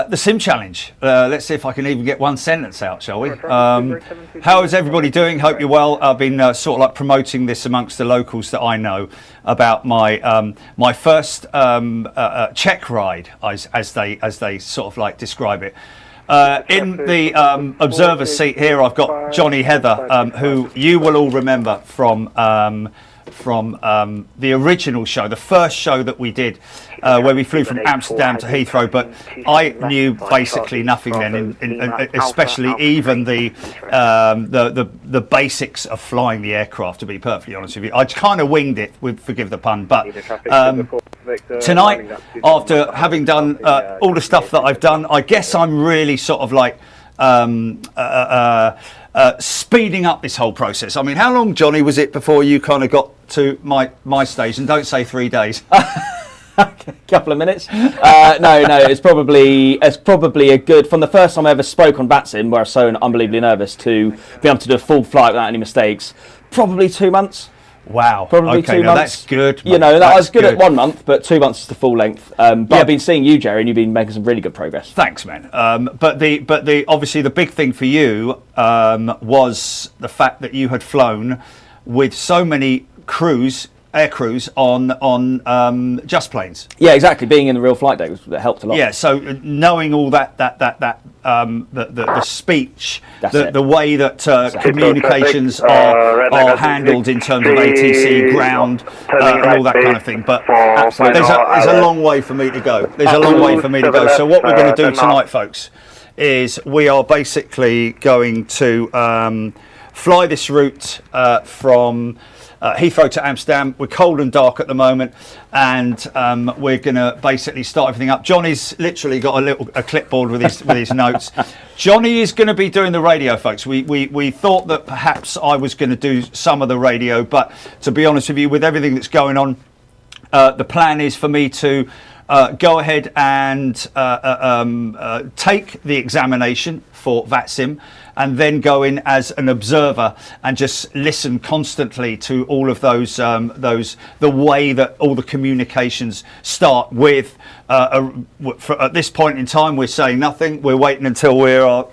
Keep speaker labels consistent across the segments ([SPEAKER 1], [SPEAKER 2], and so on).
[SPEAKER 1] The sim challenge. Let's see if I can even get one sentence out, shall we? How is everybody doing? Hope you're well. I've been sort of like promoting this amongst the locals that I know about my my first Czech ride, as they sort of like describe it. In the observer seat here, I've got Johnny Heather, who you will all remember from the original show, the first show that we did, where we flew from Amsterdam to Heathrow. But I knew basically nothing then, especially even the basics of flying the aircraft. To be perfectly honest with you, I kind of winged it. Forgive the pun, but tonight, after having done all the stuff that I've done, I guess I'm really sort of like speeding up this whole process. I mean, how long, Johnny, was it before you kind of got to my stage? And don't say 3 days.
[SPEAKER 2] A couple of minutes. No, it's probably a good, from the first time I ever spoke on Vatsim, where I was so unbelievably nervous, to be able to do a full flight without any mistakes, probably 2 months.
[SPEAKER 1] Wow.
[SPEAKER 2] Probably
[SPEAKER 1] okay,
[SPEAKER 2] 2 months.
[SPEAKER 1] That's good. Mate.
[SPEAKER 2] You know, I was good at 1 month, but 2 months is the full length. But I've been seeing you, Jerry, and you've been making some really good progress.
[SPEAKER 1] Thanks, man. But the obviously the big thing for you was the fact that you had flown with so many air crews on just planes.
[SPEAKER 2] Yeah, exactly. Being in the real flight deck helped a lot.
[SPEAKER 1] Yeah, so knowing all the speech, the way that communications are handled in terms of ATC, ground, and all that kind of thing. But there's a long way for me to go. So what we're going to do tonight, folks, is we are basically going to fly this route from Heathrow to Amsterdam. We're cold and dark at the moment, and we're going to basically start everything up. Johnny's literally got a clipboard with his notes. Johnny is going to be doing the radio, folks. We thought that perhaps I was going to do some of the radio, but to be honest with you, with everything that's going on, the plan is for me to go ahead and take the examination for Vatsim, and then go in as an observer and just listen constantly to all of those the way that all the communications start with. At this point in time, we're saying nothing. We're waiting until we are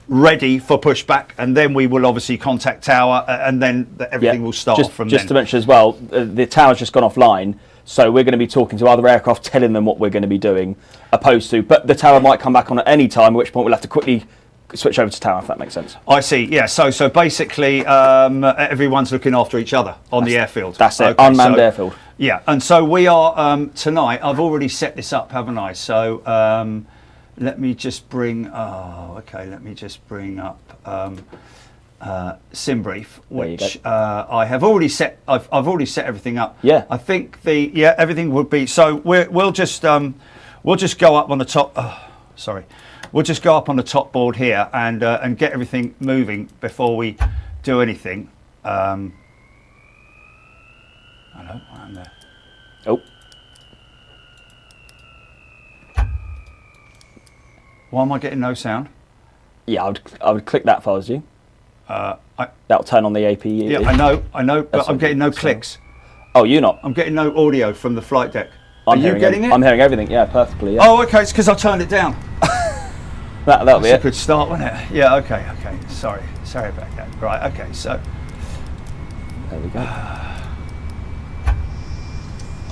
[SPEAKER 1] ready for pushback, and then we will obviously contact tower, and then everything will start from then.
[SPEAKER 2] Just to mention as well, the tower's just gone offline. So we're going to be talking to other aircraft, telling them what we're going to be doing, but the tower might come back on at any time, at which point we'll have to quickly switch over to tower, if that makes sense.
[SPEAKER 1] I see, yeah. So basically, everyone's looking after each other on the airfield.
[SPEAKER 2] That's it, okay, unmanned airfield.
[SPEAKER 1] Yeah, and so we are, tonight, I've already set this up, haven't I? So let me just bring up sim brief, which I have already set. I've already set everything up.
[SPEAKER 2] Yeah,
[SPEAKER 1] I think everything would be. So we'll just go up on the top. We'll just go up on the top board here and get everything moving before we do anything. Hello, I'm there.
[SPEAKER 2] Oh.
[SPEAKER 1] Why am I getting no sound?
[SPEAKER 2] Yeah, I would click that if I was you. That'll turn on the APU.
[SPEAKER 1] Yeah, I know, but I'm getting no clicks.
[SPEAKER 2] Oh, you're not?
[SPEAKER 1] I'm getting no audio from the flight deck.
[SPEAKER 2] Are you getting it? I'm hearing everything, yeah, perfectly. Yeah.
[SPEAKER 1] Oh, okay, it's because I turned it down.
[SPEAKER 2] That'll be it.
[SPEAKER 1] That's a good start, wasn't it? Yeah, okay. Sorry about that. Right, okay, so.
[SPEAKER 2] There we go.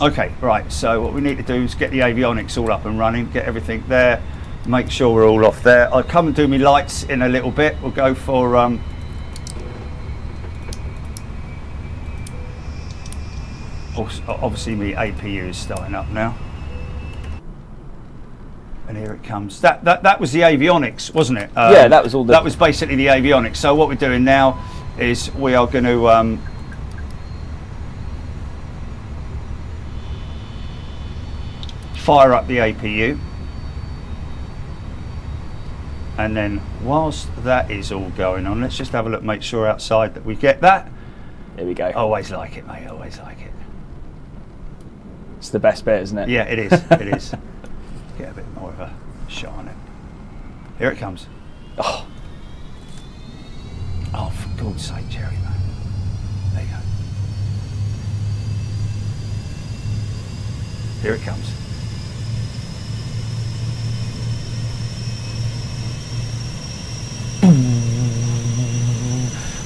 [SPEAKER 1] Okay, right, so what we need to do is get the avionics all up and running, get everything there, make sure we're all off there. I'll come and do my lights in a little bit. We'll go for obviously my APU is starting up now, and here it comes. That was the avionics, wasn't it?
[SPEAKER 2] Yeah, that was all.
[SPEAKER 1] That was basically the avionics. So what we're doing now is we are going to fire up the APU, and then whilst that is all going on, let's just have a look, make sure outside that we get that.
[SPEAKER 2] There we go.
[SPEAKER 1] Always like it, mate, always like it.
[SPEAKER 2] It's the best bit, isn't it?
[SPEAKER 1] Yeah, it is, it is. Get a bit more of a shot on it. Here it comes. Oh, for God's sake, Jerry, man. There you go. Here it comes.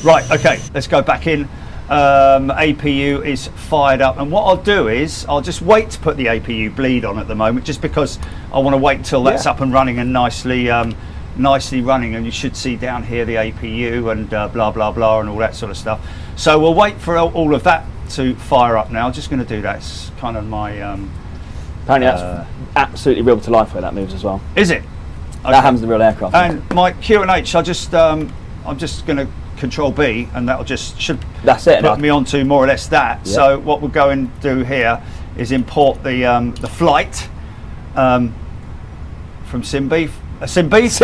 [SPEAKER 1] Right, okay, let's go back in. APU is fired up, and what I'll do is I'll just wait to put the APU bleed on at the moment, just because I want to wait until that's up and running and nicely running, and you should see down here the APU and blah blah blah and all that sort of stuff. So we'll wait for all of that to fire up now. Just going to do that. It's kind of my
[SPEAKER 2] apparently that's absolutely real to life where that moves as well.
[SPEAKER 1] Is it? Okay.
[SPEAKER 2] That happens in real aircraft.
[SPEAKER 1] And my QNH, I'm just going to Control B, and that'll should put me onto more or less that. Yep. So what we'll go and do here is import the flight from SimBeef. SimBeef.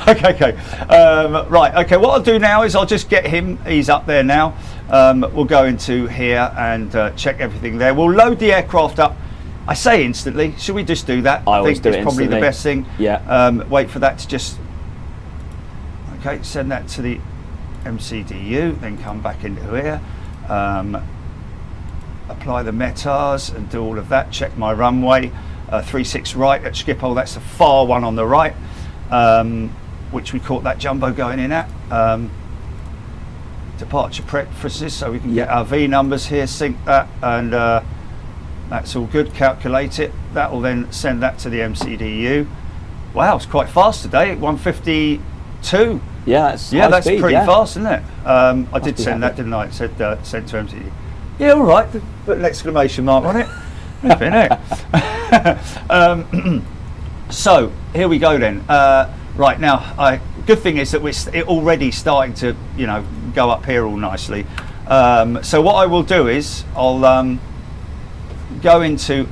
[SPEAKER 1] Okay. Right. Okay. What I'll do now is I'll just get him. He's up there now. We'll go into here and check everything there. We'll load the aircraft up. I say instantly. Should we just do that?
[SPEAKER 2] I think it's
[SPEAKER 1] probably the best thing.
[SPEAKER 2] Yeah.
[SPEAKER 1] Wait for that to just. Okay, send that to the MCDU, then come back into here, apply the METARs and do all of that, check my runway, 36 right at Schiphol, that's the far one on the right, which we caught that jumbo going in at. Departure preferences, so we can get our V numbers here, sync that, and that's all good, calculate it. That will then send that to the MCDU. Wow, it's quite fast today, 152.
[SPEAKER 2] Yeah, that's speed,
[SPEAKER 1] pretty fast, isn't it? I did send that, didn't I? It said sent to MCD. Yeah, all right. Put an exclamation mark on it. So here we go then. Right now, good thing is that we're already starting to, go up here all nicely. So what I will do is I'll go into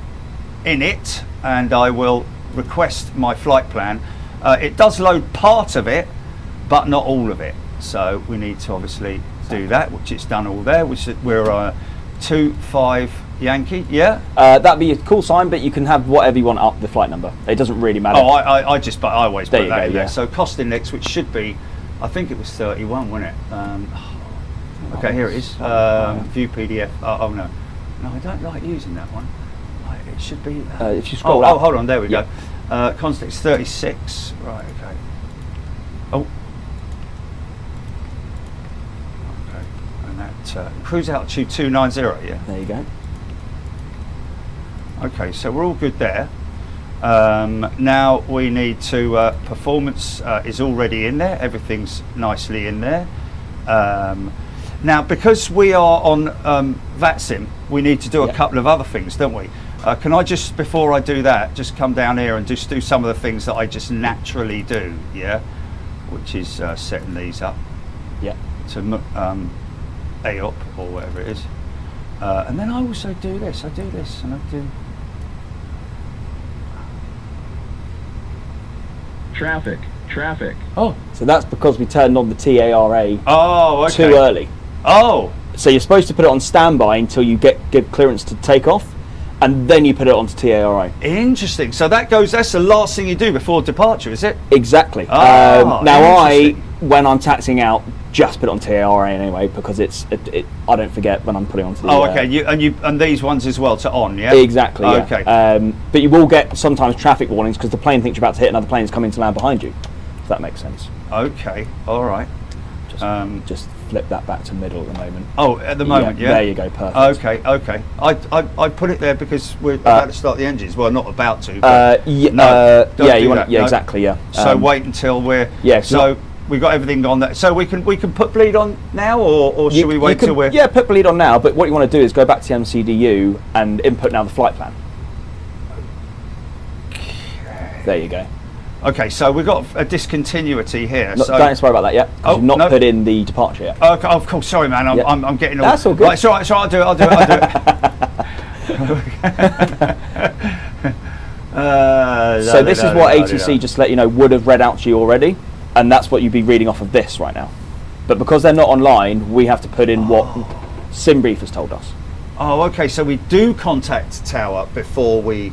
[SPEAKER 1] init and I will request my flight plan. It does load part of it, but not all of it, so we need to obviously do that, which it's done all there. We're 25 Yankee, yeah.
[SPEAKER 2] That'd be a cool sign, but you can have whatever you want up the flight number. It doesn't really matter.
[SPEAKER 1] Oh, I always put that in there.
[SPEAKER 2] Yeah.
[SPEAKER 1] So cost index, which should be, I think it was 31, wasn't it? Okay, here it is. View PDF. Oh no, I don't like using that one. It should be.
[SPEAKER 2] If you scroll up.
[SPEAKER 1] Oh, hold on, there we go. Context 36. Right. Okay. Oh. Cruise altitude 290, yeah?
[SPEAKER 2] There you go.
[SPEAKER 1] Okay, so we're all good there. Now we need to, performance is already in there, everything's nicely in there. Now, because we are on Vatsim, we need to do a couple of other things, don't we? Can I just, before I do that, just come down here and just do some of the things that I just naturally do, yeah? Which is setting these up.
[SPEAKER 2] Yeah.
[SPEAKER 1] To AOP or whatever it is, and then I also do this. I do this, and I do
[SPEAKER 3] traffic.
[SPEAKER 2] Oh, so that's because we turned on the TARA.
[SPEAKER 1] Oh, okay.
[SPEAKER 2] Too early.
[SPEAKER 1] Oh,
[SPEAKER 2] so you're supposed to put it on standby until you give clearance to take off, and then you put it onto TARA.
[SPEAKER 1] interesting. So that's the last thing you do before departure, is it?
[SPEAKER 2] Exactly.
[SPEAKER 1] Oh,
[SPEAKER 2] now when I'm taxiing out, just put it on TARA anyway, because I don't forget when I'm putting onto the.
[SPEAKER 1] Oh, okay. And these ones as well to on, yeah.
[SPEAKER 2] Exactly. Yeah.
[SPEAKER 1] Okay.
[SPEAKER 2] But you will get sometimes traffic warnings because the plane thinks you're about to hit another plane that's coming to land behind you. If that makes sense.
[SPEAKER 1] Okay. All right.
[SPEAKER 2] Just flip that back to middle at the moment.
[SPEAKER 1] Oh, at the moment, yeah.
[SPEAKER 2] There you go. Perfect.
[SPEAKER 1] Okay. I put it there because we're about to start the engines. Well, not about to.
[SPEAKER 2] Exactly. Yeah.
[SPEAKER 1] So wait until we're.
[SPEAKER 2] Yeah.
[SPEAKER 1] So. We got everything on that, so we can put bleed on now, or should we wait till we're?
[SPEAKER 2] Yeah, put bleed on now. But what you want to do is go back to MCDU and input now the flight plan. Okay. There you go.
[SPEAKER 1] Okay, so we've got a discontinuity here.
[SPEAKER 2] Don't worry about that yet. You've not put in the departure yet.
[SPEAKER 1] Okay, of course. Sorry, man. I'm getting all.
[SPEAKER 2] That's all good.
[SPEAKER 1] Right, so I'll do it.
[SPEAKER 2] So this is what ATC, just to let you know, would have read out to you already. And that's what you'd be reading off of this right now. But because they're not online, we have to put in what SimBrief has told us.
[SPEAKER 1] Oh, okay. So we do contact Tower before we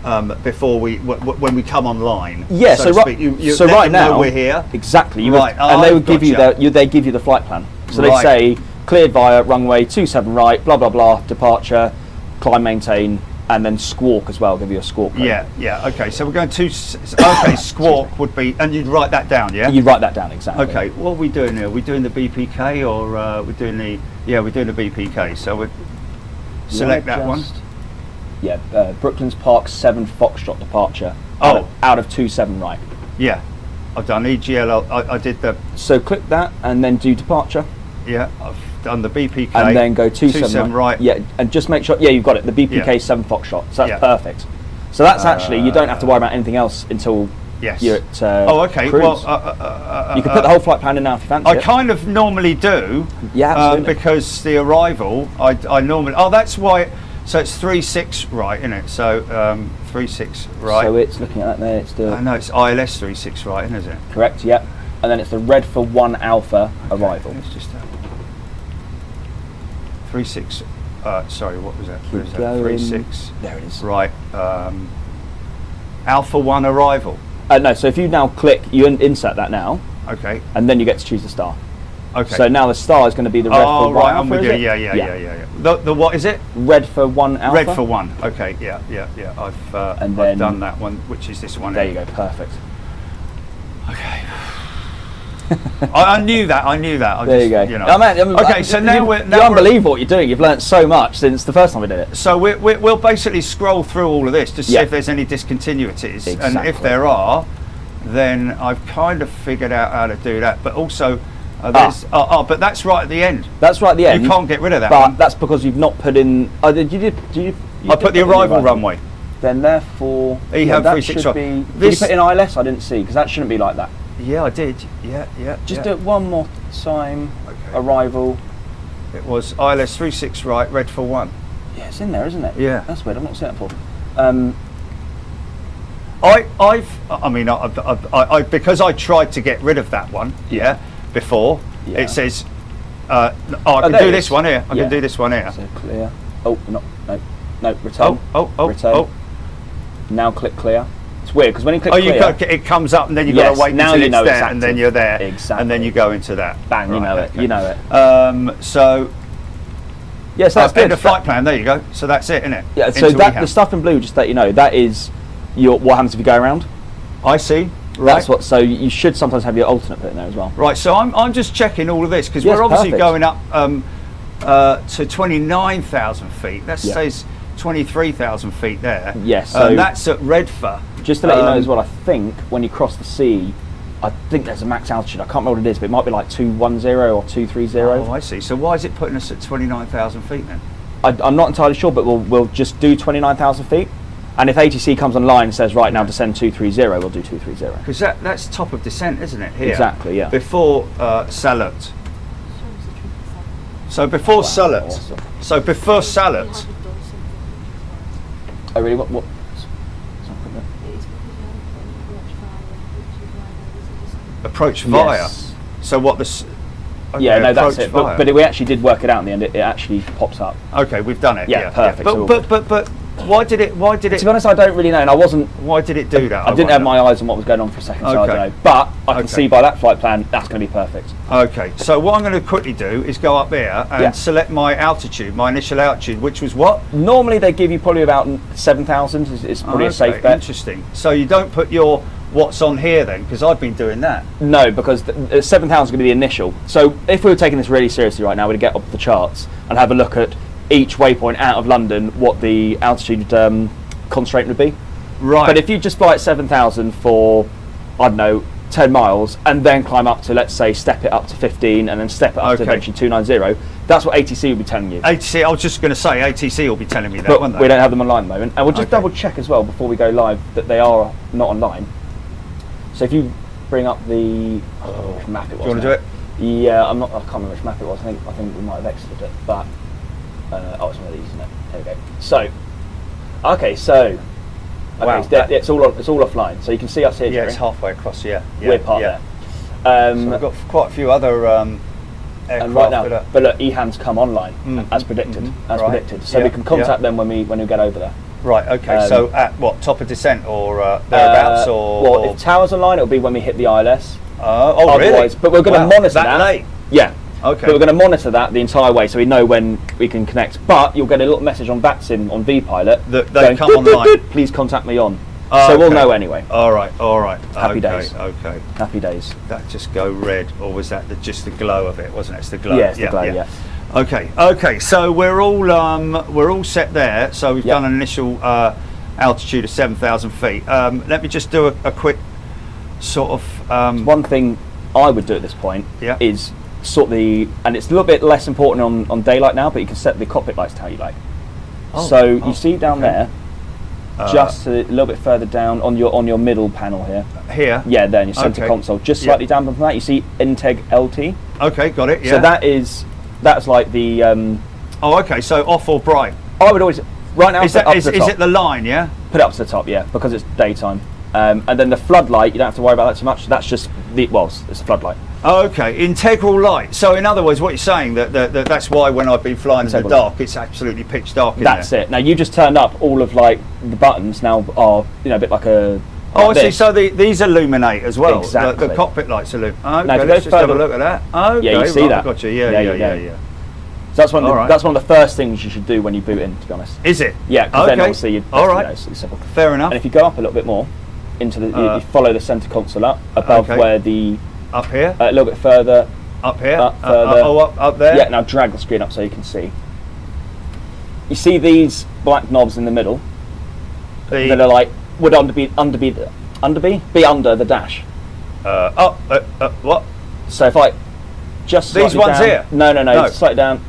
[SPEAKER 1] when we come online.
[SPEAKER 2] Yeah.
[SPEAKER 1] So
[SPEAKER 2] right now
[SPEAKER 1] we're here.
[SPEAKER 2] Exactly.
[SPEAKER 1] And
[SPEAKER 2] they would give you they give you the flight plan. So they say cleared via runway 27 right, blah blah blah, departure, climb, maintain, and then squawk as well. Give you a squawk code.
[SPEAKER 1] Yeah. Okay, so we're going to. Okay, squawk would be, and you'd write that down, yeah.
[SPEAKER 2] You write that down exactly.
[SPEAKER 1] Okay, what are we doing here? Are we doing the BPK or we're doing the? Yeah, we're doing the BPK. So we select that one.
[SPEAKER 2] Yeah, Brooklands Park 7 Foxtrot departure.
[SPEAKER 1] Oh,
[SPEAKER 2] out of 27 right.
[SPEAKER 1] Yeah, I've done EGL. I did the.
[SPEAKER 2] So click that and then do departure.
[SPEAKER 1] Yeah, I've done the BPK.
[SPEAKER 2] And then go 27
[SPEAKER 1] right.
[SPEAKER 2] Yeah, and just make sure. Yeah, you've got it. The BPK 7 Foxtrot. So that's perfect. So that's actually, you don't have to worry about anything else until you're at
[SPEAKER 1] okay.
[SPEAKER 2] cruise.
[SPEAKER 1] Well,
[SPEAKER 2] you can put the whole flight plan in now if you fancy it.
[SPEAKER 1] I kind of normally do.
[SPEAKER 2] Yeah, absolutely.
[SPEAKER 1] Because the arrival, I normally. Oh, that's why. So it's 3-6 right, isn't it? So 3-6 right.
[SPEAKER 2] So it's looking at that there. It's the.
[SPEAKER 1] No, it's ILS 3-6 right, isn't it?
[SPEAKER 2] Correct. Yep. And then it's the red for 1 Alpha arrival.
[SPEAKER 1] It's just 3-6. Sorry, what was that?
[SPEAKER 2] Keep
[SPEAKER 1] What is that?
[SPEAKER 2] going.
[SPEAKER 1] 3-6.
[SPEAKER 2] There it is.
[SPEAKER 1] Right. Alpha 1 arrival.
[SPEAKER 2] No, so if you now click, you insert that now.
[SPEAKER 1] Okay.
[SPEAKER 2] And then you get to choose the star.
[SPEAKER 1] Okay.
[SPEAKER 2] So now the star is going to be the red for 1
[SPEAKER 1] right,
[SPEAKER 2] Alpha.
[SPEAKER 1] I'm with you. Yeah. The what is it?
[SPEAKER 2] Red for 1 Alpha.
[SPEAKER 1] Red for 1. Okay. Yeah. I've done that one, which is this one.
[SPEAKER 2] There you go. Perfect.
[SPEAKER 1] Okay. I knew that.
[SPEAKER 2] There you go.
[SPEAKER 1] You know.
[SPEAKER 2] Okay,
[SPEAKER 1] so now
[SPEAKER 2] you're unbelievable what you're doing. You've learnt so much since the first time we did it.
[SPEAKER 1] So we'll basically scroll through all of this to see if there's any discontinuities, and if there are, then I've kind of figured out how to do that. But also, but that's right at the end.
[SPEAKER 2] That's right at the end.
[SPEAKER 1] You can't get rid of that.
[SPEAKER 2] But that's because you've not put in. Oh, did you?
[SPEAKER 1] I put the arrival runway.
[SPEAKER 2] Then therefore,
[SPEAKER 1] that
[SPEAKER 2] 3-6
[SPEAKER 1] should
[SPEAKER 2] be. Did you put in ILS? I didn't see because that shouldn't be like that.
[SPEAKER 1] Yeah, I did. Yeah.
[SPEAKER 2] Just do it one more time. Okay. Arrival.
[SPEAKER 1] It was ILS 3-6 right, red for 1.
[SPEAKER 2] Yeah, it's in there, isn't it?
[SPEAKER 1] Yeah.
[SPEAKER 2] That's weird. I've not seen it before.
[SPEAKER 1] I've because I tried to get rid of that one. Yeah. Before it says, I can do this one here. I can do this one here.
[SPEAKER 2] So clear. Oh, no, return. Return. Now click clear. It's weird because when you click clear,
[SPEAKER 1] it comes up and then you've got to wait until it's there, and then you're there, and then you go into that.
[SPEAKER 2] Bang, you know it. You know it.
[SPEAKER 1] So
[SPEAKER 2] yes, that's good.
[SPEAKER 1] The flight plan. There you go. So that's it, isn't it?
[SPEAKER 2] Yeah. So the stuff in blue, just to let you know, that is what happens if you go around. I see. Right. That's what. So you should sometimes have your alternate put in there as well.
[SPEAKER 1] Right. So I'm just checking all of this because we're obviously going up to 29,000 feet. That says 23,000 feet there.
[SPEAKER 2] Yes. So
[SPEAKER 1] that's at Redfer.
[SPEAKER 2] Just to let you know as well, I think when you cross the sea, I think there's a max altitude. I can't remember what it is, but it might be like 210 or 230.
[SPEAKER 1] Oh, I see. So why is it putting us at 29,000 feet then?
[SPEAKER 2] I'm not entirely sure, but we'll just do 29,000 feet. And if ATC comes online and says, right, now descend 230, we'll do 230.
[SPEAKER 1] Because that's top of descent, isn't it? Here.
[SPEAKER 2] Exactly, yeah.
[SPEAKER 1] Before Salut. So before Salut.
[SPEAKER 2] Awesome.
[SPEAKER 1] So before Salut.
[SPEAKER 2] Oh, really? What?
[SPEAKER 1] Approach via. So what the? Okay,
[SPEAKER 2] yeah, no, that's it. But we actually did work it out in the end. It actually pops up.
[SPEAKER 1] Okay, we've done it.
[SPEAKER 2] Yeah, perfect.
[SPEAKER 1] Yeah. But why did it?
[SPEAKER 2] To be honest, I don't really know, and I wasn't.
[SPEAKER 1] Why did it do that?
[SPEAKER 2] I didn't have my eyes on what was going on for a second, so I don't know. But I can see by that flight plan that's going to be perfect. Okay,
[SPEAKER 1] so what I'm going to quickly do is go up there and select my altitude, my initial altitude, which was what?
[SPEAKER 2] Normally they give you probably about 7,000. It's probably a safe bet.
[SPEAKER 1] Interesting. So you don't put your what's on here then, because I've been doing that.
[SPEAKER 2] No, because 7,000 is going to be the initial. So if we were taking this really seriously right now, we'd get up the charts and have a look at each waypoint out of London, what the altitude constraint would be.
[SPEAKER 1] Right.
[SPEAKER 2] But if you just fly at 7,000 for, I don't know, 10 miles, and then climb up to, let's say, step it up to 15, and then step it up to eventually 290, that's what ATC will be telling you.
[SPEAKER 1] ATC, I was just going to say, ATC will be telling me that,
[SPEAKER 2] but
[SPEAKER 1] won't they?
[SPEAKER 2] We don't have them online at the moment. And we'll just double check as well before we go live that they are not online. So if you bring up the which map it was.
[SPEAKER 1] Do you want to do it?
[SPEAKER 2] Yeah, I can't remember which map it was. I think we might have exited it, but it's one of these, isn't it? There we go. So,
[SPEAKER 1] wow,
[SPEAKER 2] it's all offline. So you can see us here.
[SPEAKER 1] Yeah, it's halfway across. Yeah,
[SPEAKER 2] we're part there.
[SPEAKER 1] So we've got quite a few other aircraft.
[SPEAKER 2] And right now, but look, EHAN's come online as predicted. So we can contact them when we get over there.
[SPEAKER 1] Right. Okay. So at what, top of descent or thereabouts, or?
[SPEAKER 2] Well, if tower's online, it'll be when we hit the ILS.
[SPEAKER 1] Oh, really?
[SPEAKER 2] But we're going to monitor that.
[SPEAKER 1] Late?
[SPEAKER 2] Yeah.
[SPEAKER 1] Okay.
[SPEAKER 2] But we're going to monitor that the entire way, so we know when we can connect. But you'll get a little message on Vatsim on VPilot
[SPEAKER 1] that they come online.
[SPEAKER 2] Please contact me on.
[SPEAKER 1] Oh,
[SPEAKER 2] so we'll
[SPEAKER 1] okay.
[SPEAKER 2] know anyway.
[SPEAKER 1] All right.
[SPEAKER 2] Happy days.
[SPEAKER 1] Okay.
[SPEAKER 2] Happy days.
[SPEAKER 1] That just go red, or was that just the glow of it? Wasn't it? It's the glow.
[SPEAKER 2] Yeah, it's the glow. Yeah.
[SPEAKER 1] Okay. So we're all set there. So we've done an initial altitude of 7,000 feet. Let me just do a quick sort of.
[SPEAKER 2] One thing I would do at this point is sort and it's a little bit less important on daylight now, but you can set the cockpit lights to how you like. You see down there. Just a little bit further down on your middle panel here.
[SPEAKER 1] Here?
[SPEAKER 2] Yeah, there in your center console. Just slightly down from that, you see Integ LT.
[SPEAKER 1] Okay, got it. Yeah.
[SPEAKER 2] So that's like the.
[SPEAKER 1] okay. So off or bright?
[SPEAKER 2] I would always right now.
[SPEAKER 1] Is it the line? Yeah.
[SPEAKER 2] Put it up to the top, yeah, because it's daytime. And then the floodlight, you don't have to worry about that too much. That's just it's a floodlight.
[SPEAKER 1] Okay, integral light. So in other words, what you're saying that's why when I've been flying in the dark, it's absolutely pitch dark in there.
[SPEAKER 2] That's it. Now you just turned up all of like the buttons now are a bit like a.
[SPEAKER 1] I see. So these illuminate as well.
[SPEAKER 2] Exactly.
[SPEAKER 1] The cockpit lights illuminate. Okay,
[SPEAKER 2] now,
[SPEAKER 1] let's just have a look at that. Okay,
[SPEAKER 2] yeah, you see that.
[SPEAKER 1] Gotcha. Yeah.
[SPEAKER 2] So that's one of the first things you should do when you boot in, to be honest.
[SPEAKER 1] Is it?
[SPEAKER 2] Yeah, because then obviously
[SPEAKER 1] it's
[SPEAKER 2] simple.
[SPEAKER 1] Fair enough.
[SPEAKER 2] And if you go up a little bit more into you follow the center console up above where the
[SPEAKER 1] up here
[SPEAKER 2] a little bit further
[SPEAKER 1] up here
[SPEAKER 2] further
[SPEAKER 1] up there.
[SPEAKER 2] Yeah, now drag the screen up so you can see. You see these black knobs in the middle that are like would be under the dash.
[SPEAKER 1] What?
[SPEAKER 2] So if I just
[SPEAKER 1] these ones
[SPEAKER 2] down,
[SPEAKER 1] here?
[SPEAKER 2] No, slightly down.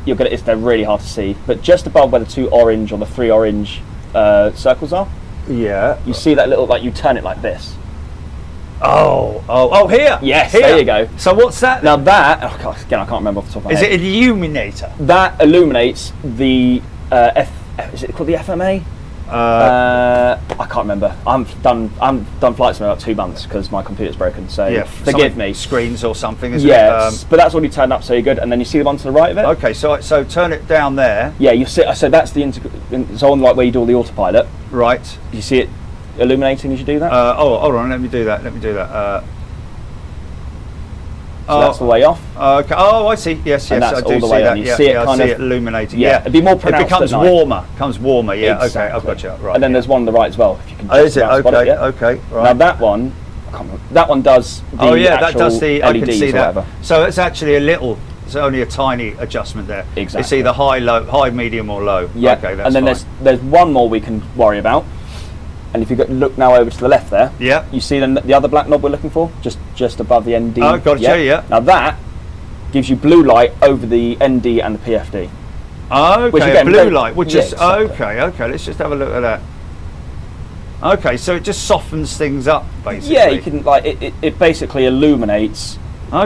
[SPEAKER 2] They're really hard to see, but just above where the 2 orange or the 3 orange circles are.
[SPEAKER 1] Yeah.
[SPEAKER 2] You see that little you turn it like this.
[SPEAKER 1] Oh, here.
[SPEAKER 2] Yes,
[SPEAKER 1] here.
[SPEAKER 2] there you go.
[SPEAKER 1] So what's that?
[SPEAKER 2] Now that again, I can't remember off the top of my head.
[SPEAKER 1] Is it an illuminator?
[SPEAKER 2] That illuminates the is it called the FMA? I can't remember. I haven't done flights in about 2 months because my computer's broken. So forgive me.
[SPEAKER 1] Screens or something, isn't
[SPEAKER 2] it? But that's already turned up, so you're good. And then you see the one to the right of it.
[SPEAKER 1] Okay, so turn it down there.
[SPEAKER 2] Yeah, you see. So that's the so on like where you do all the autopilot.
[SPEAKER 1] Right.
[SPEAKER 2] You see it illuminating as you do that.
[SPEAKER 1] Hold on. Let me do that.
[SPEAKER 2] So that's the way off.
[SPEAKER 1] Okay. Oh, I see. Yes.
[SPEAKER 2] And that's
[SPEAKER 1] I do
[SPEAKER 2] all the
[SPEAKER 1] see
[SPEAKER 2] way
[SPEAKER 1] that.
[SPEAKER 2] on. You see it kind of
[SPEAKER 1] illuminating.
[SPEAKER 2] Yeah, it'd be more pronounced.
[SPEAKER 1] It becomes warmer. Yeah.
[SPEAKER 2] Exactly.
[SPEAKER 1] Okay. I've got you. Right.
[SPEAKER 2] And then there's one on the right as well. If you can.
[SPEAKER 1] Is it? Okay.
[SPEAKER 2] It,
[SPEAKER 1] Okay. Right.
[SPEAKER 2] Now that one, that one does.
[SPEAKER 1] That does the.
[SPEAKER 2] LEDs
[SPEAKER 1] I can see that.
[SPEAKER 2] Whatever.
[SPEAKER 1] So it's actually it's only a tiny adjustment there.
[SPEAKER 2] Exactly.
[SPEAKER 1] It's either high, medium, or low.
[SPEAKER 2] Yeah.
[SPEAKER 1] Okay. That's
[SPEAKER 2] and then
[SPEAKER 1] fine.
[SPEAKER 2] there's one more we can worry about. And if you look now over to the left there, you see the other black knob we're looking for, just above the ND.
[SPEAKER 1] Oh, gotcha. Yeah.
[SPEAKER 2] Now that gives you blue light over the ND and the PFD.
[SPEAKER 1] Okay,
[SPEAKER 2] which again,
[SPEAKER 1] blue light, which is
[SPEAKER 2] exactly.
[SPEAKER 1] Okay. Let's just have a look at that. Okay, so it just softens things up, basically.
[SPEAKER 2] Yeah, you can it basically illuminates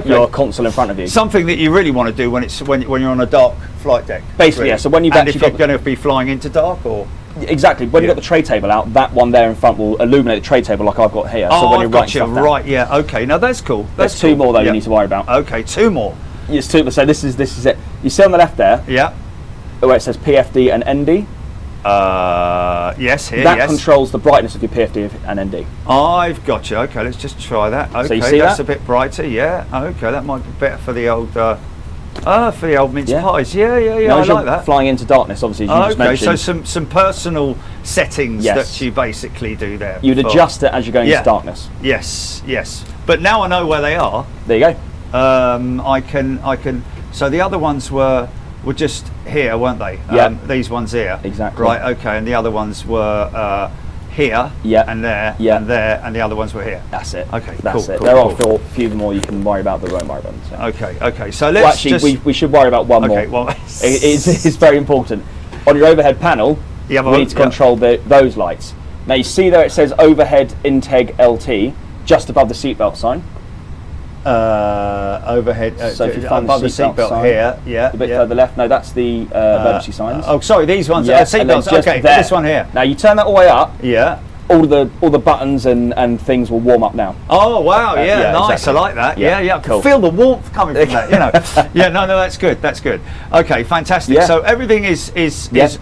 [SPEAKER 2] your console in front of you.
[SPEAKER 1] Something that you really want to do when you're on a dark flight deck.
[SPEAKER 2] Basically,
[SPEAKER 1] really.
[SPEAKER 2] yeah. So when you've
[SPEAKER 1] and
[SPEAKER 2] actually
[SPEAKER 1] if you're going to be flying into dark, or
[SPEAKER 2] exactly when you've got the tray table out, that one there in front will illuminate the tray table like I've got here. So when you're writing stuff down.
[SPEAKER 1] Right, yeah. Okay, now that's cool.
[SPEAKER 2] There's 2 more though you need to worry about.
[SPEAKER 1] Okay, 2 more.
[SPEAKER 2] Yes, 2. So this is it. You see on the left there.
[SPEAKER 1] Yeah.
[SPEAKER 2] Where it says PFD and ND.
[SPEAKER 1] Yes, here.
[SPEAKER 2] That controls the brightness of your PFD and ND.
[SPEAKER 1] I've got you. Okay, let's just try that. Okay,
[SPEAKER 2] so you see
[SPEAKER 1] that's a bit brighter. Yeah. Okay, that might be better for the old. For the old mince pies. Yeah.
[SPEAKER 2] Now,
[SPEAKER 1] I like that.
[SPEAKER 2] Flying into darkness, obviously. As you just mentioned.
[SPEAKER 1] So some personal settings that you basically do there.
[SPEAKER 2] You'd adjust it as you're going into darkness.
[SPEAKER 1] Yes. But now I know where they are.
[SPEAKER 2] There you go.
[SPEAKER 1] I can. So the other ones were just here, weren't they?
[SPEAKER 2] Yeah.
[SPEAKER 1] These ones here.
[SPEAKER 2] Exactly.
[SPEAKER 1] Right. Okay. And the other ones were here.
[SPEAKER 2] Yeah.
[SPEAKER 1] And there.
[SPEAKER 2] Yeah.
[SPEAKER 1] And there. And the other ones were here.
[SPEAKER 2] That's it.
[SPEAKER 1] Okay.
[SPEAKER 2] That's
[SPEAKER 1] cool,
[SPEAKER 2] it.
[SPEAKER 1] Cool,
[SPEAKER 2] there
[SPEAKER 1] cool.
[SPEAKER 2] are a few more you can worry about, but won't worry about them. So.
[SPEAKER 1] Okay. So let's
[SPEAKER 2] we should worry about one more.
[SPEAKER 1] Okay. Well,
[SPEAKER 2] it's very important. On your overhead panel, we need to control those lights. Now you see there it says overhead Integ LT just above the seatbelt sign.
[SPEAKER 1] Overhead.
[SPEAKER 2] So if you find
[SPEAKER 1] above the seatbelt here,
[SPEAKER 2] a bit further left. No, that's the emergency signs.
[SPEAKER 1] Oh, sorry, these ones.
[SPEAKER 2] Yeah,
[SPEAKER 1] seatbelts. Okay, this one here.
[SPEAKER 2] Now you turn that all the way up.
[SPEAKER 1] Yeah.
[SPEAKER 2] All the buttons and things will warm up now.
[SPEAKER 1] Oh wow! Yeah, nice.
[SPEAKER 2] Exactly.
[SPEAKER 1] I like that. Yeah.
[SPEAKER 2] Cool.
[SPEAKER 1] Feel the warmth coming from that. You know. Yeah. No. That's good. Okay. Fantastic.
[SPEAKER 2] Yeah.
[SPEAKER 1] So everything is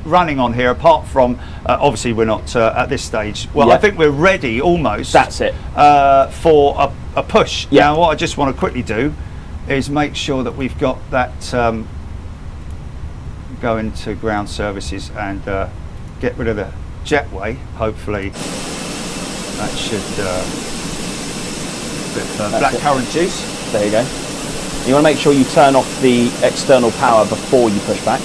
[SPEAKER 1] running on here, apart from obviously we're not at this stage. Well, I think we're ready almost.
[SPEAKER 2] That's it.
[SPEAKER 1] For a push.
[SPEAKER 2] Yeah.
[SPEAKER 1] Now, what I just want to quickly do is make sure that we've got that go into ground services and get rid of the jetway. Hopefully that should bit of black currant juice.
[SPEAKER 2] There you go. You want to make sure you turn off the external power before you push back.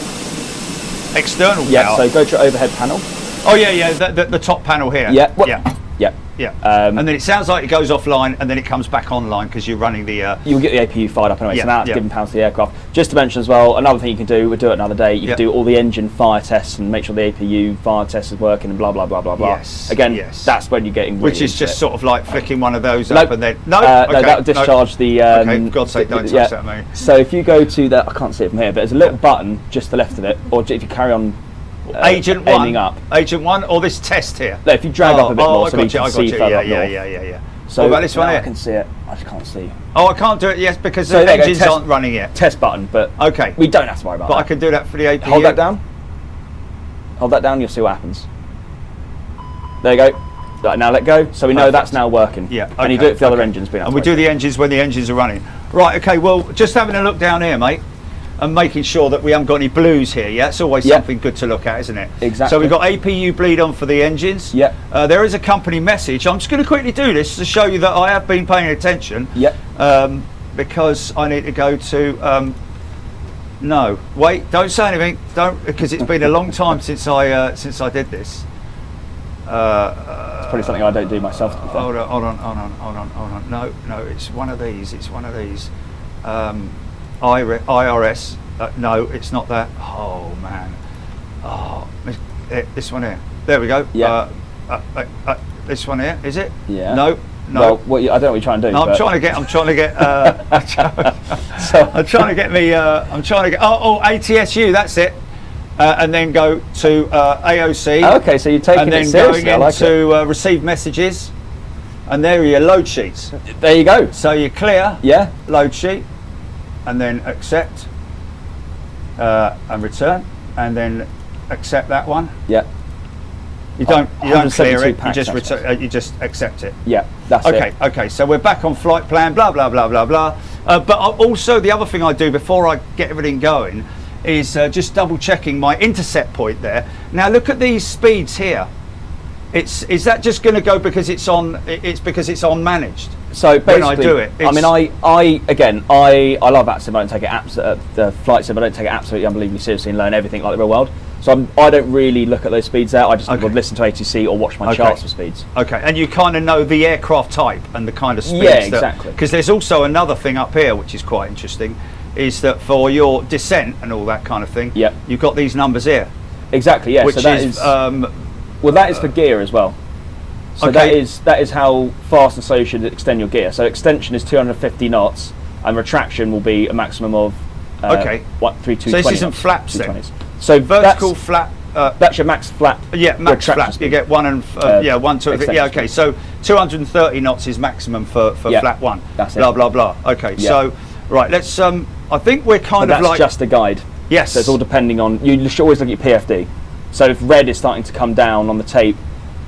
[SPEAKER 1] External
[SPEAKER 2] Yeah,
[SPEAKER 1] power?
[SPEAKER 2] so go to your overhead panel.
[SPEAKER 1] Oh yeah, the top panel here.
[SPEAKER 2] Yeah.
[SPEAKER 1] Yeah. And then it sounds like it goes offline and then it comes back online because you're running the...
[SPEAKER 2] You'll get the APU fired up anyway, so now it's giving power to the aircraft. Just to mention as well, another thing you can do, we'll do it another day, you can do all the engine fire tests and make sure the APU fire test is working and blah, blah, blah, blah, blah.
[SPEAKER 1] Yes.
[SPEAKER 2] Again, that's when you're getting really
[SPEAKER 1] which is just
[SPEAKER 2] it.
[SPEAKER 1] sort of like flicking one of those up and then... No,
[SPEAKER 2] no, that'll discharge the...
[SPEAKER 1] okay, for God's sake, don't touch that, mate.
[SPEAKER 2] So if you go to the... I can't see it from here, but there's a little button just to the left of it, or if you carry on
[SPEAKER 1] Agent
[SPEAKER 2] aiming
[SPEAKER 1] 1,
[SPEAKER 2] up.
[SPEAKER 1] Agent 1, or this test here?
[SPEAKER 2] No, if you drag up a bit more, so you can see further up north.
[SPEAKER 1] Yeah.
[SPEAKER 2] So
[SPEAKER 1] what about this one here?
[SPEAKER 2] I can see it. I just can't see.
[SPEAKER 1] Oh, I can't do it, yes, because
[SPEAKER 2] So
[SPEAKER 1] the engines aren't running yet.
[SPEAKER 2] Test button, but
[SPEAKER 1] okay,
[SPEAKER 2] we don't have to worry about
[SPEAKER 1] that.
[SPEAKER 2] that.
[SPEAKER 1] I can do that for the APU.
[SPEAKER 2] Hold that down. Hold that down, you'll see what happens. There you go. Right, now let go. So we know that's now working.
[SPEAKER 1] Yeah. Okay,
[SPEAKER 2] and you do it for the other engines.
[SPEAKER 1] And we do the engines when the engines are running. Right, okay, well, just having a look down here, mate, and making sure that we haven't got any blues here. Yeah, it's always something good to look at, isn't it?
[SPEAKER 2] Exactly.
[SPEAKER 1] So we've got APU bleed on for the engines.
[SPEAKER 2] Yeah.
[SPEAKER 1] There is a company message. I'm just going to quickly do this to show you that I have been paying attention.
[SPEAKER 2] Yeah.
[SPEAKER 1] Because I need to go to. No, wait! Don't say anything. Don't, because it's been a long time since I did this.
[SPEAKER 2] It's probably something I don't do myself. To be fair.
[SPEAKER 1] Hold on. No, it's one of these. It's one of these. IRS. No, it's not that. Oh man. Oh, this one here. There we go.
[SPEAKER 2] Yeah.
[SPEAKER 1] This one here. Is it?
[SPEAKER 2] Yeah.
[SPEAKER 1] No.
[SPEAKER 2] Well, I don't know what you're trying to do.
[SPEAKER 1] No, I'm trying to get. I'm trying to get me. I'm trying to get. Oh, ATSU. That's it. And then go to AOC.
[SPEAKER 2] Oh, okay, so you're taking
[SPEAKER 1] and then
[SPEAKER 2] it seriously.
[SPEAKER 1] going into receive messages, and there are your load sheets.
[SPEAKER 2] There you go.
[SPEAKER 1] So you clear.
[SPEAKER 2] Yeah.
[SPEAKER 1] Load sheet, and then accept, and return, and then accept that one.
[SPEAKER 2] Yeah.
[SPEAKER 1] You don't clear it. You
[SPEAKER 2] packs,
[SPEAKER 1] just return. You just accept it.
[SPEAKER 2] Yeah, that's it.
[SPEAKER 1] Okay. So we're back on flight plan. Blah blah blah blah blah. But also the other thing I do before I get everything going is just double checking my intercept point there. Now look at these speeds here. Is that just going to go because it's on? It's because it's on managed.
[SPEAKER 2] So basically,
[SPEAKER 1] when I do it,
[SPEAKER 2] I mean, I love Vatsim. I don't take it the flight sim. I don't take it absolutely unbelievably seriously and learn everything like the real world. So I don't really look at those speeds there. I just would listen to ATC or watch my charts for speeds. Okay,
[SPEAKER 1] and you kind of know the aircraft type and the kind of speeds.
[SPEAKER 2] Yeah, exactly.
[SPEAKER 1] Because there's also another thing up here which is quite interesting, is that for your descent and all that kind of thing, you've got these numbers here.
[SPEAKER 2] Exactly. Yeah.
[SPEAKER 1] Which
[SPEAKER 2] so that
[SPEAKER 1] is
[SPEAKER 2] well, that is for gear as well. So that is how fast and slow you should extend your gear. So extension is 250 knots, and retraction will be a maximum of 220.
[SPEAKER 1] So this isn't flaps then.
[SPEAKER 2] So
[SPEAKER 1] vertical flap.
[SPEAKER 2] That's your max flap.
[SPEAKER 1] Yeah, max flap. You get 1 and 1, 2. Yeah, okay. So 230 knots is maximum for flap 1.
[SPEAKER 2] That's it.
[SPEAKER 1] Blah blah blah. Okay. Yeah. So right, let's. I think we're kind of
[SPEAKER 2] that's
[SPEAKER 1] like
[SPEAKER 2] just a guide.
[SPEAKER 1] Yes.
[SPEAKER 2] So it's all depending on. You should always look at your PFD. So if red is starting to come down on the tape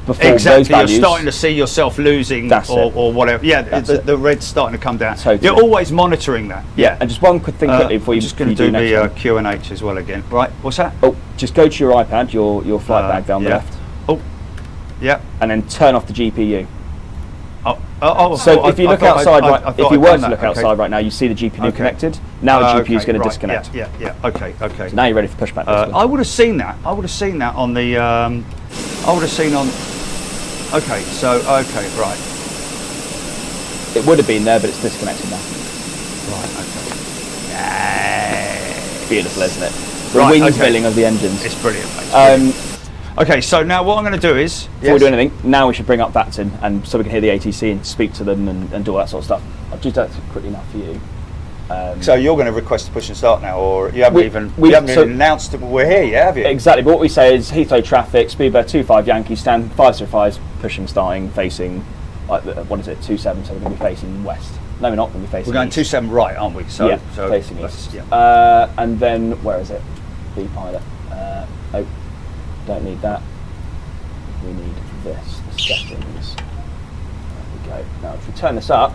[SPEAKER 2] before those values,
[SPEAKER 1] you're starting to see yourself losing or whatever. Yeah, the red's starting to come down.
[SPEAKER 2] Totally.
[SPEAKER 1] You're always monitoring that. Yeah.
[SPEAKER 2] And just one quick thing quickly before you
[SPEAKER 1] just going to do the Q&H as well again. Right, what's that?
[SPEAKER 2] Oh, just go to your iPad, your flight bag down the left.
[SPEAKER 1] Oh, yeah.
[SPEAKER 2] And then turn off the GPU.
[SPEAKER 1] So
[SPEAKER 2] if you look outside, if you were to look outside right now, you see the GPU connected. Now the GPU is going to disconnect.
[SPEAKER 1] Yeah. Okay.
[SPEAKER 2] So now you're ready for pushback.
[SPEAKER 1] I would have seen that. I would have seen that on the. I would have seen on. Okay. So right.
[SPEAKER 2] It would have been there, but it's disconnected now.
[SPEAKER 1] Right. Okay.
[SPEAKER 2] Beautiful, isn't it? The wings milling of the engines.
[SPEAKER 1] It's brilliant, mate. Okay, so now what I'm going to do is...
[SPEAKER 2] Before we do anything, now we should bring up Vatsim, and so we can hear the ATC and speak to them and do all that sort of stuff. I'll do that quickly now for you.
[SPEAKER 1] So you're going to request a push and start now, or you haven't even announced that we're here yet, have you?
[SPEAKER 2] Exactly, but what we say is Heathrow traffic, Speedbird 25 Yankee, stand 505's pushing, starting, facing, what is it, 27, so we're going to be facing west. No, we're not going to be facing
[SPEAKER 1] We're going
[SPEAKER 2] east.
[SPEAKER 1] 27 right, aren't we? So
[SPEAKER 2] facing east. Yeah. And then, where is it? The pilot. Oh. Don't need that. We need this, the settings. There we go. Now if we turn this up,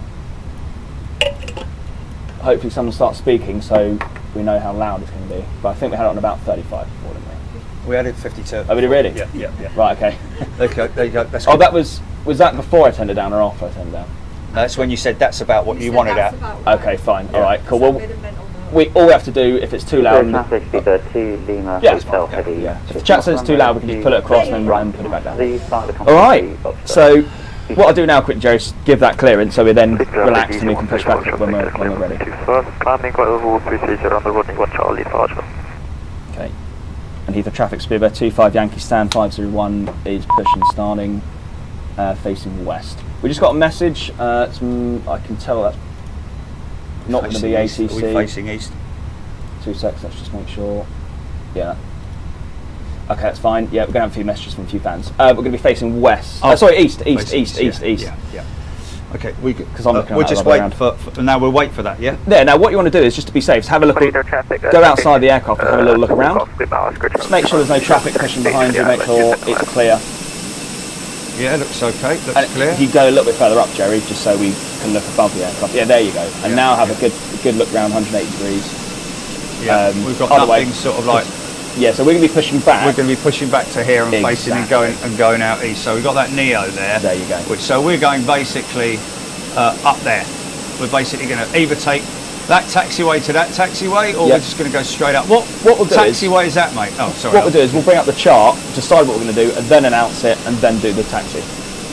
[SPEAKER 2] hopefully someone starts speaking so we know how loud it's going to be. But I think we had it on about 35 before, didn't we?
[SPEAKER 1] We had it 52.
[SPEAKER 2] Oh, really? Really?
[SPEAKER 1] Yeah.
[SPEAKER 2] Right, okay.
[SPEAKER 1] There you go. That's
[SPEAKER 2] Oh,
[SPEAKER 1] good.
[SPEAKER 2] that was that before I turned it down or after I turned it down?
[SPEAKER 1] That's when you said that's about what you wanted at.
[SPEAKER 2] Okay, fine. All right, cool. Well, all we have to do, if it's too loud, yeah, it's fine. Yeah. If the chat says it's too loud, we can just pull it across and then put it back down. All right. So what I'll do now, quick, Joe, is give that clearance so we're then relaxed and we can push back when we're ready. Okay. And Heathrow traffic Speedbird 25 Yankee stand 501 is pushing starting facing west. We just got a message. I can tell that's not going to be ATC.
[SPEAKER 1] Are we facing east?
[SPEAKER 2] 2 secs. Let's just make sure. Yeah. Okay, that's fine. Yeah, we're going to have a few messages from a few fans. We're going to be facing west. Sorry, east.
[SPEAKER 1] Yeah. Okay,
[SPEAKER 2] because
[SPEAKER 1] we're just waiting for now. We'll wait for that. Yeah.
[SPEAKER 2] Yeah. Now, what you want to do is just to be safe, is have a look. Go outside the aircraft and have a little look around. Just make sure there's no traffic pushing behind you. Make sure it's clear.
[SPEAKER 1] Yeah, looks okay. Looks clear.
[SPEAKER 2] If you go a little bit further up, Jerry, just so we can look above the aircraft. Yeah, there you go. And now have a good look around 180 degrees.
[SPEAKER 1] Yeah, we've got nothing sort of like.
[SPEAKER 2] Yeah, so we're going to be pushing back.
[SPEAKER 1] We're going to be pushing back to here and facing and going out east. So we've got that Neo there.
[SPEAKER 2] There you go.
[SPEAKER 1] So we're going basically up there. We're basically going to either take that taxiway to that taxiway, or we're just going to go straight up. What
[SPEAKER 2] we'll do
[SPEAKER 1] taxiway is that, mate? Oh, sorry.
[SPEAKER 2] What we'll do is we'll bring up the chart, decide what we're going to do, and then announce it, and then do the taxi.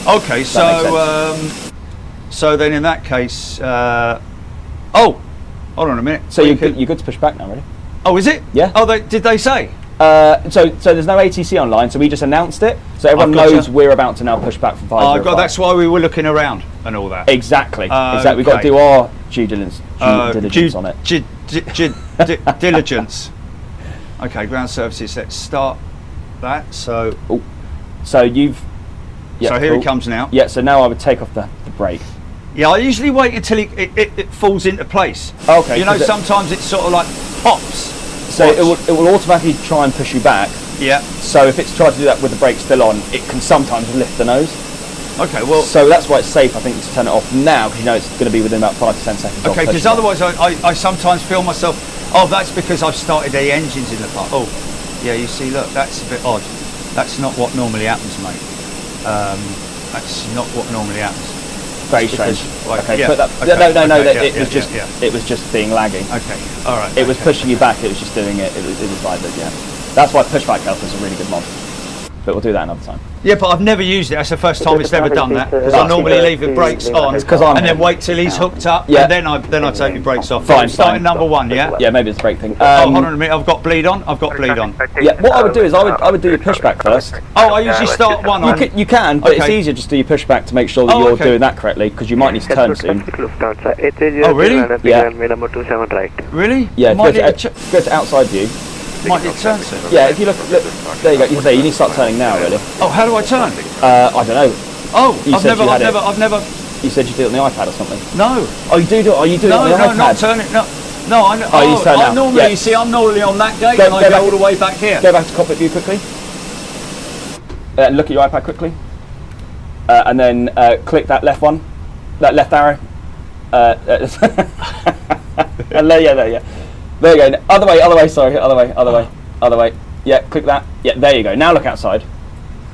[SPEAKER 1] Okay, so then in that case, hold on a minute.
[SPEAKER 2] So you're good to push back now, really?
[SPEAKER 1] Oh, is it?
[SPEAKER 2] Yeah.
[SPEAKER 1] Oh, did they say?
[SPEAKER 2] So there's no ATC online, so we just announced it, so everyone knows we're about to now push back from 505.
[SPEAKER 1] God, that's why we were looking around and all that.
[SPEAKER 2] Exactly. Exactly. We've got to do our due diligence on it.
[SPEAKER 1] Diligence. Okay, ground services. Let's start that. So.
[SPEAKER 2] So you've. Yeah,
[SPEAKER 1] so here it comes now.
[SPEAKER 2] Yeah. So now I would take off the brake.
[SPEAKER 1] Yeah, I usually wait until it falls into place.
[SPEAKER 2] Okay.
[SPEAKER 1] You know, sometimes it sort of like pops.
[SPEAKER 2] So it will automatically try and push you back.
[SPEAKER 1] Yeah.
[SPEAKER 2] So if it's tried to do that with the brake still on, it can sometimes lift the nose.
[SPEAKER 1] Okay, well.
[SPEAKER 2] So that's why it's safe, I think, to turn it off now, because you know it's going to be within about 5 to 10 seconds.
[SPEAKER 1] Okay, because otherwise I sometimes feel myself. Oh, that's because I've started the engines in the car. Oh, yeah. You see, look, that's a bit odd. That's not what normally happens, mate. That's not what normally happens.
[SPEAKER 2] Very strange. Okay,
[SPEAKER 1] yeah,
[SPEAKER 2] put that.
[SPEAKER 1] Okay,
[SPEAKER 2] no.
[SPEAKER 1] Yeah,
[SPEAKER 2] it was just being lagging.
[SPEAKER 1] Okay, all right.
[SPEAKER 2] It was pushing you back. It was just doing it. It was like that. Yeah. That's why Pushback Help is a really good mod. But we'll do that another time.
[SPEAKER 1] Yeah, but I've never used it. That's the first time it's ever done that. Because I normally leave the brakes on and then wait till he's hooked up, and then I take the brakes off.
[SPEAKER 2] Fine.
[SPEAKER 1] Starting number one, yeah.
[SPEAKER 2] Yeah, maybe it's the brake thing.
[SPEAKER 1] Hold on a minute. I've got bleed on.
[SPEAKER 2] Yeah. What I would do is I would do your pushback first.
[SPEAKER 1] Oh, I usually start one on.
[SPEAKER 2] You can, but it's easier just to do your pushback to make sure that you're doing that correctly, because you might need to turn soon.
[SPEAKER 1] Oh, really?
[SPEAKER 2] Yeah.
[SPEAKER 1] Really?
[SPEAKER 2] Yeah. If you go to outside view.
[SPEAKER 1] Might it turn soon?
[SPEAKER 2] Yeah, if you look, there you go. You need to start turning now, really.
[SPEAKER 1] Oh, how do I turn?
[SPEAKER 2] I don't know.
[SPEAKER 1] Oh, I've never.
[SPEAKER 2] You said you did it on the iPad or something.
[SPEAKER 1] No.
[SPEAKER 2] Oh, you do it. Are you doing it on the iPad?
[SPEAKER 1] No, not turn it. No.
[SPEAKER 2] I'm
[SPEAKER 1] normally. You see, I'm normally on that gate, and I go all the way back here.
[SPEAKER 2] Go back to Cockpit view quickly. Look at your iPad quickly, and then click that left one, that left arrow. And there you go. There you go. Other way. Sorry, other way. Yeah, click that. Yeah, there you go. Now look outside.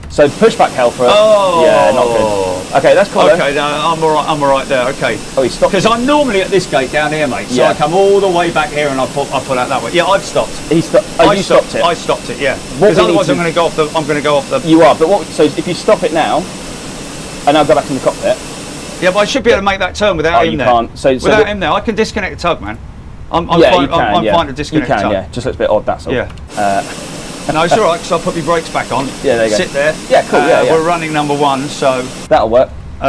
[SPEAKER 2] So pushback hell for. Yeah, not good. Okay, that's cool.
[SPEAKER 1] Okay, no, I'm all right there. Okay.
[SPEAKER 2] Oh, he stopped.
[SPEAKER 1] Because I'm normally at this gate down here, mate. So I come all the way back here and I pull out that way. Yeah, I've stopped.
[SPEAKER 2] He stopped. Oh, you stopped it.
[SPEAKER 1] I stopped it. Yeah. Because otherwise I'm going to go off the.
[SPEAKER 2] You are, but what? So if you stop it now, and now go back in the cockpit.
[SPEAKER 1] Yeah, but I should be able to make that turn without him there.
[SPEAKER 2] You can't. So
[SPEAKER 1] without him there, I can disconnect the tug, man. I'm fine to disconnect.
[SPEAKER 2] You can, yeah. Just looks a bit odd, that's all.
[SPEAKER 1] Yeah. No, it's all right, because I'll put my brakes back on.
[SPEAKER 2] Yeah, there you go.
[SPEAKER 1] Sit there.
[SPEAKER 2] Yeah, cool. Yeah.
[SPEAKER 1] We're running number one, so
[SPEAKER 2] that'll work. So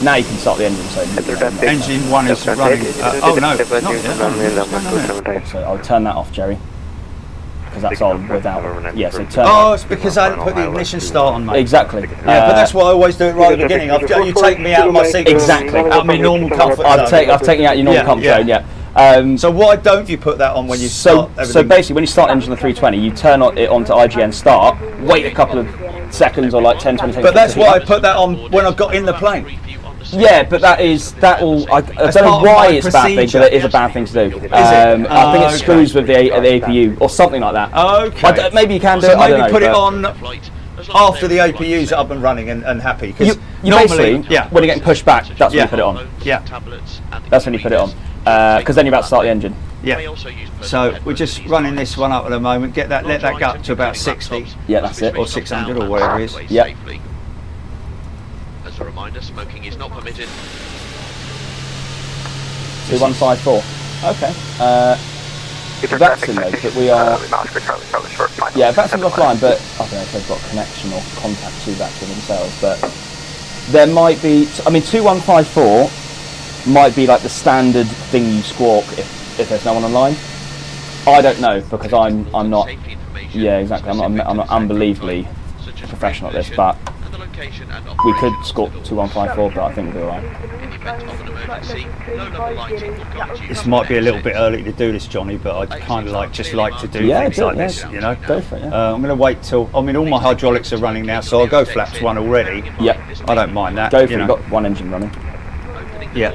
[SPEAKER 2] now you can start the engine. So
[SPEAKER 1] engine one is running. Not yet.
[SPEAKER 2] So I'll turn that off, Jerry. Because that's on without. Yeah, so turn.
[SPEAKER 1] Oh, it's because I didn't put the ignition start on, mate.
[SPEAKER 2] Exactly.
[SPEAKER 1] Yeah, but that's why I always do it right at the beginning. You take me out of my seat.
[SPEAKER 2] Exactly.
[SPEAKER 1] Out of my normal comfort zone.
[SPEAKER 2] I've taken you out your normal comfort zone. Yeah.
[SPEAKER 1] So why don't you put that on when you start everything?
[SPEAKER 2] So basically, when you start engine on the 320, you turn it onto IGN start. Wait a couple of seconds or like 10, 20 seconds.
[SPEAKER 1] But that's why I put that on when I got in the plane.
[SPEAKER 2] Yeah, but I don't know why it's a bad thing, but it is a bad thing to do. I think it screws with the APU or something like that.
[SPEAKER 1] Okay.
[SPEAKER 2] Maybe you can do
[SPEAKER 1] so
[SPEAKER 2] it. I don't
[SPEAKER 1] maybe
[SPEAKER 2] know,
[SPEAKER 1] put it on after the APU's up and running and happy.
[SPEAKER 2] You
[SPEAKER 1] normally,
[SPEAKER 2] basically, when you're getting pushed back, that's when you put it on.
[SPEAKER 1] Yeah.
[SPEAKER 2] That's when you put it on. Because then you're about to start the engine.
[SPEAKER 1] Yeah. So we're just running this one up at the moment. Let that go up to about 60.
[SPEAKER 2] Yeah, that's it.
[SPEAKER 1] Or 600 or whatever it is.
[SPEAKER 2] Yeah.
[SPEAKER 4] As a reminder, smoking is not permitted.
[SPEAKER 2] 2154. Okay. Vatsim though, but we are. Yeah, Vatsim's offline, but I don't know if they've got connection or contact to Vatsim themselves. But there might be. 2154 might be like the standard thing you squawk if there's no one online. I don't know because I'm not. Yeah, exactly. I'm not unbelievably professional at this, but we could score 2154, but I think we'll be alright.
[SPEAKER 1] This might be a little bit early to do this, Johnny, but I'd kind of like to do things like this, you know.
[SPEAKER 2] Go for it,
[SPEAKER 1] I'm going to wait till. All my hydraulics are running now, so I'll go flaps 1 already.
[SPEAKER 2] Yeah,
[SPEAKER 1] I don't mind that.
[SPEAKER 2] Go for it. You've got one engine running.
[SPEAKER 1] Yeah.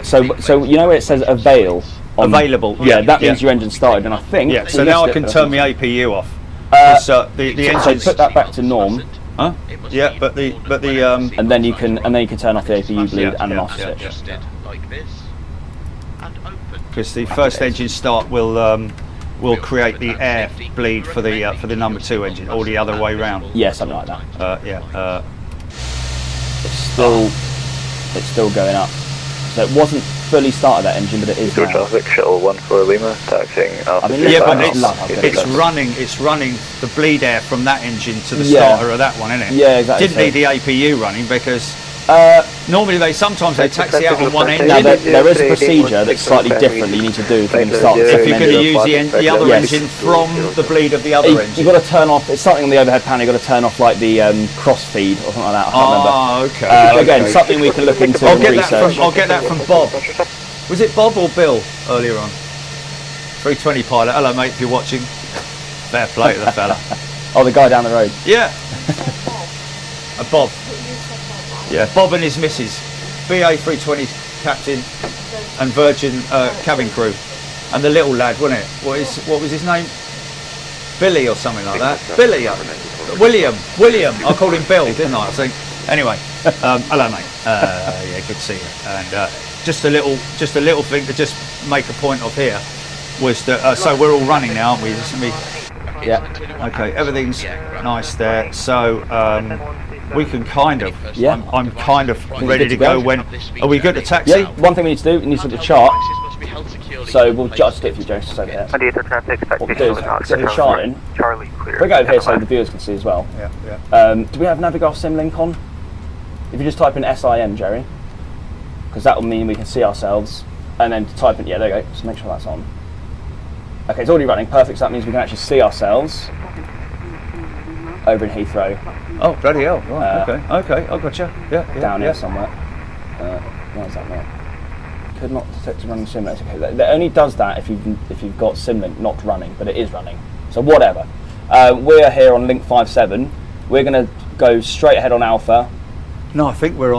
[SPEAKER 2] So you know where it says avail?
[SPEAKER 1] Available.
[SPEAKER 2] Yeah, that means your engine started, and I think.
[SPEAKER 1] Yeah. So now I can turn my APU off. The engine.
[SPEAKER 2] So put that back to norm.
[SPEAKER 1] Huh? Yeah, but the
[SPEAKER 2] and then you can turn off the APU bleed and the master switch.
[SPEAKER 1] Because the first engine start will create the air bleed for the number 2 engine, or the other way round.
[SPEAKER 2] Yeah, something like that. It's still going up. So it wasn't fully started, that engine, but it is now.
[SPEAKER 5] Traffic, shuttle 14 Lima, taxiing.
[SPEAKER 1] But it's running the bleed air from that engine to the starter of that one, isn't it?
[SPEAKER 2] Yeah, exactly.
[SPEAKER 1] Didn't need the APU running because normally they taxi out on one engine.
[SPEAKER 2] Now there is a procedure that's slightly different that you need to do if you're going to start.
[SPEAKER 1] If you're going to use the other engine from the bleed of the other engine,
[SPEAKER 2] you've got to turn off. It's something on the overhead panel. You've got to turn off like the cross feed or something like that. I can't remember.
[SPEAKER 1] Okay.
[SPEAKER 2] Again, something we can look into and research.
[SPEAKER 1] I'll get that from Bob. Was it Bob or Bill earlier on? 320 pilot. Hello, mate. If you're watching, fair play to the fella.
[SPEAKER 2] Oh, the guy down the road.
[SPEAKER 1] Yeah. Bob. Yeah, Bob and his missus, BA 320 captain and Virgin cabin crew, and the little lad, wasn't it? What was his name? Billy or something like that. Billy, William. I called him Bill, didn't I think. Anyway, hello, mate. Yeah, good to see you. And just a little thing to just make a point of here was that. So we're all running now, aren't we?
[SPEAKER 2] Yeah.
[SPEAKER 1] Okay, everything's nice there. So. We can kind of.
[SPEAKER 2] Yeah.
[SPEAKER 1] I'm kind of ready to go. When are we good to taxi?
[SPEAKER 2] Yeah. One thing we need to do, we need to look at the chart. So we'll just stick for you, Joe, just over here. What we'll do is set the chart in. Bring it over here so the viewers can see as well.
[SPEAKER 1] Yeah.
[SPEAKER 2] Do we have Navigar Simlink on? If you just type in SIM, Jerry, because that will mean we can see ourselves. And then type in, yeah, there you go. Just make sure that's on. Okay, it's already running. Perfect. So that means we can actually see ourselves over in Heathrow.
[SPEAKER 1] Oh, bloody hell. Right, okay, I gotcha. Yeah,
[SPEAKER 2] down here somewhere. Why is that not? Could not detect a running simulator. Okay, that only does that if you've got Simlink not running, but it is running. So whatever. We're here on link 57. We're going to go straight ahead on Alpha.
[SPEAKER 1] No, I think we're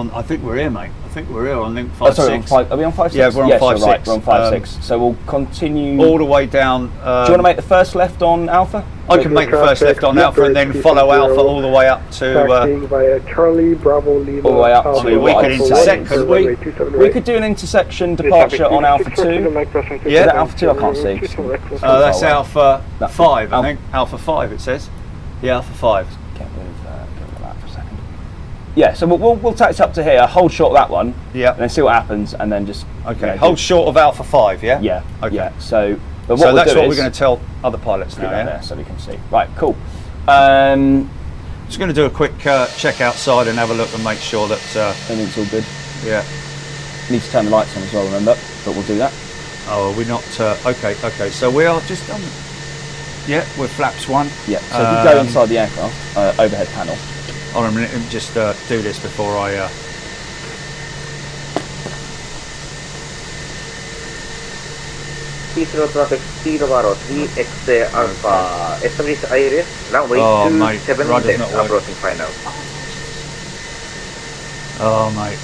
[SPEAKER 1] here, mate. I think we're here on link 5.6.
[SPEAKER 2] Oh, sorry, are we on 5.6?
[SPEAKER 1] Yeah, we're on 5.6.
[SPEAKER 2] Right, we're on 5.6. So we'll continue
[SPEAKER 1] all the way down.
[SPEAKER 2] Do you want to make the first left on Alpha?
[SPEAKER 1] I can make the first left on Alpha and then follow Alpha all the way up to.
[SPEAKER 6] Via Charlie Bravo Lima.
[SPEAKER 2] All the way up to.
[SPEAKER 1] We could intersect, couldn't we?
[SPEAKER 2] We could do an intersection departure on Alpha 2.
[SPEAKER 1] Yeah.
[SPEAKER 2] Is that Alpha 2? I can't see.
[SPEAKER 1] That's Alpha 5, I think. Alpha 5 it says. Yeah, Alpha 5.
[SPEAKER 2] Get rid of that for a second. Yeah, so we'll tax up to here, hold short of that one.
[SPEAKER 1] Yeah.
[SPEAKER 2] And then see what happens, and then just.
[SPEAKER 1] Okay. Hold short of Alpha 5, yeah.
[SPEAKER 2] Yeah.
[SPEAKER 1] Okay.
[SPEAKER 2] Yeah. So that's
[SPEAKER 1] what we're going to tell other pilots now, yeah?
[SPEAKER 2] There so we can see. Right, cool.
[SPEAKER 1] Just going to do a quick check outside and have a look and make sure that
[SPEAKER 2] everything's all good.
[SPEAKER 1] Yeah.
[SPEAKER 2] Need to turn the lights on as well, remember? But we'll do that.
[SPEAKER 1] Oh, are we not? Okay. So we are just done. Yeah, we're flaps 1.
[SPEAKER 2] Yeah. So if you go inside the aircraft overhead panel.
[SPEAKER 1] Hold on a minute. Let me just do this before I.
[SPEAKER 7] 30 traffic, 3 Alpha, establish Iris, runway
[SPEAKER 1] Oh, mate,
[SPEAKER 7] 27
[SPEAKER 1] rudder's
[SPEAKER 7] left,
[SPEAKER 1] not working.
[SPEAKER 7] approaching final.
[SPEAKER 1] Oh, mate.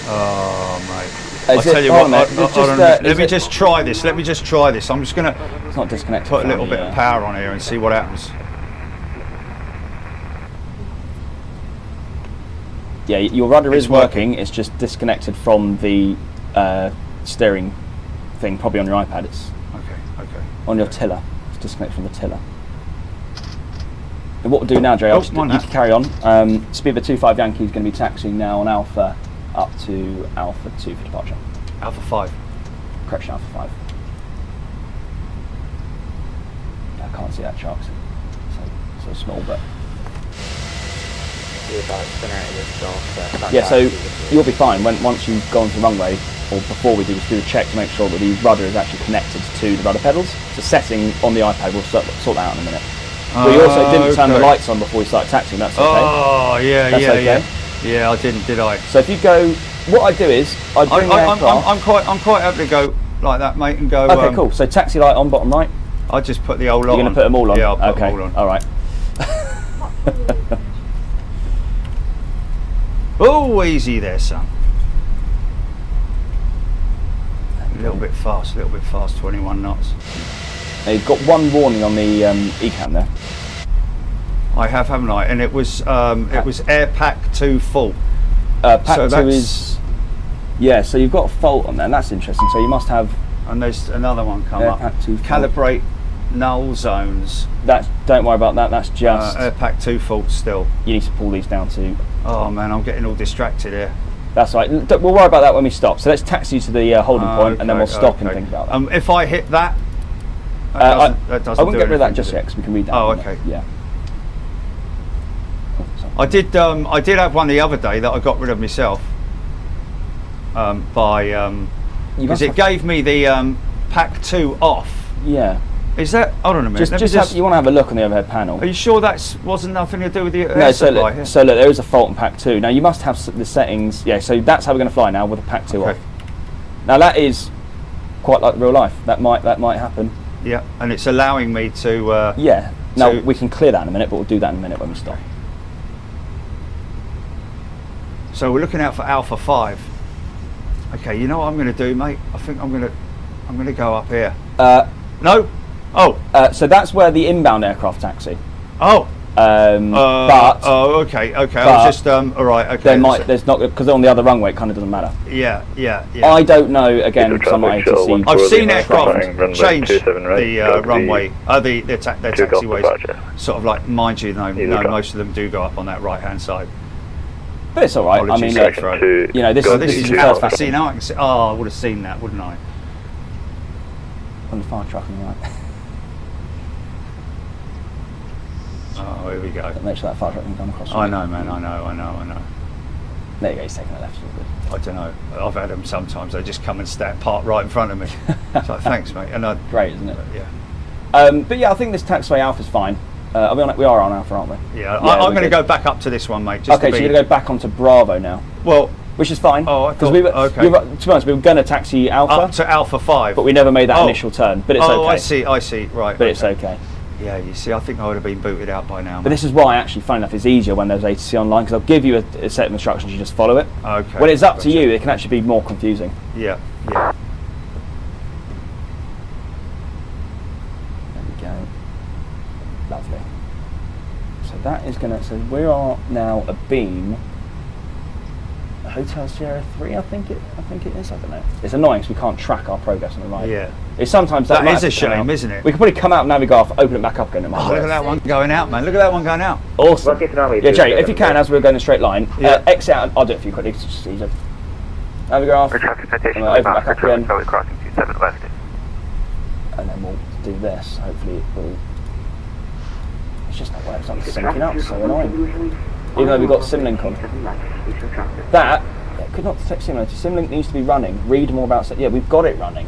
[SPEAKER 1] Oh, mate.
[SPEAKER 2] Is
[SPEAKER 1] I'll tell
[SPEAKER 2] it
[SPEAKER 1] you
[SPEAKER 2] on
[SPEAKER 1] what,
[SPEAKER 2] it?
[SPEAKER 1] hold on, let me just try this. Let me just try this. I'm just going to
[SPEAKER 2] It's not disconnected.
[SPEAKER 1] put a little
[SPEAKER 2] from,
[SPEAKER 1] bit of power on here and see what happens.
[SPEAKER 2] Yeah, your rudder
[SPEAKER 1] It's
[SPEAKER 2] is working. It's just disconnected from the steering thing, probably on your iPad. It's
[SPEAKER 1] Okay.
[SPEAKER 2] on your tiller. It's disconnected from the tiller. And what we'll do now, Jay,
[SPEAKER 1] Oh,
[SPEAKER 2] you
[SPEAKER 1] on now.
[SPEAKER 2] can carry on. Speedbird 25 Yankee is going to be taxiing now on Alpha up to Alpha 2 for departure.
[SPEAKER 1] Alpha 5.
[SPEAKER 2] Correction, Alpha 5. I can't see that chart. So small, but yeah. So you'll be fine once you go onto the runway, or before we do, just do a check to make sure that the rudder is actually connected to the rudder pedals. It's a setting on the iPad. We'll sort that out in a minute. We also didn't turn the lights on before we started taxiing. That's okay.
[SPEAKER 1] Oh, yeah,
[SPEAKER 2] That's
[SPEAKER 1] yeah,
[SPEAKER 2] okay.
[SPEAKER 1] yeah. Yeah, I didn't, did I?
[SPEAKER 2] So if you go, what I do is I bring the aircraft.
[SPEAKER 1] I'm quite happy to go like that, mate, and go.
[SPEAKER 2] Okay, cool. So taxi light on, bottom right.
[SPEAKER 1] I just put the old lot on.
[SPEAKER 2] You're going to put them all on?
[SPEAKER 1] Yeah, I'll put
[SPEAKER 2] okay.
[SPEAKER 1] them all on.
[SPEAKER 2] All right.
[SPEAKER 1] Oh, easy there, son. A little bit fast, 21 knots.
[SPEAKER 2] Now you've got one warning on the ECAM there.
[SPEAKER 1] I have, haven't I? And it was air pack 2 full.
[SPEAKER 2] Pack
[SPEAKER 1] So
[SPEAKER 2] 2
[SPEAKER 1] that's-
[SPEAKER 2] is, yeah, so you've got a fault on there, and that's interesting. So you must have,
[SPEAKER 1] And there's another one come
[SPEAKER 2] Air
[SPEAKER 1] up.
[SPEAKER 2] pack 2 full.
[SPEAKER 1] Calibrate null zones.
[SPEAKER 2] don't worry about that, that's just,
[SPEAKER 1] Air pack 2 fault still.
[SPEAKER 2] you need to pull these down to,
[SPEAKER 1] Oh man, I'm getting all distracted here.
[SPEAKER 2] that's right. We'll worry about that when we stop. So let's taxi to the holding point, and then we'll stop and think about that.
[SPEAKER 1] If I hit that, that
[SPEAKER 2] I
[SPEAKER 1] doesn't
[SPEAKER 2] wouldn't
[SPEAKER 1] do
[SPEAKER 2] get rid of that
[SPEAKER 1] anything,
[SPEAKER 2] just
[SPEAKER 1] does
[SPEAKER 2] yet,
[SPEAKER 1] it?
[SPEAKER 2] because we can read that.
[SPEAKER 1] Oh,
[SPEAKER 2] in a minute.
[SPEAKER 1] okay.
[SPEAKER 2] Yeah.
[SPEAKER 1] I did have one the other day that I got rid of myself. Because it gave me the pack 2 off.
[SPEAKER 2] Yeah.
[SPEAKER 1] Is that? Hold on a minute.
[SPEAKER 2] You want to have a look on the overhead panel.
[SPEAKER 1] Are you sure that wasn't nothing to do with the air
[SPEAKER 2] No,
[SPEAKER 1] supply here?
[SPEAKER 2] so look, there is a fault in pack 2. Now you must have the settings. Yeah, so that's how we're going to fly now with the pack 2
[SPEAKER 1] Okay.
[SPEAKER 2] off. Now that is quite like real life. That might happen.
[SPEAKER 1] Yeah, and it's allowing me to.
[SPEAKER 2] Yeah. Now
[SPEAKER 1] So-
[SPEAKER 2] we can clear that in a minute, but we'll do that in a minute when we stop.
[SPEAKER 1] So we're looking out for Alpha 5. Okay, you know what I'm going to do, mate? I think I'm going to go up here. No. Oh.
[SPEAKER 2] So that's where the inbound aircraft taxi.
[SPEAKER 1] Oh.
[SPEAKER 2] But
[SPEAKER 1] oh, okay. I
[SPEAKER 2] but
[SPEAKER 1] was just all right. Okay.
[SPEAKER 2] there's not, because on the other runway it kind of doesn't matter.
[SPEAKER 1] Yeah.
[SPEAKER 2] I don't know, again, because I'm not
[SPEAKER 5] Traffic shuttle
[SPEAKER 2] ATC.
[SPEAKER 1] I've seen
[SPEAKER 5] Runway
[SPEAKER 1] aircraft change
[SPEAKER 5] 27 right,
[SPEAKER 1] the
[SPEAKER 5] Galaxy
[SPEAKER 1] runway, their
[SPEAKER 5] 2 Golf
[SPEAKER 1] taxiways.
[SPEAKER 5] departure.
[SPEAKER 1] Sort of like, mind you, no,
[SPEAKER 5] Either car.
[SPEAKER 1] most of them do go up on that right-hand side.
[SPEAKER 2] But it's all right. I mean,
[SPEAKER 1] Apologies,
[SPEAKER 2] look,
[SPEAKER 1] Section
[SPEAKER 5] two,
[SPEAKER 2] you know, this
[SPEAKER 1] So
[SPEAKER 5] Galaxy
[SPEAKER 2] is
[SPEAKER 1] this is
[SPEAKER 2] your
[SPEAKER 5] two
[SPEAKER 2] first
[SPEAKER 5] Golf.
[SPEAKER 1] Alpha. See, now I can see. Oh, I would have seen that, wouldn't I?
[SPEAKER 2] on the fire truck on the right.
[SPEAKER 1] Oh, here we go.
[SPEAKER 2] Make sure that fire truck can come across.
[SPEAKER 1] I know, man. I know.
[SPEAKER 2] There you go. He's taking the left. It's all good.
[SPEAKER 1] I don't know. I've had them sometimes. They just come and stand park right in front of me. It's like, thanks, mate. And
[SPEAKER 2] Great, isn't it?
[SPEAKER 1] yeah.
[SPEAKER 2] But yeah, I think this taxiway Alpha's fine. We are on Alpha, aren't we?
[SPEAKER 1] Yeah.
[SPEAKER 2] we're
[SPEAKER 1] I'm going to
[SPEAKER 2] good.
[SPEAKER 1] go back up to this one, mate. Just
[SPEAKER 2] Okay,
[SPEAKER 1] to
[SPEAKER 2] so
[SPEAKER 1] be,
[SPEAKER 2] you're going to go back onto Bravo now,
[SPEAKER 1] well,
[SPEAKER 2] which is fine.
[SPEAKER 1] Oh, I
[SPEAKER 2] because
[SPEAKER 1] thought- okay.
[SPEAKER 2] to be honest, we were going to taxi Alpha,
[SPEAKER 1] up to Alpha 5.
[SPEAKER 2] but we never made that
[SPEAKER 1] Oh.
[SPEAKER 2] initial turn. But it's
[SPEAKER 1] oh,
[SPEAKER 2] okay.
[SPEAKER 1] I see. Right.
[SPEAKER 2] But it's okay.
[SPEAKER 1] Yeah, you see, I think I would have been booted out by now.
[SPEAKER 2] But this is why, actually, funny enough, it's easier when there's ATC online, because I'll give you a set of instructions, you just follow it.
[SPEAKER 1] Okay.
[SPEAKER 2] When it's up to
[SPEAKER 1] Gotcha.
[SPEAKER 2] you, it can actually be more confusing.
[SPEAKER 1] Yeah.
[SPEAKER 2] There we go. Lovely. So that is going to, so we are now a beam, a Hotel Sierra 3, I think it is, I don't know. It's annoying because we can't track our progress on the right.
[SPEAKER 1] Yeah.
[SPEAKER 2] It's sometimes that
[SPEAKER 1] That
[SPEAKER 2] might
[SPEAKER 1] is a
[SPEAKER 2] have to come
[SPEAKER 1] shame,
[SPEAKER 2] out.
[SPEAKER 1] isn't it?
[SPEAKER 2] We could probably come out, navigate off, open it back up again. It might
[SPEAKER 1] Oh,
[SPEAKER 2] work.
[SPEAKER 1] look at that one going out, man. Look at that one going out.
[SPEAKER 2] Awesome.
[SPEAKER 7] Rocket runway
[SPEAKER 2] Yeah, Jerry,
[SPEAKER 7] 27
[SPEAKER 2] if you can,
[SPEAKER 7] right.
[SPEAKER 2] as we're going in a straight line,
[SPEAKER 1] Yeah.
[SPEAKER 2] exit out. I'll do it for you quickly. It's just easier. Navigate off.
[SPEAKER 5] Traffic citation
[SPEAKER 2] Open back up again.
[SPEAKER 5] crossing 27 west.
[SPEAKER 2] And then we'll do this. Hopefully it will. It's just not where it's not syncing up. So annoying. Even though we've got Simlink on. That could not detect Simlink. Simlink needs to be running. Read more about. Yeah, we've got it running.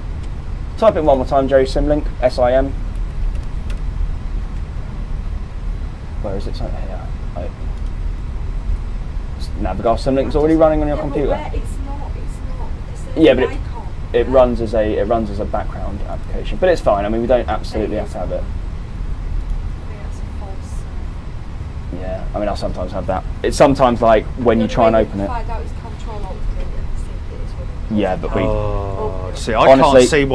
[SPEAKER 2] Type in one more time, Jerry. Simlink. SIM. Where is it? It's over here. Oh. Navigar Simlink's already running on your computer.
[SPEAKER 8] It's not.
[SPEAKER 2] Yeah, but it runs as a background application, but it's fine. I mean, we don't absolutely have to have it. Yeah, I mean, I sometimes have that. It's sometimes like when you try and open it. Yeah, but we.
[SPEAKER 1] See, I
[SPEAKER 2] honestly,
[SPEAKER 1] can't see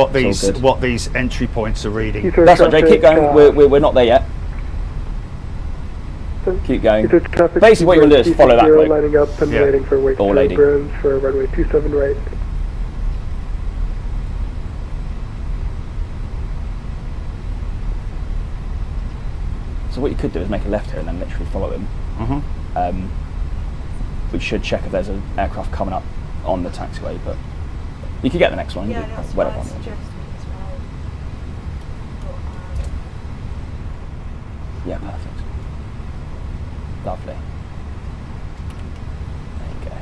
[SPEAKER 1] what these entry points are reading.
[SPEAKER 2] That's right, Jay. Keep going. We're not there yet. Keep going. Basically, what you want to do is follow that route.
[SPEAKER 6] Lining up and waiting for wake
[SPEAKER 2] Or lady.
[SPEAKER 6] for runway 27 right.
[SPEAKER 2] So what you could do is make a left here and then literally follow him. We should check if there's an aircraft coming up on the taxiway, but you could get the next one.
[SPEAKER 8] Yeah, that's
[SPEAKER 2] whatever
[SPEAKER 8] what I
[SPEAKER 2] one.
[SPEAKER 8] suggested as well.
[SPEAKER 2] Yeah, perfect. Lovely. There you go.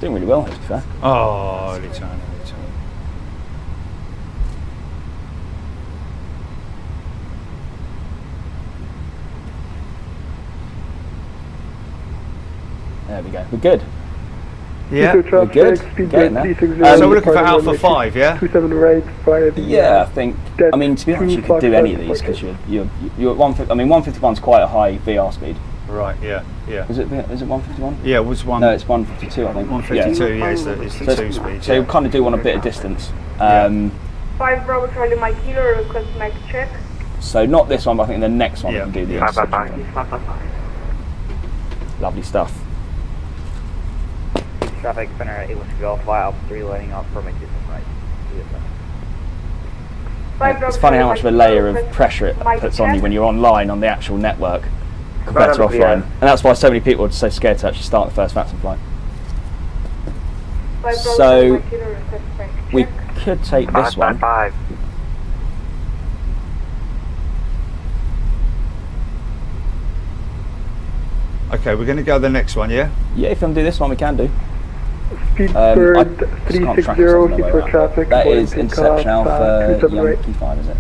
[SPEAKER 2] Doing really well, to be fair.
[SPEAKER 1] Oh, early turn.
[SPEAKER 2] There we go. We're good.
[SPEAKER 1] Yeah,
[SPEAKER 2] we're good. Getting there.
[SPEAKER 1] So we're looking for Alpha 5, yeah?
[SPEAKER 6] 27 right via the,
[SPEAKER 2] Yeah, I think. I mean, to be honest, you could do any of these because you're at 150. I mean, 151's quite a high VR speed.
[SPEAKER 1] Right. Yeah.
[SPEAKER 2] Is it 151?
[SPEAKER 1] Yeah, it was one.
[SPEAKER 2] No, it's 152, I think.
[SPEAKER 1] 152. Yeah, it's the two speed.
[SPEAKER 2] So you kind of do want a bit of distance.
[SPEAKER 8] 5 Bravo Charlie Mike Kilo, request mic check.
[SPEAKER 2] So not this one, but I think the next one we can do the intersection.
[SPEAKER 7] 555.
[SPEAKER 2] Lovely stuff.
[SPEAKER 7] Traffic center at 8 Whiskey Golf via Alpha 3 lining up from existing right.
[SPEAKER 2] It's funny how much of a layer of pressure it puts on you when you're online on the actual network compared to offline. And that's why so many people are so scared to actually start the first Vatsim flight. So we could take this one.
[SPEAKER 1] Okay, we're going to go the next one, yeah?
[SPEAKER 2] Yeah, if you want to do this one, we can do.
[SPEAKER 6] Speedbird 360, Heathrow traffic.
[SPEAKER 2] That is interception Alpha
[SPEAKER 6] 27 right.
[SPEAKER 2] Yankee 5, is it?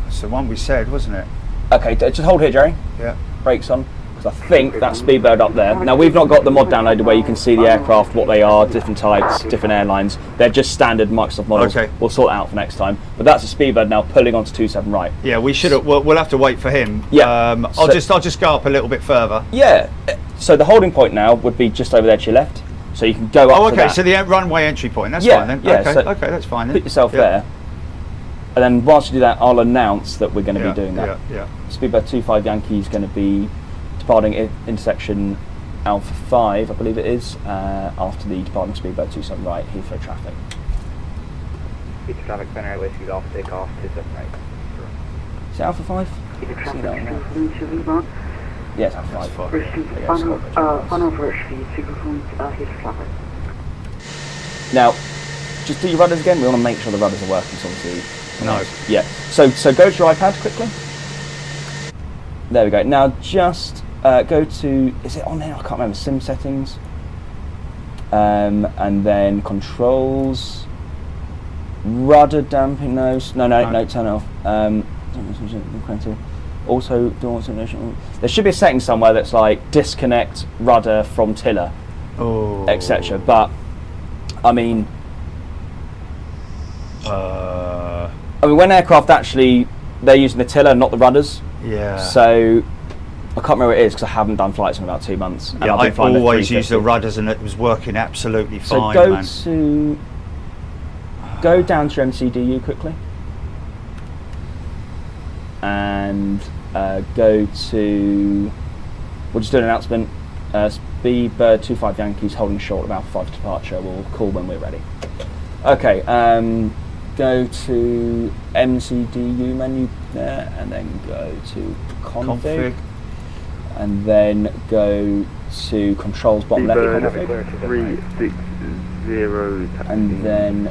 [SPEAKER 1] That's the one we said, wasn't it?
[SPEAKER 2] Okay, just hold here, Jerry.
[SPEAKER 1] Yeah.
[SPEAKER 2] Brakes on. Because I think that's Speedbird up there. Now, we've not got the mod downloaded where you can see the aircraft, what they are, different types, different airlines. They're just standard Microsoft models.
[SPEAKER 1] Okay.
[SPEAKER 2] We'll sort it out for next time. But that's a Speedbird now pulling onto 27 right.
[SPEAKER 1] Yeah, we should. We'll have to wait for him.
[SPEAKER 2] Yeah.
[SPEAKER 1] I'll just go up a little bit further.
[SPEAKER 2] Yeah. So the holding point now would be just over there to your left. So you can go up.
[SPEAKER 1] Oh,
[SPEAKER 2] to
[SPEAKER 1] okay.
[SPEAKER 2] that.
[SPEAKER 1] So the runway entry point. That's
[SPEAKER 2] Yeah,
[SPEAKER 1] fine then.
[SPEAKER 2] yeah,
[SPEAKER 1] Okay.
[SPEAKER 2] so
[SPEAKER 1] Okay, that's fine then.
[SPEAKER 2] Put yourself there. And then whilst you do that, I'll announce that we're going to be doing that.
[SPEAKER 1] Yeah.
[SPEAKER 2] Speedbird 25 Yankee is going to be departing intersection Alpha 5, I believe it is, after the departing Speedbird 27 right, Heathrow traffic.
[SPEAKER 7] Heathrow traffic center at Whiskey Golf, take off 27 right.
[SPEAKER 2] Is it Alpha 5? Yes, Alpha 5. Now, just do your rudders again. We want to make sure the rudders are working, so obviously.
[SPEAKER 1] No.
[SPEAKER 2] Yeah. So go to your iPad quickly. There we go. Now just go to. Is it on here? I can't remember. Sim settings. And then controls. Rudder damping. No. Turn it off. Also, there should be a setting somewhere that's like disconnect rudder from tiller, etc. But I mean, when aircraft actually they're using the tiller, not the rudders.
[SPEAKER 1] Yeah.
[SPEAKER 2] So I can't remember what it is because I haven't done flights in about 2 months.
[SPEAKER 1] Yeah, I've always used the rudders and it was working absolutely fine.
[SPEAKER 2] So go down to your MCDU quickly, and go to. We'll just do an announcement. Speedbird 25 Yankees holding short about 5 departure. We'll call when we're ready. Okay. Go to MCDU menu there, and then go to config. And then go to controls bottom left. Config.
[SPEAKER 6] 360.
[SPEAKER 2] And then I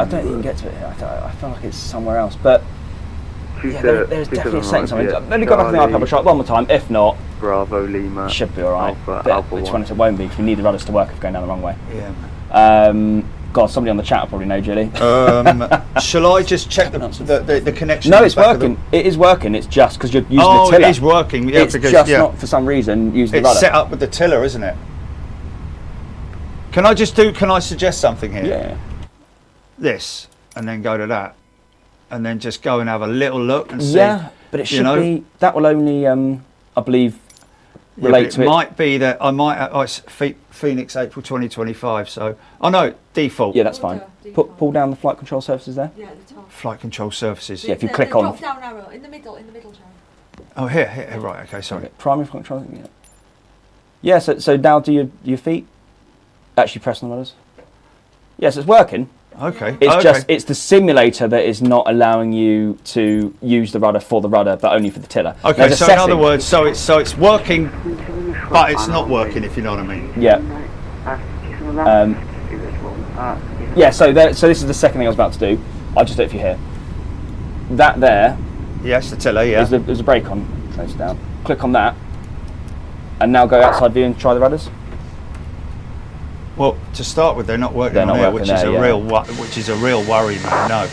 [SPEAKER 2] don't think you can get to it here. I feel like it's somewhere else, but there's definitely a setting something. Let me go back to the iPad. We'll try it one more time. If not,
[SPEAKER 6] Bravo Lima.
[SPEAKER 2] Should be all right.
[SPEAKER 6] Alpha
[SPEAKER 2] Which one it won't be because we need the rudders to work if we're going down the wrong way.
[SPEAKER 1] Yeah.
[SPEAKER 2] God, somebody on the chat will probably know, Julie.
[SPEAKER 1] Shall I just check the connection?
[SPEAKER 2] No, it's working. It is working. It's just because you're using the tiller.
[SPEAKER 1] It is working. Yeah,
[SPEAKER 2] it's
[SPEAKER 1] because
[SPEAKER 2] just not for some reason using the rudder.
[SPEAKER 1] It's set up with the tiller, isn't it? Can I suggest something here?
[SPEAKER 2] Yeah.
[SPEAKER 1] This, and then go to that, and then just go and have a little look and see.
[SPEAKER 2] Yeah, but it should be. That will only, I believe, relate to
[SPEAKER 1] it.
[SPEAKER 2] It
[SPEAKER 1] Might be that I might. It's Phoenix April 2025. So, oh no, default.
[SPEAKER 2] Yeah, that's fine. Pull down the flight control surfaces there.
[SPEAKER 9] Yeah, at the top.
[SPEAKER 1] Flight control surfaces.
[SPEAKER 2] Yeah, if you click on.
[SPEAKER 9] Drop down arrow in the middle, John.
[SPEAKER 1] Oh, here, right. Okay, sorry.
[SPEAKER 2] Okay, primary flight control. Yeah. Yeah. So now do your feet actually press on the rudders? Yes, it's working.
[SPEAKER 1] Okay.
[SPEAKER 2] It's the simulator that is not allowing you to use the rudder for the rudder, but only for the tiller.
[SPEAKER 1] Okay, so in other words, so it's working, but it's not working. If you know what I mean.
[SPEAKER 2] Yeah. Yeah. So this is the second thing I was about to do. I'll just do it for you here. That there.
[SPEAKER 1] Yes, the tiller. Yeah.
[SPEAKER 2] There's a brake on. Close it down. Click on that, and now go outside view and try the rudders.
[SPEAKER 1] Well, to start with, they're not working on here, which is a real worry, man. No,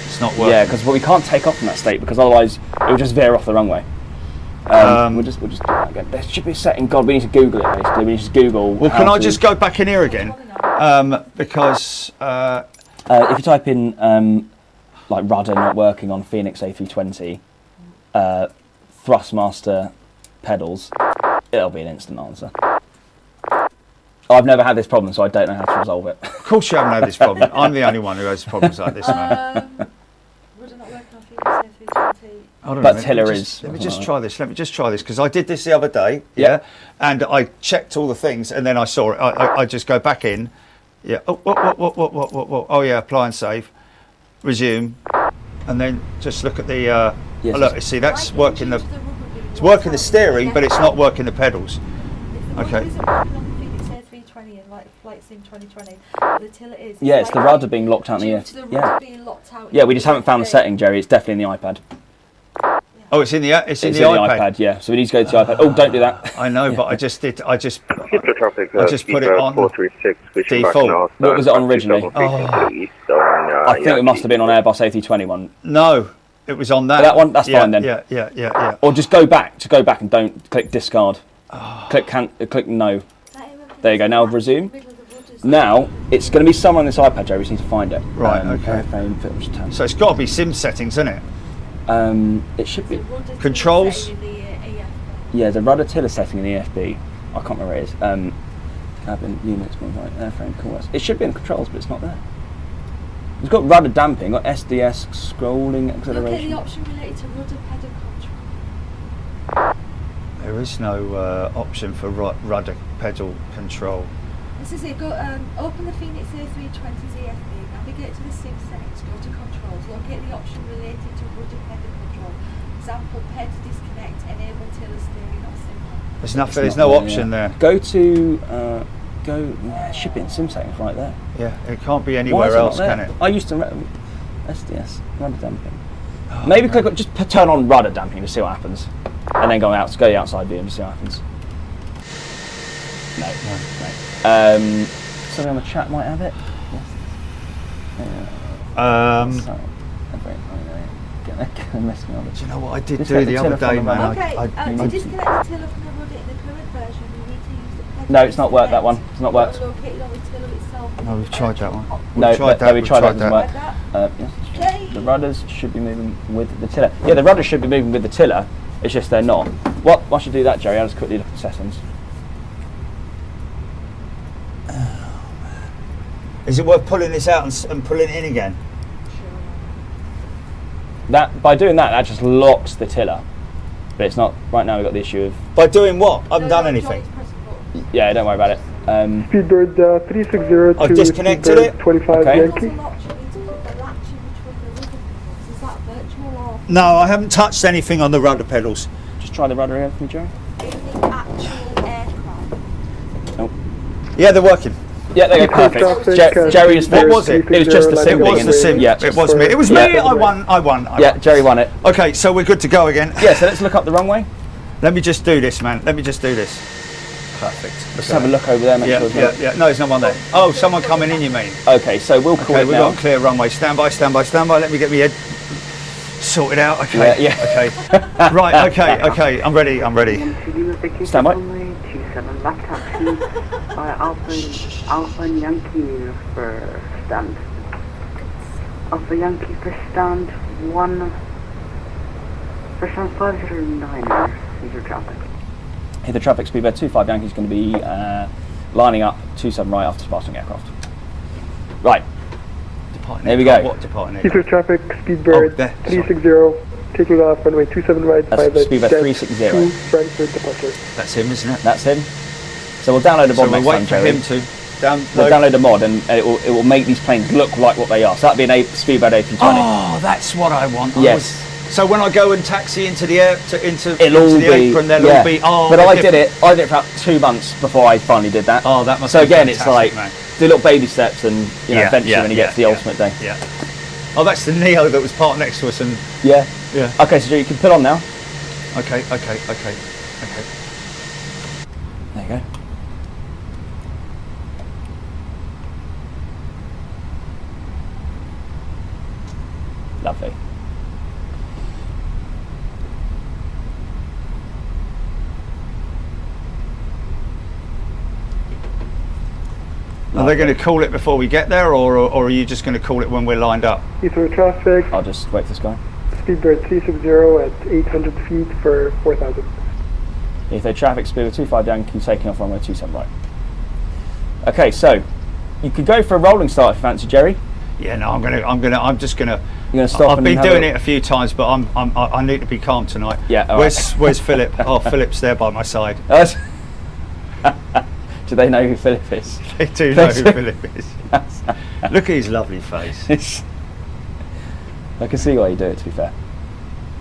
[SPEAKER 1] it's not working.
[SPEAKER 2] Yeah, because we can't take off in that state because otherwise it will just veer off the runway. We'll just do that again. There should be a setting. God, we need to Google it basically. We need to Google.
[SPEAKER 1] Well, can I just go back in here again? Because
[SPEAKER 2] if you type in like rudder not working on Phoenix A320, thrustmaster pedals, it'll be an instant answer. I've never had this problem, so I don't know how to resolve it.
[SPEAKER 1] Of course you haven't had this problem. I'm the only one who has problems like this, man.
[SPEAKER 9] Rudder not working on Phoenix A320.
[SPEAKER 2] But tiller is.
[SPEAKER 1] Let me just try this. Because I did this the other day. Yeah. And I checked all the things, and then I saw it. I just go back in. Yeah. Oh, what? Oh, yeah. Apply and save. Resume. And then just look at the. Look, see, that's working the. It's working the steering, but it's not working the pedals. Okay.
[SPEAKER 9] Flight Sim 2020, the tiller is.
[SPEAKER 2] Yeah, it's the rudder being locked out in the air. Yeah, we just haven't found the setting, Jerry. It's definitely in the iPad.
[SPEAKER 1] Oh, it's in the iPad.
[SPEAKER 2] Yeah. So we need to go to the iPad. Oh, don't do that.
[SPEAKER 1] I know, but I just put it on
[SPEAKER 5] 436,
[SPEAKER 1] default.
[SPEAKER 2] What was it on originally? I think it must have been on Airbus A321.
[SPEAKER 1] No, it was on that.
[SPEAKER 2] That one. That's fine then.
[SPEAKER 1] Yeah.
[SPEAKER 2] Or just go back and don't click discard. Click no. There you go. Now resume. Now it's going to be somewhere on this iPad, Joe. We just need to find it.
[SPEAKER 1] Right. Okay. So it's got to be sim settings, isn't it?
[SPEAKER 2] It should be
[SPEAKER 1] controls.
[SPEAKER 2] Yeah, the rudder tiller setting in the EFB. I can't remember where it is. Cabin units, airframe, course. It should be in controls, but it's not there. It's got rudder damping, got SDS, scrolling, acceleration.
[SPEAKER 9] Look at the option related to rudder pedal control.
[SPEAKER 1] There is no option for rudder pedal control.
[SPEAKER 9] This is it. Go open the Phoenix A320's EFB, navigate to the sim settings, go to controls, locate the option related to rudder pedal control. Example, ped disconnect, enable tiller steering, not sim.
[SPEAKER 1] There's no option there.
[SPEAKER 2] Go to it should be in sim settings right there.
[SPEAKER 1] Yeah, it can't be anywhere else, can it?
[SPEAKER 2] I used to SDS rudder damping. Maybe click on, just turn on rudder damping to see what happens, and then go outside view and see what happens. No. Somebody on the chat might have it.
[SPEAKER 1] Do you know what I did do the other day, man?
[SPEAKER 9] To disconnect the tiller from the rudder in the current version, you need to use the pedal.
[SPEAKER 2] No, it's not worked. That one. It's not worked.
[SPEAKER 9] Located on the tiller itself.
[SPEAKER 1] No, we've tried that one.
[SPEAKER 2] We tried that. Doesn't work. The rudders should be moving with the tiller. Yeah, the rudders should be moving with the tiller. It's just they're not. Why should do that, Jerry? I'll just quickly look at the settings.
[SPEAKER 1] Is it worth pulling this out and pulling it in again?
[SPEAKER 2] That by doing that just locks the tiller, but it's not. Right now we've got the issue of.
[SPEAKER 1] By doing what? I haven't done anything.
[SPEAKER 2] Yeah, don't worry about it.
[SPEAKER 6] Speedbird 360
[SPEAKER 1] I've disconnected it.
[SPEAKER 6] 25 Yankee.
[SPEAKER 1] No, I haven't touched anything on the rudder pedals.
[SPEAKER 2] Just try the rudder again for me, Jerry.
[SPEAKER 9] In the actual aircraft.
[SPEAKER 2] Nope.
[SPEAKER 1] Yeah, they're working.
[SPEAKER 2] Yeah, they go perfect. Jerry is.
[SPEAKER 1] What was it?
[SPEAKER 2] It was just the sim.
[SPEAKER 1] It was the sim.
[SPEAKER 2] Yeah,
[SPEAKER 1] it was me. It was me. I won.
[SPEAKER 2] Yeah, Jerry won it.
[SPEAKER 1] Okay, so we're good to go again.
[SPEAKER 2] Yeah, so let's look up the runway.
[SPEAKER 1] Let me just do this, man. Let me just do this. Perfect.
[SPEAKER 2] Let's have a look over there. Make sure
[SPEAKER 1] yeah. No, there's no one there. Oh, someone coming in, you mean?
[SPEAKER 2] Okay, so we'll call it
[SPEAKER 1] we've
[SPEAKER 2] now.
[SPEAKER 1] got a clear runway. Stand by. Let me get my head sorted out. Okay.
[SPEAKER 2] Yeah.
[SPEAKER 1] Okay. Right. Okay. I'm ready.
[SPEAKER 2] Stand by.
[SPEAKER 10] 27 left taxi, Alpha Yankee for stand. Alpha Yankee for stand 1, for stand 509, user traffic.
[SPEAKER 2] Here the traffic, speedbird 25 Yankee is going to be lining up 27 right after departing aircraft. Right.
[SPEAKER 1] Departing
[SPEAKER 2] there we
[SPEAKER 1] aircraft.
[SPEAKER 2] go.
[SPEAKER 1] What departing
[SPEAKER 6] Heathrow
[SPEAKER 1] aircraft?
[SPEAKER 6] traffic, Speedbird
[SPEAKER 1] there,
[SPEAKER 6] 360, taking off runway 27 right,
[SPEAKER 2] That's
[SPEAKER 6] 5
[SPEAKER 2] Speedbird
[SPEAKER 6] jet,
[SPEAKER 2] 360.
[SPEAKER 6] 2 right for departure.
[SPEAKER 1] That's him, isn't it?
[SPEAKER 2] That's him. So we'll download the mod
[SPEAKER 1] So we're
[SPEAKER 2] next
[SPEAKER 1] waiting
[SPEAKER 2] time,
[SPEAKER 1] for
[SPEAKER 2] Jerry.
[SPEAKER 1] him to
[SPEAKER 2] We'll
[SPEAKER 1] download.
[SPEAKER 2] download the mod and it will make these planes look like what they are. So that'd be an Speedbird A320.
[SPEAKER 1] Oh, that's what I want.
[SPEAKER 2] Yes.
[SPEAKER 1] So when I go and taxi into the air, into
[SPEAKER 2] It'll all
[SPEAKER 1] the
[SPEAKER 2] be,
[SPEAKER 1] apron, they'll
[SPEAKER 2] yeah.
[SPEAKER 1] all be. Oh,
[SPEAKER 2] but
[SPEAKER 1] they're
[SPEAKER 2] I did
[SPEAKER 1] different.
[SPEAKER 2] it for about 2 months before I finally did that.
[SPEAKER 1] Oh, that must.
[SPEAKER 2] So
[SPEAKER 1] be
[SPEAKER 2] again, it's
[SPEAKER 1] fantastic,
[SPEAKER 2] like
[SPEAKER 1] man.
[SPEAKER 2] do little baby steps and eventually when you get to the ultimate day.
[SPEAKER 1] Yeah. Oh, that's the Neo that was parked next to us, and
[SPEAKER 2] Yeah.
[SPEAKER 1] yeah.
[SPEAKER 2] Okay, so you can put on now.
[SPEAKER 1] Okay.
[SPEAKER 2] There you go. Lovely.
[SPEAKER 1] Are they going to call it before we get there, or are you just going to call it when we're lined up?
[SPEAKER 6] Heathrow traffic,
[SPEAKER 2] I'll just wait for this guy.
[SPEAKER 6] Speedbird 360 at 800 feet for 4,000.
[SPEAKER 2] If they traffic speed with 25 Yankee taking off runway 27 right. Okay, so you could go for a rolling start if you fancy, Jerry.
[SPEAKER 1] Yeah, no, I'm just gonna.
[SPEAKER 2] You're gonna stop.
[SPEAKER 1] I've
[SPEAKER 2] and
[SPEAKER 1] been
[SPEAKER 2] have
[SPEAKER 1] doing it a few times, but I need to be calm tonight.
[SPEAKER 2] Yeah, all
[SPEAKER 1] Where's Philip? Oh, Philip's there by my side.
[SPEAKER 2] Do they know who Philip is?
[SPEAKER 1] They do know who Philip is. Look at his lovely face.
[SPEAKER 2] I can see why you do it, to be fair.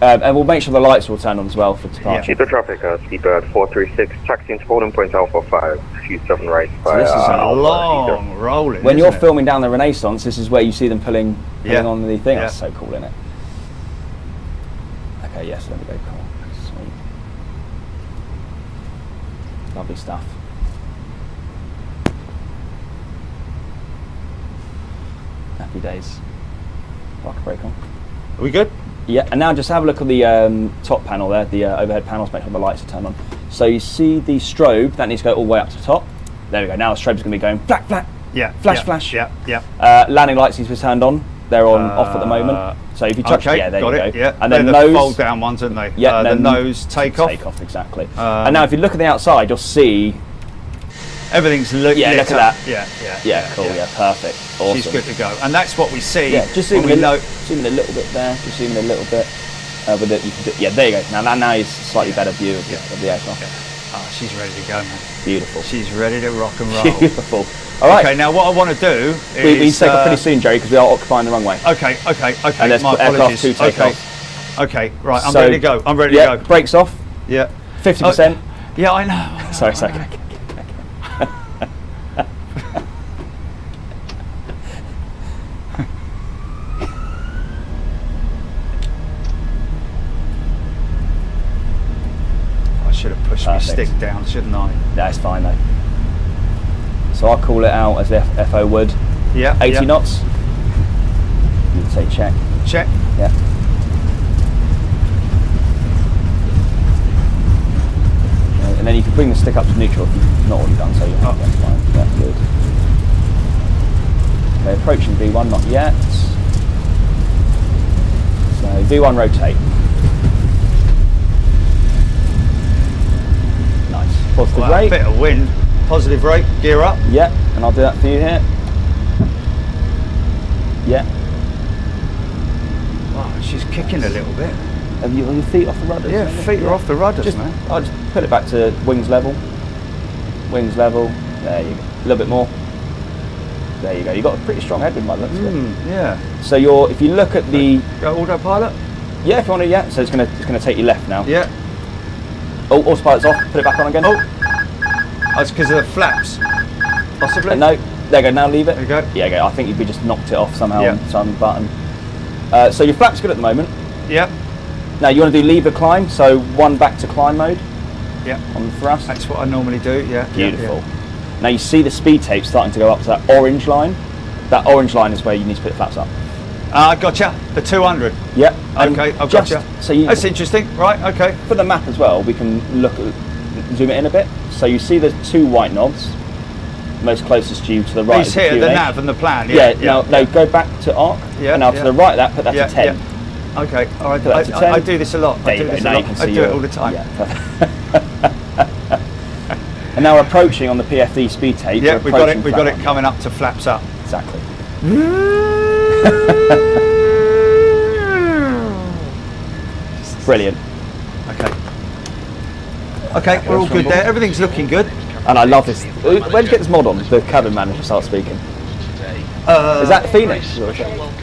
[SPEAKER 2] And we'll make sure the lights will turn on as well for departure.
[SPEAKER 5] Heathrow traffic, Speedbird 436, taxiing to holding point Alpha 5, 27 right.
[SPEAKER 2] So this is
[SPEAKER 1] a long rolling.
[SPEAKER 2] When
[SPEAKER 1] isn't
[SPEAKER 2] you're
[SPEAKER 1] it?
[SPEAKER 2] filming down the Renaissance, this is where you see them pulling
[SPEAKER 1] Yeah.
[SPEAKER 2] on the thing.
[SPEAKER 1] Yeah.
[SPEAKER 2] That's so cool, isn't it? Okay, yes, there we go. Cool. Sweet. Lovely stuff. Happy days. Rocket brake on.
[SPEAKER 1] Are we good?
[SPEAKER 2] Yeah, and now just have a look at the top panel there, the overhead panels, make sure the lights are turned on. So you see the strobe, that needs to go all the way up to the top. There we go, now the strobe's going to be going flat, flat,
[SPEAKER 1] Yeah.
[SPEAKER 2] flash,
[SPEAKER 1] yeah,
[SPEAKER 2] flash.
[SPEAKER 1] Yeah.
[SPEAKER 2] Landing lights need to be turned on. They're on off at the moment. So if you touch
[SPEAKER 1] Okay,
[SPEAKER 2] yeah, there
[SPEAKER 1] got
[SPEAKER 2] you
[SPEAKER 1] it.
[SPEAKER 2] go.
[SPEAKER 1] Yeah.
[SPEAKER 2] And then
[SPEAKER 1] They're
[SPEAKER 2] nose,
[SPEAKER 1] the fold down ones, aren't they?
[SPEAKER 2] yeah,
[SPEAKER 1] the
[SPEAKER 2] then
[SPEAKER 1] nose takeoff.
[SPEAKER 2] Takeoff, exactly. And now if you look at the outside, you'll see.
[SPEAKER 1] Everything's lit.
[SPEAKER 2] Yeah, look at
[SPEAKER 1] up.
[SPEAKER 2] that. Yeah, cool. Yeah, perfect. Awesome.
[SPEAKER 1] She's good to go, and that's what we see.
[SPEAKER 2] Yeah, just
[SPEAKER 1] when
[SPEAKER 2] zoom
[SPEAKER 1] we know.
[SPEAKER 2] in a little bit there. Just zoom in a little bit. With it, you can do, yeah, there you go. Now is a slightly better view of the aircraft.
[SPEAKER 1] Oh, she's ready to go, man.
[SPEAKER 2] Beautiful.
[SPEAKER 1] She's ready to rock and roll.
[SPEAKER 2] Beautiful. All right.
[SPEAKER 1] Okay, now what I want to do is
[SPEAKER 2] we take off pretty soon, Jerry, because we are occupying the runway.
[SPEAKER 1] Okay.
[SPEAKER 2] And let's
[SPEAKER 1] My
[SPEAKER 2] put aircraft
[SPEAKER 1] apologies.
[SPEAKER 2] 2 take
[SPEAKER 1] okay.
[SPEAKER 2] off.
[SPEAKER 1] Okay, right. I'm
[SPEAKER 2] So,
[SPEAKER 1] ready to go. I'm ready
[SPEAKER 2] yeah,
[SPEAKER 1] to go.
[SPEAKER 2] brakes off.
[SPEAKER 1] Yeah.
[SPEAKER 2] 50%.
[SPEAKER 1] Yeah, I know.
[SPEAKER 2] Sorry. Okay.
[SPEAKER 1] I should have pushed my
[SPEAKER 2] Perfect.
[SPEAKER 1] stick down, shouldn't I?
[SPEAKER 2] That's fine though. So I'll call it out as the FO would.
[SPEAKER 1] Yeah.
[SPEAKER 2] 80
[SPEAKER 1] yeah.
[SPEAKER 2] knots. You'd say check.
[SPEAKER 1] Check.
[SPEAKER 2] Yeah. And then you can bring the stick up to neutral if you've not already done so. Yeah, that's fine. Yeah, good. Okay, approaching V1, not yet. So V1 rotate. Nice. Positive
[SPEAKER 1] Well,
[SPEAKER 2] rate.
[SPEAKER 1] a bit of wind. Positive rate. Gear up.
[SPEAKER 2] Yeah, and I'll do that for you here. Yeah.
[SPEAKER 1] Wow, she's kicking a little bit.
[SPEAKER 2] Have you on your feet off the rudders?
[SPEAKER 1] Yeah, feet are off the rudders,
[SPEAKER 2] Just,
[SPEAKER 1] man.
[SPEAKER 2] I'll just put it back to wings level. Wings level. There you go. A little bit more. There you go. You've got a pretty strong headwind by the looks of it.
[SPEAKER 1] Yeah.
[SPEAKER 2] So if you look at the
[SPEAKER 1] Go autopilot.
[SPEAKER 2] yeah, if you want to, yeah. So it's gonna take you left now.
[SPEAKER 1] Yeah.
[SPEAKER 2] Oh, autopilot's off. Put it back on again.
[SPEAKER 1] Oh. That's because of the flaps. Possibly.
[SPEAKER 2] No. There you go. Now leave it.
[SPEAKER 1] There you go.
[SPEAKER 2] Yeah, go. I think we just knocked it off somehow
[SPEAKER 1] Yeah.
[SPEAKER 2] on some button. So your flap's good at the moment.
[SPEAKER 1] Yeah.
[SPEAKER 2] Now you want to do lever climb. So 1 back to climb mode
[SPEAKER 1] Yeah.
[SPEAKER 2] on the thrust.
[SPEAKER 1] That's what I normally do. Yeah.
[SPEAKER 2] Beautiful.
[SPEAKER 1] Yeah.
[SPEAKER 2] Now you see the speed tape starting to go up to that orange line. That orange line is where you need to put the flaps up.
[SPEAKER 1] Gotcha. The 200.
[SPEAKER 2] Yep.
[SPEAKER 1] Okay, I've
[SPEAKER 2] just,
[SPEAKER 1] gotcha.
[SPEAKER 2] So you,
[SPEAKER 1] That's interesting. Right. Okay.
[SPEAKER 2] for the map as well, we can look at zoom it in a bit. So you see the 2 white knobs, most closest to you to the right.
[SPEAKER 1] These here, the nav and the plan.
[SPEAKER 2] Now go back to arc.
[SPEAKER 1] Yeah.
[SPEAKER 2] And now to the right of that, put that to 10.
[SPEAKER 1] Yeah. Okay. All right.
[SPEAKER 2] Put that to 10.
[SPEAKER 1] I do this a lot. I do this a lot. I do it all the time.
[SPEAKER 2] Yeah. And now we're approaching on the PFD speed tape.
[SPEAKER 1] Yeah, we've got it coming up to flaps up.
[SPEAKER 2] Exactly. Brilliant.
[SPEAKER 1] Okay, we're all good there. Everything's looking good.
[SPEAKER 2] And I love this. Where did you get this mod on? The cabin manager start speaking. Is that Phoenix? Oh,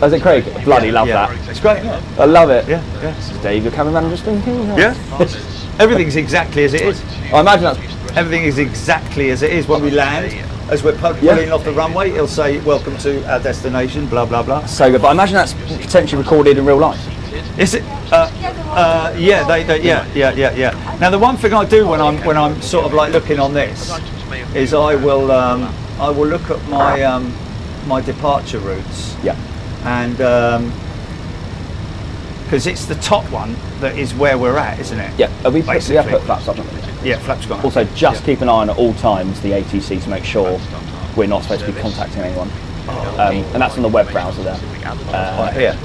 [SPEAKER 2] is it Craig? Bloody love that.
[SPEAKER 1] It's great, isn't it?
[SPEAKER 2] I love it.
[SPEAKER 1] Yeah.
[SPEAKER 2] This is Dave, your cabin manager speaking.
[SPEAKER 1] Yeah. Everything's exactly as it is.
[SPEAKER 2] I imagine that's.
[SPEAKER 1] Everything is exactly as it is when we land. As we're pulling off the runway, it'll say, "Welcome to our destination." Blah blah blah.
[SPEAKER 2] So good, but I imagine that's potentially recorded in real life.
[SPEAKER 1] Is it? Yeah. Now the one thing I do when I'm sort of like looking on this is I will look at my my departure routes.
[SPEAKER 2] Yeah.
[SPEAKER 1] And because it's the top one that is where we're at, isn't it?
[SPEAKER 2] Yeah. Are we put
[SPEAKER 1] Basically.
[SPEAKER 2] flaps up?
[SPEAKER 1] Yeah, flaps gone.
[SPEAKER 2] Also, just keep an eye on at all times the ATC to make sure we're not supposed to be contacting anyone. And that's on the web browser there.
[SPEAKER 1] Here.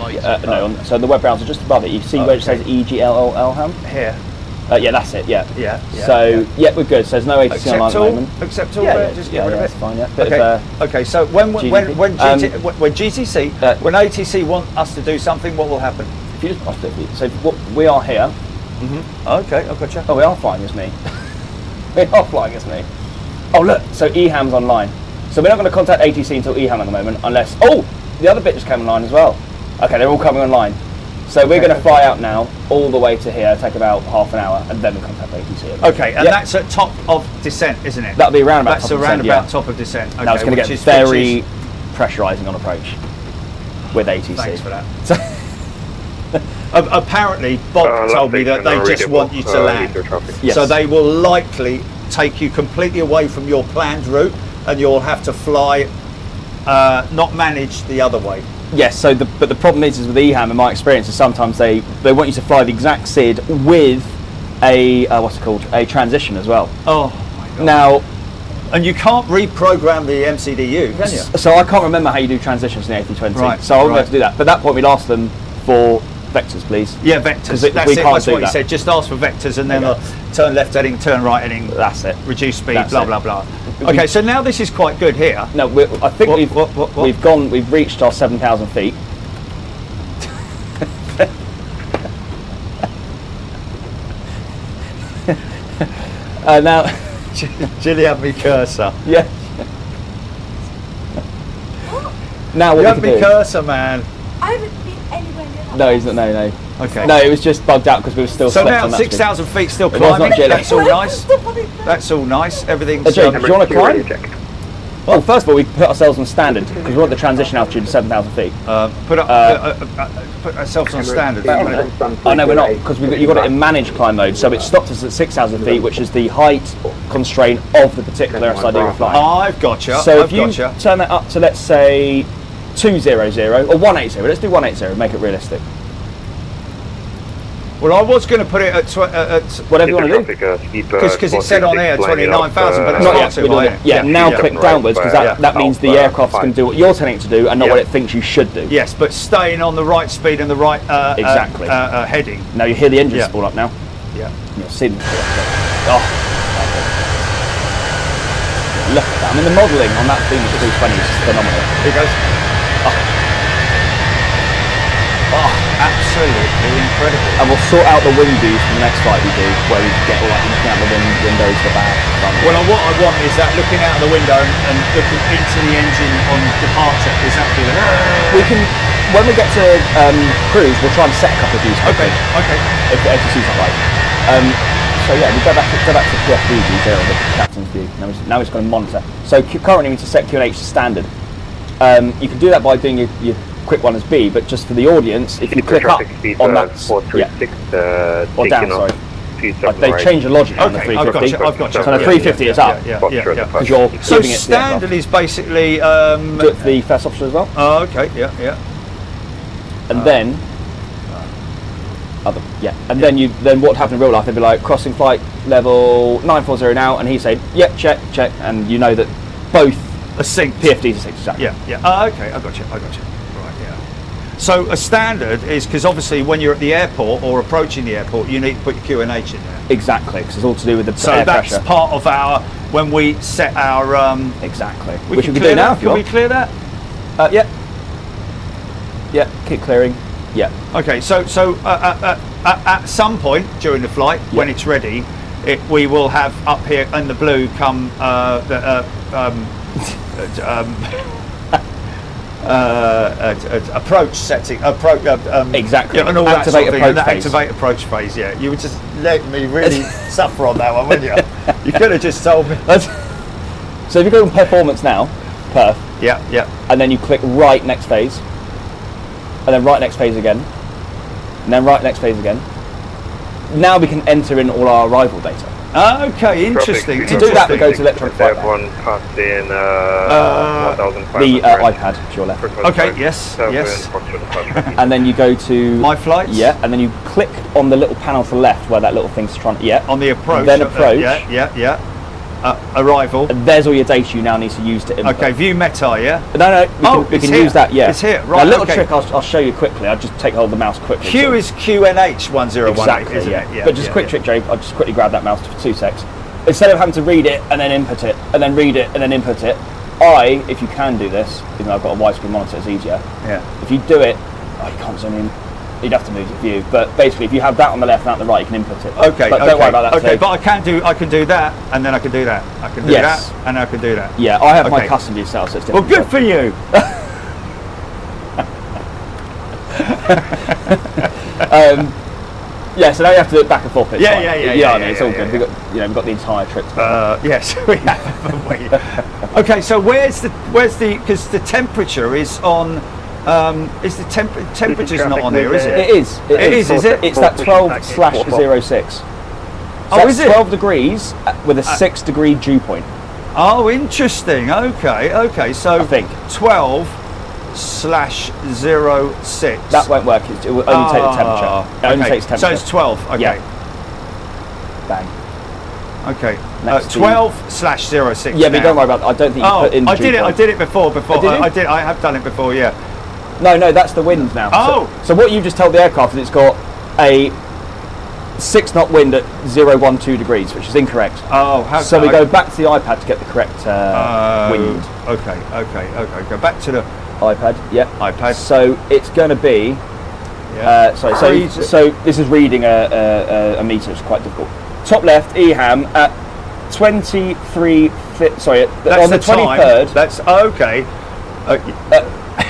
[SPEAKER 2] So the web browser just above it, you see where it says EGLLHAM?
[SPEAKER 1] Here.
[SPEAKER 2] Yeah, that's it. Yeah.
[SPEAKER 1] Yeah.
[SPEAKER 2] So we're good. So there's no ATC online at the moment.
[SPEAKER 1] Accept all.
[SPEAKER 2] Just get rid of it. That's fine. Yeah.
[SPEAKER 1] Okay. So when GTC, when ATC want us to do something, what will happen?
[SPEAKER 2] If you just pass it, so we are here.
[SPEAKER 1] Okay, I've got you.
[SPEAKER 2] Oh, we are flying as me. We are flying as me. Oh look, so EHAM's online. So we're not going to contact ATC until EHAM at the moment, unless the other bit just came online as well. Okay, they're all coming online. So we're going to fly out now, all the way to here, take about half an hour, and then we'll contact ATC.
[SPEAKER 1] Okay, and that's at top of descent, isn't it?
[SPEAKER 2] That'll be around about
[SPEAKER 1] that's
[SPEAKER 2] top
[SPEAKER 1] around
[SPEAKER 2] of
[SPEAKER 1] about
[SPEAKER 2] descent,
[SPEAKER 1] top of descent. Okay,
[SPEAKER 2] now it's going to get very pressurising on approach with ATC.
[SPEAKER 1] Thanks for that. Apparently, Bob told me that they just want you to land.
[SPEAKER 2] Yes.
[SPEAKER 1] So they will likely take you completely away from your planned route, and you'll have to fly, not manage the other way.
[SPEAKER 2] Yes. So, but the problem is with EHAM, in my experience, is sometimes they want you to fly the exact SID with a a transition as well.
[SPEAKER 1] Oh my God.
[SPEAKER 2] Now.
[SPEAKER 1] And you can't reprogram the MCDU, can you?
[SPEAKER 2] So I can't remember how you do transitions in the A320.
[SPEAKER 1] Right,
[SPEAKER 2] so I won't be able to do that. But at that point, we'd ask them for vectors, please.
[SPEAKER 1] Yeah, vectors. That's what you said. Just ask for vectors, and then turn left heading, turn right heading.
[SPEAKER 2] That's it.
[SPEAKER 1] Reduce speed. Blah blah blah. Okay, so now this is quite good here.
[SPEAKER 2] No, I think we've reached our 7,000 feet. Now.
[SPEAKER 1] Jilly had me cursor.
[SPEAKER 2] Yeah. Now what
[SPEAKER 1] you
[SPEAKER 2] we
[SPEAKER 1] have
[SPEAKER 2] can
[SPEAKER 1] me
[SPEAKER 2] do?
[SPEAKER 1] cursor, man.
[SPEAKER 9] I haven't been anywhere near that.
[SPEAKER 2] No, he's not. No.
[SPEAKER 1] Okay.
[SPEAKER 2] No, it was just bugged out because we were still.
[SPEAKER 1] So
[SPEAKER 2] slept
[SPEAKER 1] now
[SPEAKER 2] on that
[SPEAKER 1] 6,000 feet still
[SPEAKER 2] It was not
[SPEAKER 1] climbing.
[SPEAKER 2] Jilly.
[SPEAKER 1] That's all nice. That's all nice. Everything's.
[SPEAKER 2] Jake, do you want to climb?
[SPEAKER 5] Check.
[SPEAKER 2] Well, first of all, we put ourselves on standard because we want the transition altitude of 7,000 feet.
[SPEAKER 1] Put ourselves on standard.
[SPEAKER 2] Oh no, we're not, because you've got it in managed climb mode. So it stopped us at 6,000 feet, which is the height constraint of the particular SID we're flying.
[SPEAKER 1] I've got you.
[SPEAKER 2] So if you turn that up to, let's say, 200 or 180, let's do 180, make it realistic.
[SPEAKER 1] Well, I was going to put it at
[SPEAKER 2] whatever you want to do.
[SPEAKER 1] Because it said on here 29,000, but it's not too high.
[SPEAKER 2] Yeah, now click downwards because that means the aircraft's going to do what you're telling it to do and not what it thinks you should do.
[SPEAKER 1] Yes, but staying on the right speed and the right
[SPEAKER 2] exactly
[SPEAKER 1] heading.
[SPEAKER 2] Now you hear the engine spool up now.
[SPEAKER 1] Yeah.
[SPEAKER 2] You'll see them spool up. Look at that. I mean, the modelling on that Phoenix 320 is phenomenal.
[SPEAKER 1] Here goes. Absolutely incredible.
[SPEAKER 2] And we'll sort out the wind views for the next flight we do, where we get all looking out the windows, the back.
[SPEAKER 1] Well, what I want is that looking out the window and looking into the engine on departure. Is that good?
[SPEAKER 2] We can, when we get to cruise, we'll try and set a couple of views.
[SPEAKER 1] Okay.
[SPEAKER 2] If the ATC's not right. So yeah, we go back to PFD view there, the captain's view. Now we're just going to monitor. So currently we need to set QNH to standard. You can do that by doing your quick one as B, but just for the audience, if you click up on that, or down, sorry. They change the logic on the 350.
[SPEAKER 1] I've got you.
[SPEAKER 2] So the 350 is up. Because you're
[SPEAKER 1] so
[SPEAKER 2] giving it
[SPEAKER 1] standard is basically.
[SPEAKER 2] Do it for the first officer as well.
[SPEAKER 1] Oh, okay. Yeah.
[SPEAKER 2] And then And then what happened in real life? They'd be like crossing flight level 940 now, and he'd say, "Yep, check," and you know that both
[SPEAKER 1] a sync
[SPEAKER 2] PFDs are synced. Exactly.
[SPEAKER 1] Yeah. Okay, I got you. Right. Yeah. So a standard is because obviously when you're at the airport or approaching the airport, you need to put your QNH in there.
[SPEAKER 2] Exactly, because it's all to do with the
[SPEAKER 1] so
[SPEAKER 2] air
[SPEAKER 1] that's
[SPEAKER 2] pressure.
[SPEAKER 1] part of our when we set our
[SPEAKER 2] exactly.
[SPEAKER 1] Which
[SPEAKER 2] we can do now. If you want.
[SPEAKER 1] Can we clear that?
[SPEAKER 2] Yeah. Keep clearing. Yeah.
[SPEAKER 1] Okay. So at some point during the flight, when it's ready, we will have up here in the blue come approach setting,
[SPEAKER 2] exactly,
[SPEAKER 1] and all
[SPEAKER 2] activate
[SPEAKER 1] that sort of
[SPEAKER 2] approach
[SPEAKER 1] thing.
[SPEAKER 2] phase.
[SPEAKER 1] Activate approach phase. Yeah, you were just letting me really suffer on that one, weren't you? You could have just told me.
[SPEAKER 2] So if you go on performance now, perf.
[SPEAKER 1] Yeah.
[SPEAKER 2] And then you click right next phase, and then right next phase again, and then right next phase again. Now we can enter in all our arrival data.
[SPEAKER 1] Okay, interesting.
[SPEAKER 2] To do that, we go to electronic flight.
[SPEAKER 5] Everyone passing 1,500.
[SPEAKER 2] The iPad to your left.
[SPEAKER 1] Okay, yes.
[SPEAKER 2] And then you go to
[SPEAKER 1] my flights.
[SPEAKER 2] Yeah, and then you click on the little panel to the left where that little thing's trying. Yeah.
[SPEAKER 1] On the approach.
[SPEAKER 2] Then approach.
[SPEAKER 1] Yeah. Arrival.
[SPEAKER 2] And there's all your data you now need to use to input.
[SPEAKER 1] Okay, view meta, yeah?
[SPEAKER 2] No, we can use that, yeah.
[SPEAKER 1] It's here, right.
[SPEAKER 2] A little trick I'll show you quickly. I'll just take hold of the mouse quickly.
[SPEAKER 1] Q is QNH 1018,
[SPEAKER 2] exactly,
[SPEAKER 1] isn't it?
[SPEAKER 2] Yeah. But just a quick trick, Jake. I'll just quickly grab that mouse for 2 secs. Instead of having to read it and then input it, and then read it and then input it, if you can do this, even though I've got a widescreen monitor, it's easier.
[SPEAKER 1] Yeah.
[SPEAKER 2] If you do it, you can't zoom in. You'd have to move your view, but basically, if you have that on the left and out the right, you can input it.
[SPEAKER 1] Okay,
[SPEAKER 2] but don't worry about that.
[SPEAKER 1] Okay,
[SPEAKER 2] today.
[SPEAKER 1] but I can do that, and then I can do that. I can do that, and I can do that.
[SPEAKER 2] Yeah, I have my custom view set, so it's different.
[SPEAKER 1] Well, good for you.
[SPEAKER 2] Yeah, so now you have to do it back and forth.
[SPEAKER 1] Yeah.
[SPEAKER 2] It's all good. We've got the entire trick.
[SPEAKER 1] Yes, we have, haven't we? Okay, so where's the because the temperature is on. Is the temperature's not on here, is it?
[SPEAKER 2] It is.
[SPEAKER 1] Is it?
[SPEAKER 2] It's that 12/06. So
[SPEAKER 1] is it?
[SPEAKER 2] 12 degrees with a 6 degree dew point.
[SPEAKER 1] Oh, interesting. Okay. So
[SPEAKER 2] I think
[SPEAKER 1] 12/06.
[SPEAKER 2] That won't work. It will only take the temperature. It only takes temperature.
[SPEAKER 1] So it's 12. Okay.
[SPEAKER 2] Yeah. Bang.
[SPEAKER 1] Okay. 12/06.
[SPEAKER 2] Yeah, but don't worry about that. I don't think you put in.
[SPEAKER 1] I did it before.
[SPEAKER 2] Did you?
[SPEAKER 1] I have done it before. Yeah.
[SPEAKER 2] No, that's the wind now.
[SPEAKER 1] Oh.
[SPEAKER 2] So what you just told the aircraft is it's got a 6 knot wind at 012 degrees, which is incorrect.
[SPEAKER 1] Oh, how
[SPEAKER 2] so we go back to the iPad to get the correct wind.
[SPEAKER 1] Okay. Go back to the
[SPEAKER 2] iPad. Yeah.
[SPEAKER 1] iPad.
[SPEAKER 2] So it's going to be.
[SPEAKER 1] Yeah.
[SPEAKER 2] So this is reading a meter, which is quite difficult. Top left, EHAM at 23. Sorry, on the 23rd.
[SPEAKER 1] That's okay.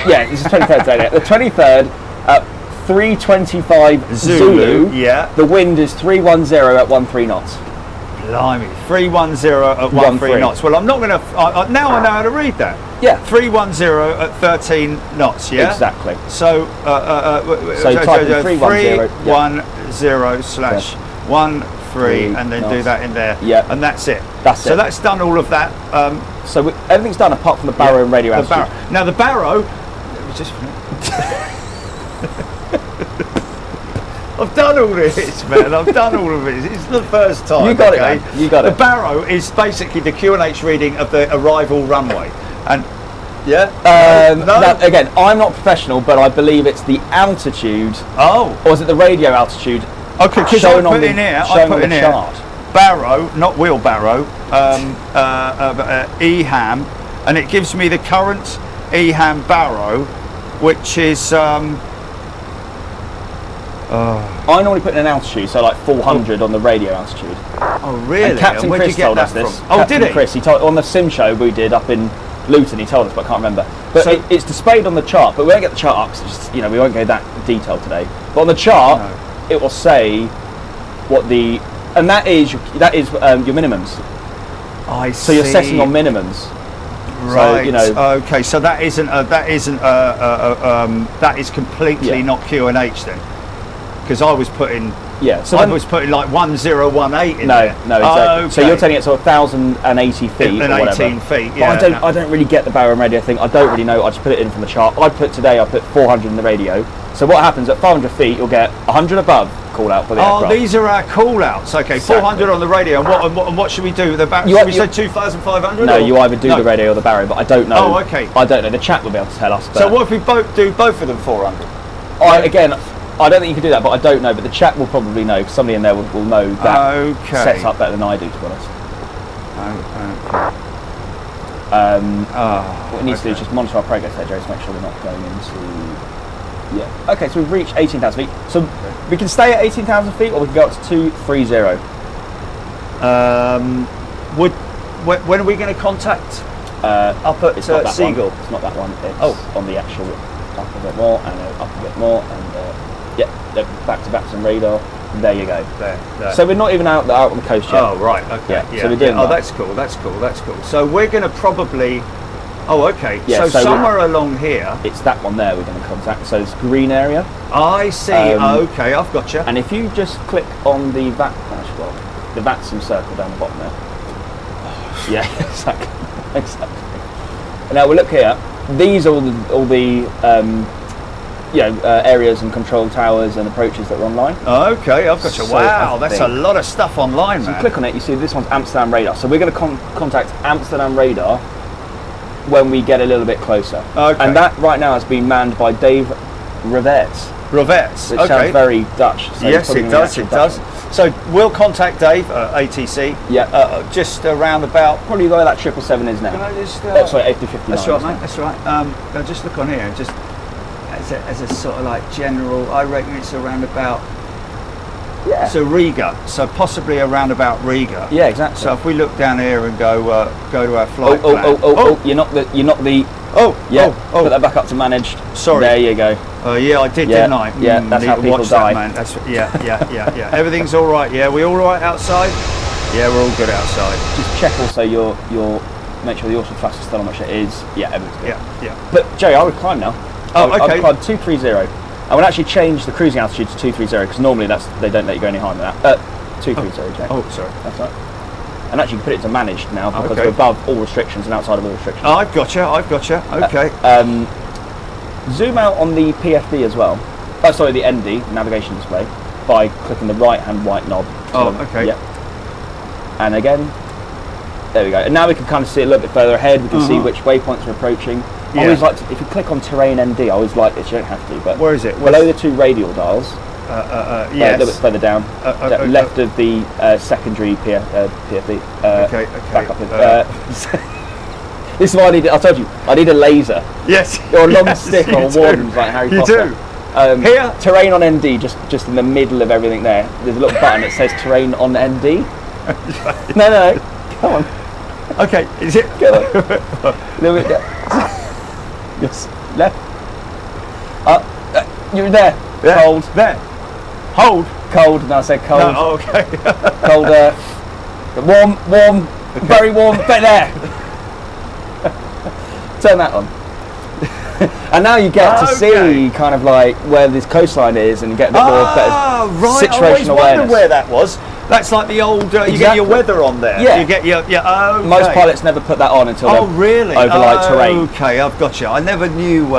[SPEAKER 2] Yeah, this is 23rd today. The 23rd at 3:25 Zulu.
[SPEAKER 1] Yeah.
[SPEAKER 2] The wind is 310 at 13 knots.
[SPEAKER 1] Blimey, 310 at 13 knots. Well, I'm not going to. Now I know how to read that.
[SPEAKER 2] Yeah.
[SPEAKER 1] 310 at 13 knots. Yeah.
[SPEAKER 2] Exactly.
[SPEAKER 1] So.
[SPEAKER 2] Type in 310
[SPEAKER 1] /13 and then do that in there.
[SPEAKER 2] Yeah.
[SPEAKER 1] And that's it.
[SPEAKER 2] That's it.
[SPEAKER 1] So that's done all of that.
[SPEAKER 2] So everything's done apart from the barrow and radio altitude.
[SPEAKER 1] Now the barrow. I've done all this, man. I've done all of it. It's the first time.
[SPEAKER 2] You got it, man. You got it.
[SPEAKER 1] The barrow is basically the QNH reading of the arrival runway, and
[SPEAKER 2] Now, again, I'm not professional, but I believe it's the altitude.
[SPEAKER 1] Oh,
[SPEAKER 2] or is it the radio altitude?
[SPEAKER 1] Okay, because I put in here. I put in here.
[SPEAKER 2] Chart.
[SPEAKER 1] Barrow, not wheelbarrow. EHAM, and it gives me the current EHAM barrow, which is.
[SPEAKER 2] I normally put in an altitude, so like 400 on the radio altitude.
[SPEAKER 1] Oh, really?
[SPEAKER 2] And Captain Chris told us this. Captain
[SPEAKER 1] did he?
[SPEAKER 2] Chris, he told on the sim show we did up in Luton. He told us, but I can't remember. But
[SPEAKER 1] So-
[SPEAKER 2] it's displayed on the chart, but we won't get the chart up. 'Cause it's just, we won't go that detailed today. But on the chart, it will say what the and that is your minimums.
[SPEAKER 1] I
[SPEAKER 2] So you're setting on minimums.
[SPEAKER 1] Right.
[SPEAKER 2] So,
[SPEAKER 1] Okay. So that is completely not QNH then, because I was putting.
[SPEAKER 2] Yeah. So
[SPEAKER 1] I was putting like 1018 in there.
[SPEAKER 2] No, exactly. So you're telling it sort of 1,080 feet
[SPEAKER 1] and
[SPEAKER 2] or whatever.
[SPEAKER 1] 18 feet.
[SPEAKER 2] But
[SPEAKER 1] Yeah.
[SPEAKER 2] I don't really get the barrow and radio thing. I don't really know. I just put it in from the chart. I put 400 in the radio. So what happens at 500 feet? You'll get 100 above, call out for the
[SPEAKER 1] Oh,
[SPEAKER 2] aircraft.
[SPEAKER 1] these are our call outs. Okay,
[SPEAKER 2] Exactly.
[SPEAKER 1] 400 on the radio. And what should we do with the barrier? Should we say 2,500?
[SPEAKER 2] No, you either do the radio or the barrier, but I don't know.
[SPEAKER 1] Oh, okay.
[SPEAKER 2] I don't know. The chat will be able to tell us.
[SPEAKER 1] So what if we do both of them 400?
[SPEAKER 2] Again, I don't think you can do that, but I don't know. But the chat will probably know, because somebody in there will know that sets up better than I do, to be honest. What we need to do is just monitor our progress there, Jerry, to make sure we're not going into... Yeah. Okay, so we've reached 18,000 feet. So we can stay at 18,000 feet, or we can go up to 230.
[SPEAKER 1] When are we going to contact up at
[SPEAKER 2] It's not that
[SPEAKER 1] Seagull?
[SPEAKER 2] one. It's not that one. It's on the actual up a bit more, and up a bit more, and back to Vatsim radar. There you go.
[SPEAKER 1] There.
[SPEAKER 2] So we're not even out on the coast yet.
[SPEAKER 1] Oh, right. Okay.
[SPEAKER 2] Yeah. So we're doing that.
[SPEAKER 1] That's cool. So we're going to probably... Oh, okay.
[SPEAKER 2] Yeah,
[SPEAKER 1] so somewhere along here...
[SPEAKER 2] It's that one there we're going to contact. So it's green area.
[SPEAKER 1] I see. Okay, I've got you.
[SPEAKER 2] And if you just click on the Vatsim circle down the bottom there. Yeah, exactly. And now we'll look here. These are all the areas and control towers and approaches that are online.
[SPEAKER 1] Okay, I've got you.
[SPEAKER 2] So
[SPEAKER 1] Wow, that's a lot of stuff online,
[SPEAKER 2] so
[SPEAKER 1] man.
[SPEAKER 2] you click on it, you see this one's Amsterdam radar. So we're going to contact Amsterdam radar when we get a little bit closer.
[SPEAKER 1] Okay.
[SPEAKER 2] And that right now has been manned by Dave Roberts. Which sounds very Dutch. So
[SPEAKER 1] yes, it does. So we'll contact Dave, ATC.
[SPEAKER 2] Yeah.
[SPEAKER 1] Just around about...
[SPEAKER 2] Probably where that 777 is now.
[SPEAKER 1] Can I just...
[SPEAKER 2] sorry, A350.
[SPEAKER 1] That's right, mate. That's right. I'll just look on here. Just as a sort of like general, I reckon it's around about...
[SPEAKER 2] Yeah.
[SPEAKER 1] So Riga. So possibly around about Riga.
[SPEAKER 2] Yeah, exactly.
[SPEAKER 1] So if we look down here and go to our flight plan.
[SPEAKER 2] You're not the... Put that back up to managed.
[SPEAKER 1] Sorry.
[SPEAKER 2] There you go.
[SPEAKER 1] Yeah, I did, didn't I?
[SPEAKER 2] Yeah, that's how people die.
[SPEAKER 1] Man. Yeah. Everything's all right. Yeah, we all right outside? Yeah, we're all good outside.
[SPEAKER 2] Just check also your make sure the auto flash is still on which it is. Yeah, everything's good.
[SPEAKER 1] Yeah.
[SPEAKER 2] But Jerry, I would climb now.
[SPEAKER 1] Oh, okay.
[SPEAKER 2] I would climb 230. I would actually change the cruising altitude to 230 because normally they don't let you go any higher than that. 230, Jerry.
[SPEAKER 1] Oh, sorry.
[SPEAKER 2] That's right. And actually, you can put it to managed now because we're above all restrictions and outside of all restrictions.
[SPEAKER 1] I've got you. Okay.
[SPEAKER 2] Zoom out on the PFD as well. The ND, navigation display, by clicking the right-hand white knob.
[SPEAKER 1] Okay.
[SPEAKER 2] Yeah. And again, there we go. And now we can kind of see a little bit further ahead. We can see which waypoints we're approaching. I always like to, if you click on terrain ND, I always like this. You don't have to, but
[SPEAKER 1] where is it?
[SPEAKER 2] Below the two radial dials.
[SPEAKER 1] Yes.
[SPEAKER 2] A little bit further down, left of the secondary PFD.
[SPEAKER 1] Okay.
[SPEAKER 2] Back up. This is what I need. I told you, I need a laser.
[SPEAKER 1] Yes.
[SPEAKER 2] Or a long stick or wand like Harry Potter.
[SPEAKER 1] You do. Here,
[SPEAKER 2] terrain on ND, just in the middle of everything there. There's a little button that says terrain on ND. No, come on.
[SPEAKER 1] Okay, is it?
[SPEAKER 2] Go on. A little bit down. Yes, left. You're there.
[SPEAKER 1] Yeah.
[SPEAKER 2] Cold.
[SPEAKER 1] There. Hold.
[SPEAKER 2] Cold. No, I said cold.
[SPEAKER 1] No, okay.
[SPEAKER 2] Colder. Warm. Okay. Very warm. But there. Turn that on. And now you get to see kind of like where this coastline is and get a bit more better
[SPEAKER 1] right.
[SPEAKER 2] situational
[SPEAKER 1] I always
[SPEAKER 2] awareness.
[SPEAKER 1] wondered where that was. That's like the old, you get your weather on there.
[SPEAKER 2] Yeah.
[SPEAKER 1] You get your, okay.
[SPEAKER 2] Most pilots never put that on until
[SPEAKER 1] really?
[SPEAKER 2] over like terrain.
[SPEAKER 1] Okay, I've got you. I never knew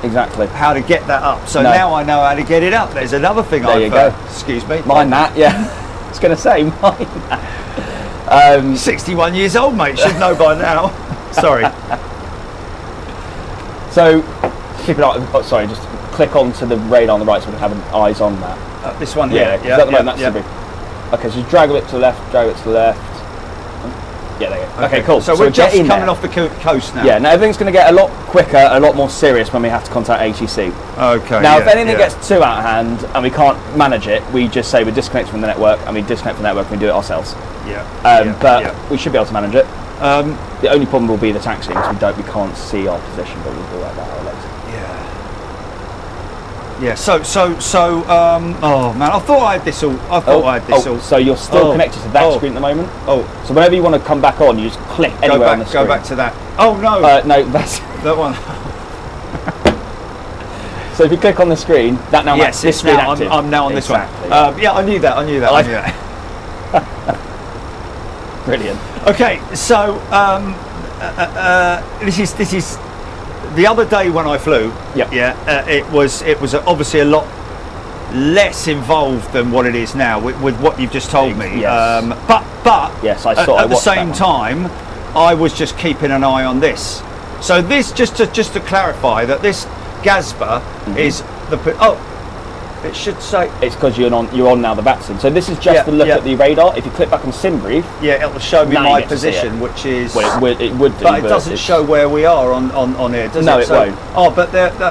[SPEAKER 2] exactly
[SPEAKER 1] how to get that up. So now I know how to get it up. There's another thing
[SPEAKER 2] there you go.
[SPEAKER 1] Excuse me.
[SPEAKER 2] Mind that, yeah. I was going to say, mind that.
[SPEAKER 1] 61 years old, mate. Should know by now. Sorry.
[SPEAKER 2] So, keep it up. Sorry, just click onto the radar on the right so we can have eyes on that.
[SPEAKER 1] This one here.
[SPEAKER 2] Yeah, okay, so drag a bit to the left, drag it to the left. Yeah, there you go. Okay, cool.
[SPEAKER 1] So we're just coming off the coast now.
[SPEAKER 2] Yeah, now everything's going to get a lot quicker, a lot more serious when we have to contact ATC.
[SPEAKER 1] Okay.
[SPEAKER 2] Now, if anything gets too out of hand and we can't manage it, we just say we're disconnected from the network, and we disconnect from the network and we do it ourselves. But we should be able to manage it. The only problem will be the taxiing, because we can't see our position, but we'll do that later.
[SPEAKER 1] Yeah. So. Oh man, I thought I had this all.
[SPEAKER 2] So you're still connected to that screen at the moment. So whenever you want to come back on, you just click anywhere on the screen.
[SPEAKER 1] Go back to that. Oh no.
[SPEAKER 2] No, that's
[SPEAKER 1] that one.
[SPEAKER 2] So if you click on the screen, that now makes this screen active.
[SPEAKER 1] I'm now on this one. Yeah, I knew that.
[SPEAKER 2] Brilliant.
[SPEAKER 1] Okay, so this is the other day when I flew.
[SPEAKER 2] Yep.
[SPEAKER 1] Yeah. It was obviously a lot less involved than what it is now with what you've just told me.
[SPEAKER 2] Yes.
[SPEAKER 1] But
[SPEAKER 2] Yes, I saw.
[SPEAKER 1] at the same time, I was just keeping an eye on this. So this, just to clarify, that this Gazba is the it should say
[SPEAKER 2] It's because you're on now the Vatsim. So this is just to look at the radar. If you click back on sim brief,
[SPEAKER 1] it will show me
[SPEAKER 2] now you
[SPEAKER 1] my
[SPEAKER 2] get to see
[SPEAKER 1] position,
[SPEAKER 2] it.
[SPEAKER 1] which is
[SPEAKER 2] well, it would do,
[SPEAKER 1] but it doesn't
[SPEAKER 2] it's-
[SPEAKER 1] show where we are on here, does it?
[SPEAKER 2] No, it won't.
[SPEAKER 1] Oh, but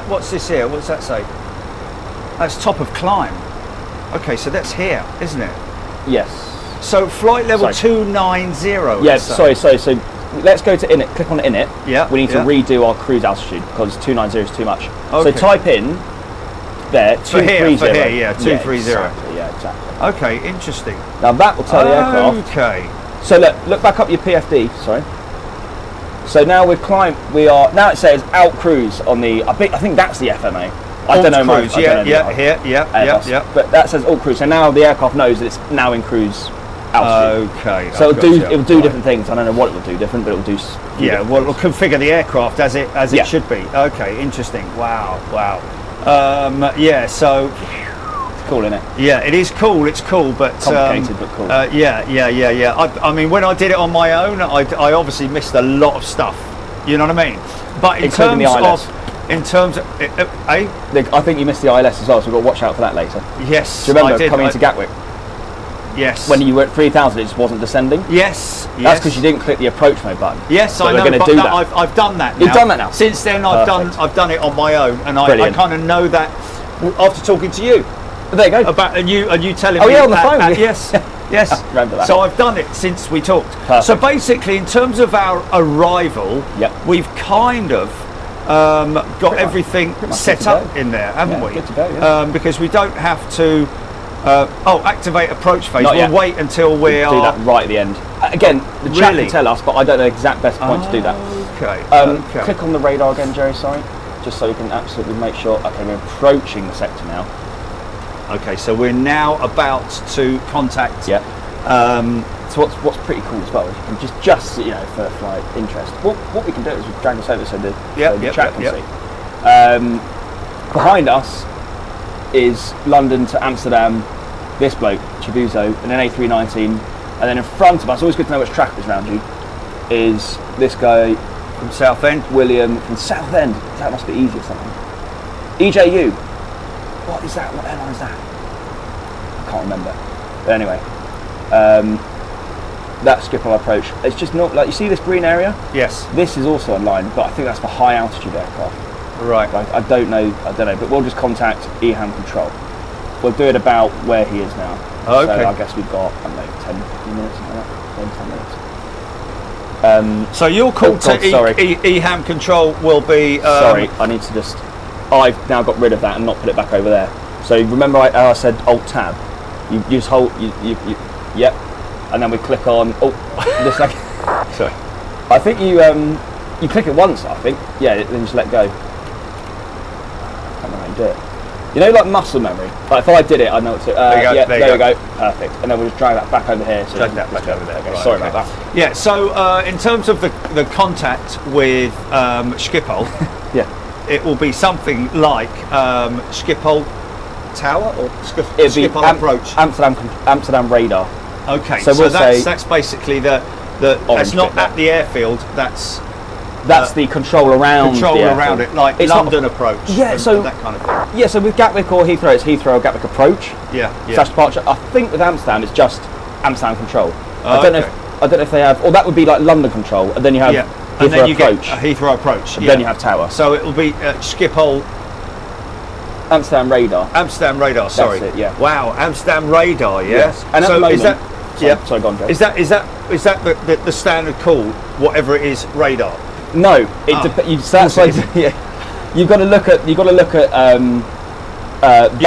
[SPEAKER 1] what's this here? What's that say? That's top of climb. Okay, so that's here, isn't it?
[SPEAKER 2] Yes.
[SPEAKER 1] So flight level
[SPEAKER 2] Sorry.
[SPEAKER 1] 290.
[SPEAKER 2] Yeah. Sorry. So let's go to init. Click on init.
[SPEAKER 1] Yeah.
[SPEAKER 2] We need to
[SPEAKER 1] yeah.
[SPEAKER 2] redo our cruise altitude because 290 is too much.
[SPEAKER 1] Okay.
[SPEAKER 2] So type in there
[SPEAKER 1] For here,
[SPEAKER 2] 230.
[SPEAKER 1] yeah, 230.
[SPEAKER 2] Yeah, exactly.
[SPEAKER 1] Okay, interesting.
[SPEAKER 2] Now that will tell the aircraft.
[SPEAKER 1] Okay.
[SPEAKER 2] So look back up your PFD. Sorry. So now we've climbed. Now it says out cruise on the. I think that's the FMA. I don't know.
[SPEAKER 1] Cruise, here, yeah.
[SPEAKER 2] But that says alt cruise. So now the aircraft knows that it's now in cruise altitude.
[SPEAKER 1] Okay.
[SPEAKER 2] So it'll do different things. I don't know what it will do different, but it'll do.
[SPEAKER 1] Well, it'll configure the aircraft as it
[SPEAKER 2] Yeah.
[SPEAKER 1] should be. Okay, interesting. Wow. So
[SPEAKER 2] It's cool, isn't it?
[SPEAKER 1] yeah, it is cool. It's cool, but
[SPEAKER 2] Complicated, but cool.
[SPEAKER 1] Yeah. I mean, when I did it on my own, I obviously missed a lot of stuff. You know what I mean? But
[SPEAKER 2] Including the ILS.
[SPEAKER 1] in terms of,
[SPEAKER 2] I think you missed the ILS as well, so we've got to watch out for that later.
[SPEAKER 1] yes,
[SPEAKER 2] Do you remember
[SPEAKER 1] I did.
[SPEAKER 2] coming into Gatwick?
[SPEAKER 1] Yes.
[SPEAKER 2] When you were at 3,000, it just wasn't descending?
[SPEAKER 1] Yes.
[SPEAKER 2] That's because you didn't click the approach mode button.
[SPEAKER 1] Yes,
[SPEAKER 2] So
[SPEAKER 1] I
[SPEAKER 2] we're
[SPEAKER 1] know.
[SPEAKER 2] gonna
[SPEAKER 1] But
[SPEAKER 2] do
[SPEAKER 1] that,
[SPEAKER 2] that.
[SPEAKER 1] I've done that now.
[SPEAKER 2] You've done that now?
[SPEAKER 1] Since then,
[SPEAKER 2] Perfect.
[SPEAKER 1] I've done it on my own, and I
[SPEAKER 2] Brilliant.
[SPEAKER 1] kind of know that after talking to you
[SPEAKER 2] There you go.
[SPEAKER 1] about and you telling
[SPEAKER 2] Oh,
[SPEAKER 1] me
[SPEAKER 2] yeah, on the
[SPEAKER 1] that-
[SPEAKER 2] phone,
[SPEAKER 1] that-
[SPEAKER 2] yeah.
[SPEAKER 1] yes.
[SPEAKER 2] Remember that.
[SPEAKER 1] So I've done it since we talked.
[SPEAKER 2] Perfect.
[SPEAKER 1] So basically, in terms of our arrival,
[SPEAKER 2] Yep.
[SPEAKER 1] we've kind of got everything
[SPEAKER 2] pretty much
[SPEAKER 1] set
[SPEAKER 2] good to
[SPEAKER 1] up
[SPEAKER 2] go.
[SPEAKER 1] in there, haven't
[SPEAKER 2] Yeah,
[SPEAKER 1] we?
[SPEAKER 2] good to go, yeah.
[SPEAKER 1] Because we don't have to. Activate approach phase.
[SPEAKER 2] Not
[SPEAKER 1] We'll
[SPEAKER 2] yet.
[SPEAKER 1] wait until we
[SPEAKER 2] Do
[SPEAKER 1] are.
[SPEAKER 2] that right at the end. Again, the chat
[SPEAKER 1] Really?
[SPEAKER 2] can tell us, but I don't know the exact best point to do that.
[SPEAKER 1] Okay. Okay.
[SPEAKER 2] Click on the radar again, Jerry, sorry. Just so you can absolutely make sure. Okay, we're approaching the sector now.
[SPEAKER 1] Okay, so we're now about to contact.
[SPEAKER 2] Yeah. So what's pretty cool as well is you can just for like interest. What we can do is we drag this over so the chat can see. Behind us is London to Amsterdam. This bloke Chibuzo, and then A319, and then in front of us, always good to know which track is around you, is this guy
[SPEAKER 1] From Southend.
[SPEAKER 2] William from Southend. That must be easy or something. EJU. What is that? What airline is that? I can't remember. But anyway, that Schiphol approach. It's just not like you see this green area.
[SPEAKER 1] Yes.
[SPEAKER 2] This is also online, but I think that's for high altitude aircraft.
[SPEAKER 1] Right.
[SPEAKER 2] Like, I don't know, but we'll just contact EHAM Control. We'll do it about where he is now.
[SPEAKER 1] Okay.
[SPEAKER 2] So I guess we've got, I don't know, 10, 15 minutes, something like that. 10 minutes.
[SPEAKER 1] So your call to
[SPEAKER 2] sorry.
[SPEAKER 1] EHAM Control will be.
[SPEAKER 2] Sorry, I need to just. I've now got rid of that and not put it back over there. So remember I said Alt Tab. You just hold. Yep. And then we click on. Oh, just like.
[SPEAKER 1] Sorry.
[SPEAKER 2] I think you click it once. I think. Yeah. Then just let go. I can't remember how you do it. You know, like muscle memory. Like if I did it, I know what to.
[SPEAKER 1] There you go,
[SPEAKER 2] Yeah,
[SPEAKER 1] there
[SPEAKER 2] there
[SPEAKER 1] you
[SPEAKER 2] we go. Perfect. And then we'll just drag that back over here. So
[SPEAKER 1] Drag that back over there.
[SPEAKER 2] Okay,
[SPEAKER 1] Right,
[SPEAKER 2] sorry
[SPEAKER 1] okay.
[SPEAKER 2] about that.
[SPEAKER 1] Yeah. So in terms of the contact with Schiphol,
[SPEAKER 2] Yeah.
[SPEAKER 1] it will be something like Schiphol Tower or
[SPEAKER 2] It'd be
[SPEAKER 1] Schiphol approach.
[SPEAKER 2] Amsterdam radar.
[SPEAKER 1] Okay.
[SPEAKER 2] So
[SPEAKER 1] So,
[SPEAKER 2] we'll
[SPEAKER 1] that's
[SPEAKER 2] say-
[SPEAKER 1] basically the. That's
[SPEAKER 2] Orange
[SPEAKER 1] not
[SPEAKER 2] bit
[SPEAKER 1] at the airfield. That's
[SPEAKER 2] the control around
[SPEAKER 1] control
[SPEAKER 2] the
[SPEAKER 1] around
[SPEAKER 2] airfield.
[SPEAKER 1] it, like
[SPEAKER 2] It's not-
[SPEAKER 1] London approach.
[SPEAKER 2] Yeah,
[SPEAKER 1] and
[SPEAKER 2] so-
[SPEAKER 1] that kind of thing.
[SPEAKER 2] Yeah, so with Gatwick or Heathrow, it's Heathrow or Gatwick approach.
[SPEAKER 1] Yeah.
[SPEAKER 2] Slash departure. I think with Amsterdam, it's just Amsterdam control.
[SPEAKER 1] Oh,
[SPEAKER 2] I don't know.
[SPEAKER 1] okay.
[SPEAKER 2] I don't know if they have, or that would be like London control, and then you have
[SPEAKER 1] Yeah.
[SPEAKER 2] Heathrow
[SPEAKER 1] And then you
[SPEAKER 2] approach,
[SPEAKER 1] get a Heathrow approach.
[SPEAKER 2] and
[SPEAKER 1] Yeah.
[SPEAKER 2] then you have tower.
[SPEAKER 1] So it will be Schiphol
[SPEAKER 2] Amsterdam radar.
[SPEAKER 1] Amsterdam radar. Sorry.
[SPEAKER 2] it, yeah.
[SPEAKER 1] Wow, Amsterdam radar. Yeah.
[SPEAKER 2] Yes. And at
[SPEAKER 1] so
[SPEAKER 2] the moment,
[SPEAKER 1] is that?
[SPEAKER 2] Sorry, go on, Joe.
[SPEAKER 1] Is that the standard call? Whatever it is, radar.
[SPEAKER 2] No, that's like
[SPEAKER 1] Bullshit.
[SPEAKER 2] yeah. You've got to look at
[SPEAKER 1] Your
[SPEAKER 2] Vatsim.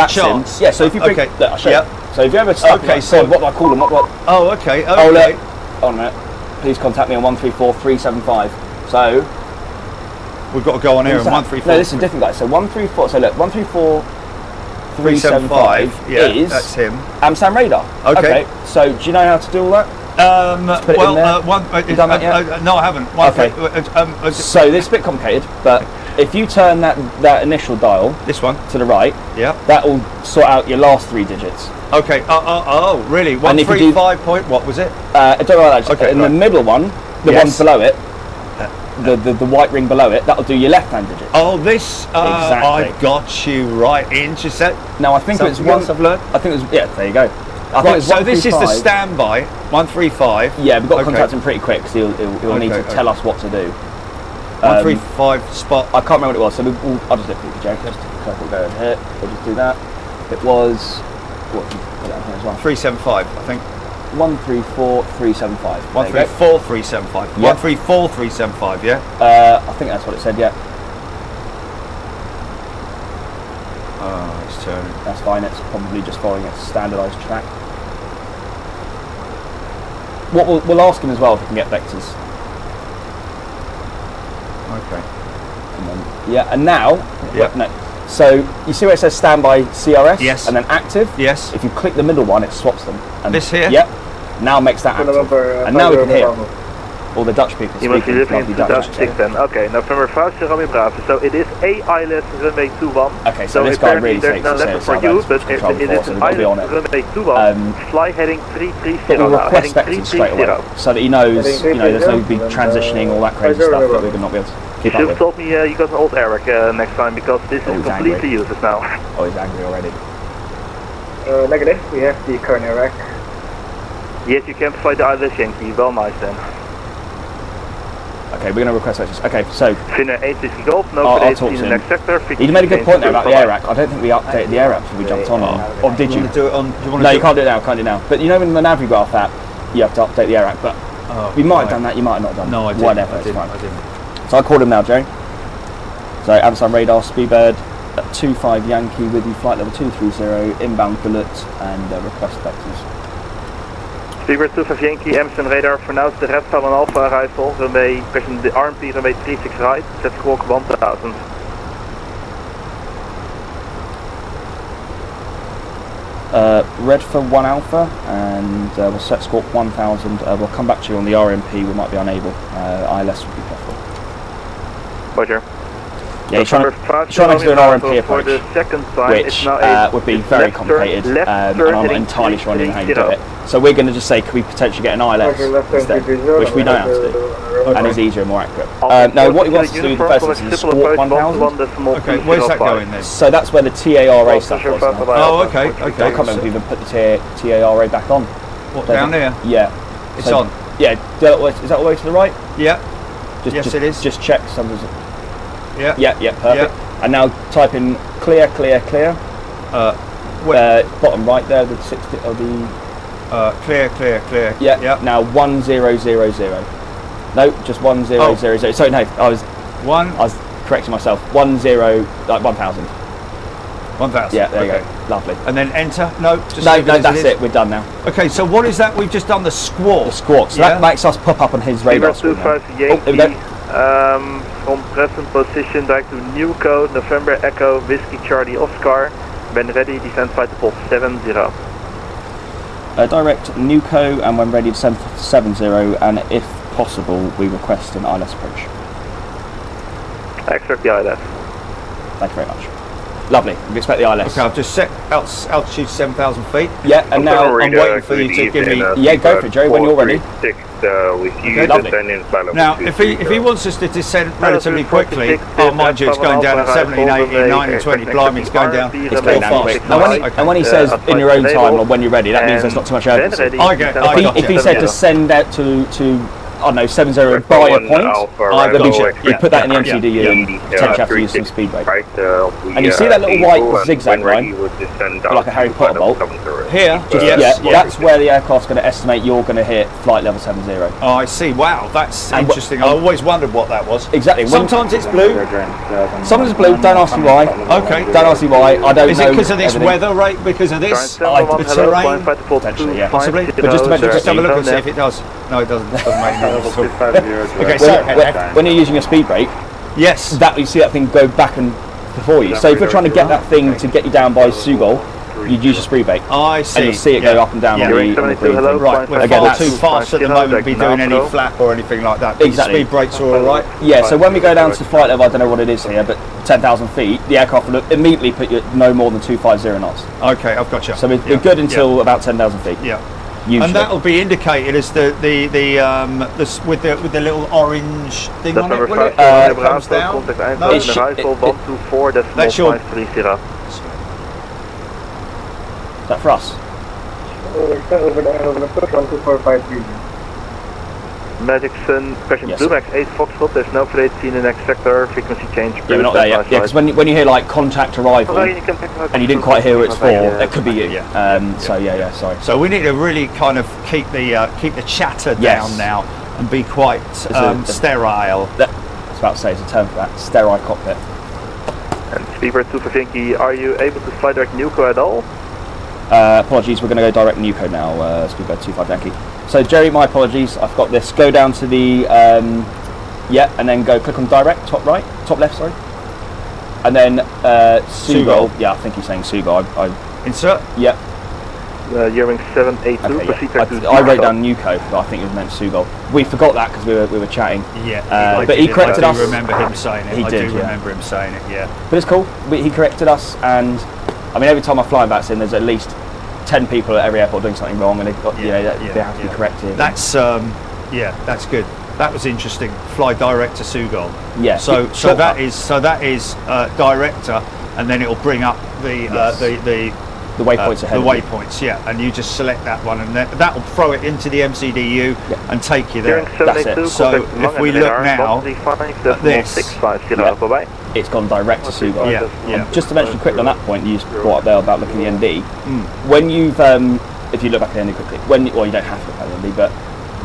[SPEAKER 1] charts.
[SPEAKER 2] Yeah, so if you bring,
[SPEAKER 1] Okay.
[SPEAKER 2] look, I'll show
[SPEAKER 1] Yep.
[SPEAKER 2] you. So if you ever stuck,
[SPEAKER 1] Okay,
[SPEAKER 2] like,
[SPEAKER 1] so-
[SPEAKER 2] God, what do I call them? What?
[SPEAKER 1] Oh, okay. Okay.
[SPEAKER 2] Oh, look. On a minute. Please contact me on 134375. So
[SPEAKER 1] We've got to go on here
[SPEAKER 2] what's
[SPEAKER 1] and
[SPEAKER 2] that?
[SPEAKER 1] 134.
[SPEAKER 2] No, this is different, guys. So 134. So look, 134375
[SPEAKER 1] Yeah,
[SPEAKER 2] is
[SPEAKER 1] that's him.
[SPEAKER 2] Amsterdam radar.
[SPEAKER 1] Okay.
[SPEAKER 2] So do you know how to do all that? put it in there? You done that yet?
[SPEAKER 1] No, I haven't.
[SPEAKER 2] Okay. So this is a bit complicated, but if you turn that initial dial,
[SPEAKER 1] this one
[SPEAKER 2] to the right, that will sort out your last 3 digits.
[SPEAKER 1] Okay. Oh, really? 135 point. What was it?
[SPEAKER 2] I don't know about that.
[SPEAKER 1] Okay,
[SPEAKER 2] the middle one, the one below it, the white ring below it, that'll do your left-hand digit.
[SPEAKER 1] Oh, this.
[SPEAKER 2] Exactly.
[SPEAKER 1] I've got you right. Interesting.
[SPEAKER 2] Now I think it's one.
[SPEAKER 1] I've learned.
[SPEAKER 2] I think it was there you go.
[SPEAKER 1] Right, so this is the standby 135.
[SPEAKER 2] Yeah, we've got to contact him pretty quick because he'll need to tell us what to do.
[SPEAKER 1] 135 spot.
[SPEAKER 2] I can't remember what it was, so I'll just look for Jake. Let's go in here. We'll just do that. It was what? Put it on here as well.
[SPEAKER 1] 375, I think.
[SPEAKER 2] 134375.
[SPEAKER 1] 134375. 134375. Yeah.
[SPEAKER 2] I think that's what it said. Yeah.
[SPEAKER 1] Oh, it's turning.
[SPEAKER 2] That's fine. It's probably just following a standardised track. What we'll ask him as well if we can get vectors.
[SPEAKER 1] Okay.
[SPEAKER 2] And now.
[SPEAKER 1] Yeah.
[SPEAKER 2] No. So you see where it says standby CRS?
[SPEAKER 1] Yes.
[SPEAKER 2] And then active?
[SPEAKER 1] Yes.
[SPEAKER 2] If you click the middle one, it swaps them. And
[SPEAKER 1] this here?
[SPEAKER 2] Yep. Now makes that active. And now we can hear all the Dutch people
[SPEAKER 5] You must be
[SPEAKER 2] speaking
[SPEAKER 5] living in
[SPEAKER 2] lovely Dutch.
[SPEAKER 5] 2006 then. Okay, November 5 Romeo Bravo. So it is a ILS runway 21.
[SPEAKER 2] Okay, so this guy really takes
[SPEAKER 5] no
[SPEAKER 2] it
[SPEAKER 5] lesson for you, but it is an ILS runway 21. Fly heading 330.
[SPEAKER 2] But we'll request vectors straight away so that he knows, there's no big transitioning, all that crazy stuff that we're not be able to keep
[SPEAKER 5] You
[SPEAKER 2] up
[SPEAKER 5] should have
[SPEAKER 2] with.
[SPEAKER 5] told me you got an old Eric next time because this is completely
[SPEAKER 2] angry.
[SPEAKER 5] useless now.
[SPEAKER 2] Oh, he's angry already.
[SPEAKER 6] Negative, we have the current Iraq.
[SPEAKER 5] Yes, you can fly the ILS Yankee. Well, nice then.
[SPEAKER 2] Okay, we're going to request vectors. Okay, so
[SPEAKER 5] Finner 860 Golf, no
[SPEAKER 2] I'll
[SPEAKER 5] for
[SPEAKER 2] talk to
[SPEAKER 5] in the
[SPEAKER 2] him.
[SPEAKER 5] next sector.
[SPEAKER 2] He made a good point there about the air rack. I don't think we updated the air rack before we jumped on. Or did you?
[SPEAKER 1] Do it on. Do you want
[SPEAKER 2] No, you can't do it now. Can't do it now. But you know in the Navigraph app, you have to update the air rack. But we might have done that. You might have not done.
[SPEAKER 1] No, I didn't.
[SPEAKER 2] Whatever.
[SPEAKER 1] I
[SPEAKER 2] It's fine.
[SPEAKER 1] didn't.
[SPEAKER 2] So I called him now, Joe. So Amazon radar, Speedbird, 25 Yankee with you, flight level 230, inbound bullet, and request vectors.
[SPEAKER 5] Speedbird 25 Yankee, Amazon radar. For now, the red star and Alpha arrival. Runway, pressing the RMP, runway 36 right. Set squawk 1000.
[SPEAKER 2] Red for 1 Alpha, and we'll set squawk 1000. We'll come back to you on the RMP. We might be unable. ILS would be preferable.
[SPEAKER 5] Roger.
[SPEAKER 2] Yeah, he's trying to do an RMP approach,
[SPEAKER 5] for the second time,
[SPEAKER 2] which would be very complicated, and I'm not entirely sure on how you do it. So we're going to just say, can we potentially get an ILS instead, which we don't have to do, and is easier and more accurate. Now, what he wants to do the first is squawk 1000.
[SPEAKER 1] Okay, where's that going then?
[SPEAKER 2] So that's where the TARA stuff was.
[SPEAKER 1] Oh, okay,
[SPEAKER 2] I can't remember if we even put the TARA back on.
[SPEAKER 1] What, down there?
[SPEAKER 2] Yeah.
[SPEAKER 1] It's on?
[SPEAKER 2] Yeah, is that all the way to the right?
[SPEAKER 1] Yeah. Yes, it is.
[SPEAKER 2] Just check some.
[SPEAKER 1] Yeah.
[SPEAKER 2] Yeah, perfect. And now type in clear. Bottom right there, the 60 or the.
[SPEAKER 1] Clear.
[SPEAKER 2] Yeah. Now 1000. No, just 1000. Sorry, no, I was correcting myself. 10 like 1000.
[SPEAKER 1] 1000.
[SPEAKER 2] Yeah, there you go. Lovely.
[SPEAKER 1] And then enter. No, just
[SPEAKER 2] no, that's it. We're done now.
[SPEAKER 1] Okay, so what is that? We've just done the squawk.
[SPEAKER 2] The squawk. So that makes us pop up on his radar screen.
[SPEAKER 5] Yankee, from present position, direct to new code, November Echo, Whiskey Charlie Oscar. When ready, descend flight to pulse 70.
[SPEAKER 2] Direct Nuco, and when ready, descend 70, and if possible, we request an ILS approach.
[SPEAKER 5] Extract the ILS.
[SPEAKER 2] Thank you very much. Lovely. We expect the ILS.
[SPEAKER 1] Okay, I've just set altitude 7,000 feet.
[SPEAKER 2] Yeah, and now I'm waiting for you to give me. Yeah, go for it, Joe. When you're ready.
[SPEAKER 1] Okay, now, if he wants us to descend relatively quickly, mind you, it's going down at 17, 18, 19, 20. Blimey, it's going down.
[SPEAKER 2] It's going down quick. And when he says in your own time or when you're ready, that means there's not too much urgency. If he said to send out to I don't know, 70 by a point, you put that in the MCDU and potentially have to use some speed brake. And you see that little white zigzag line, like a Harry Potter bolt?
[SPEAKER 1] Here?
[SPEAKER 2] That's where the aircraft's going to estimate you're going to hit flight level 70.
[SPEAKER 1] Oh, I see. Wow, that's interesting. I always wondered what that was.
[SPEAKER 2] Exactly.
[SPEAKER 1] Sometimes it's blue.
[SPEAKER 2] Sometimes it's blue, don't ask me why.
[SPEAKER 1] Okay.
[SPEAKER 2] Don't ask me why, I don't know.
[SPEAKER 1] Is it because of this weather rate, because of this? The terrain?
[SPEAKER 2] Potentially, yeah.
[SPEAKER 1] Possibly. But just have a look and see if it does. No, it doesn't. It doesn't make sense. Okay, so
[SPEAKER 2] when you're using a speed brake,
[SPEAKER 1] yes,
[SPEAKER 2] that you see that thing go back and before you. So if you're trying to get that thing to get you down by Sugol, you'd use your speed brake.
[SPEAKER 1] I see.
[SPEAKER 2] And you'll see it go up and down on the green.
[SPEAKER 1] Right, we're
[SPEAKER 2] Again,
[SPEAKER 1] far
[SPEAKER 2] that's
[SPEAKER 1] too fast at the moment to be doing any flap or anything like that.
[SPEAKER 2] Exactly.
[SPEAKER 1] Speed brakes are all right.
[SPEAKER 2] Yeah, so when we go down to flight level, I don't know what it is here, but 10,000 feet, the aircraft will immediately put you at no more than 250 knots.
[SPEAKER 1] Okay, I've got you.
[SPEAKER 2] So we're good until about 10,000 feet.
[SPEAKER 1] Yeah.
[SPEAKER 2] Usually.
[SPEAKER 1] And that will be indicated as with the little orange thing on it, will it? It comes down. No,
[SPEAKER 2] That's your... Is that for us?
[SPEAKER 5] Magic Sun, question Blue Max 8 Foxtrot, there's no plate seen in next sector, frequency change.
[SPEAKER 2] Yeah, we're not there yet. Yeah, because when you hear like contact arrival and you didn't quite hear who it's for, that could be you. So sorry.
[SPEAKER 1] So we need to really kind of keep the chatter down now and be quite sterile.
[SPEAKER 2] I was about to say, it's a term for that, sterile cockpit.
[SPEAKER 5] And Speedbird 2 for Vinky, are you able to fly direct Nuco at all?
[SPEAKER 2] Apologies, we're going to go direct Nuco now, Speedbird 25 Yankee. So Jerry, my apologies, I've got this. Go down to the, and then go click on direct, top left, sorry. And then Seagull. Yeah, I think he's saying Seagull.
[SPEAKER 1] Insert?
[SPEAKER 2] Yep.
[SPEAKER 5] Yearwing 782,
[SPEAKER 2] okay, I wrote down Nuco, but I think it was meant Seagull. We forgot that because we were chatting.
[SPEAKER 1] Yeah,
[SPEAKER 2] but he corrected us.
[SPEAKER 1] I do remember him saying it.
[SPEAKER 2] He did,
[SPEAKER 1] remember him saying it, yeah.
[SPEAKER 2] But it's cool, he corrected us, and I mean, every time I fly back in, there's at least 10 people at every airport doing something wrong, and they have to be corrected.
[SPEAKER 1] That's that's good. That was interesting. Fly direct to Seagull.
[SPEAKER 2] Yeah.
[SPEAKER 1] So that is director, and then it'll bring up the
[SPEAKER 2] waypoints ahead.
[SPEAKER 1] The waypoints, yeah, and you just select that one, and that will throw it into the MCDU and take you there.
[SPEAKER 2] That's it.
[SPEAKER 1] So if we look now at this,
[SPEAKER 2] it's gone direct to Seagull.
[SPEAKER 1] Yeah.
[SPEAKER 2] And just to mention quickly on that point, you just brought up there about looking at the ND. When you've, if you look back at the ND quickly, well, you don't have to look at the ND, but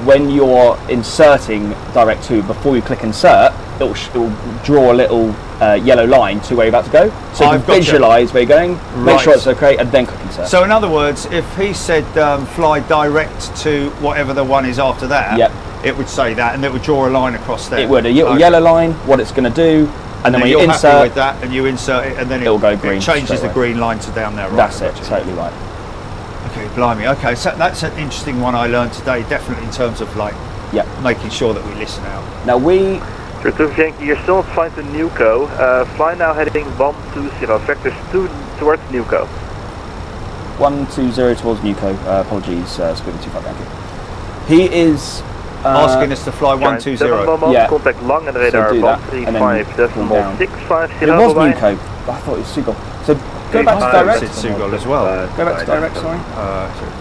[SPEAKER 2] when you're inserting direct to, before you click insert, it will draw a little yellow line to where you're about to go. So you can visualise where you're going, make sure it's okay, and then click insert.
[SPEAKER 1] So in other words, if he said fly direct to whatever the one is after that, it would say that, and it would draw a line across there.
[SPEAKER 2] It would, a yellow line, what it's going to do, and then when you insert,
[SPEAKER 1] happy with that, and you insert it, and then
[SPEAKER 2] it'll go green.
[SPEAKER 1] It changes the green line to down there. Right,
[SPEAKER 2] that's it, totally right.
[SPEAKER 1] Okay, blimey. Okay, so that's an interesting one I learned today, definitely in terms of like making sure that we listen out.
[SPEAKER 2] Now we...
[SPEAKER 5] You're still flying to Nuco. Fly now heading 120, vectors 2 towards Nuco.
[SPEAKER 2] 120 towards Nuco. Apologies, Speedbird 25 Yankee. He is...
[SPEAKER 1] asking us to fly 120.
[SPEAKER 5] Yeah. Contact long and radar 135.650.
[SPEAKER 2] It was Nuco. I thought it was Seagull. So go back to direct.
[SPEAKER 1] It's Seagull as well.
[SPEAKER 2] Go back to direct, sorry.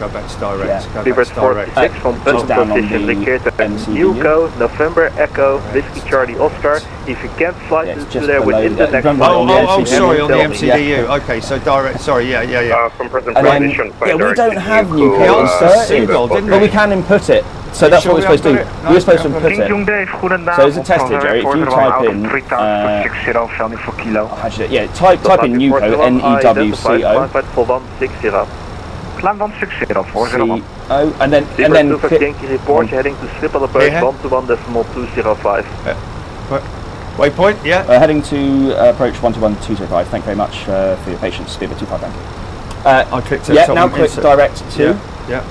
[SPEAKER 1] Go back to direct.
[SPEAKER 5] Speedbird 46 from present position, indicator Nuco, November Echo, Whiskey Charlie Oscar. If you can't fly to there within the next...
[SPEAKER 1] sorry, on the MCDU. Okay, so direct, sorry,
[SPEAKER 5] From present
[SPEAKER 2] position. Yeah, we don't have Nuco inserted, but we can input it. So that's what we're supposed to do. We're supposed to input it. So as a test here, Jerry, if you type in... type in Nuco, N-E-W-C-O.
[SPEAKER 5] Climb 160, 40.
[SPEAKER 2] And then
[SPEAKER 5] click... Yankee report, heading to Schiphol approach 121.205.
[SPEAKER 1] Waypoint,
[SPEAKER 2] heading to approach 121.205. Thank you very much for your patience. Speedbird 25 Yankee.
[SPEAKER 1] I clicked it.
[SPEAKER 2] Now click direct to,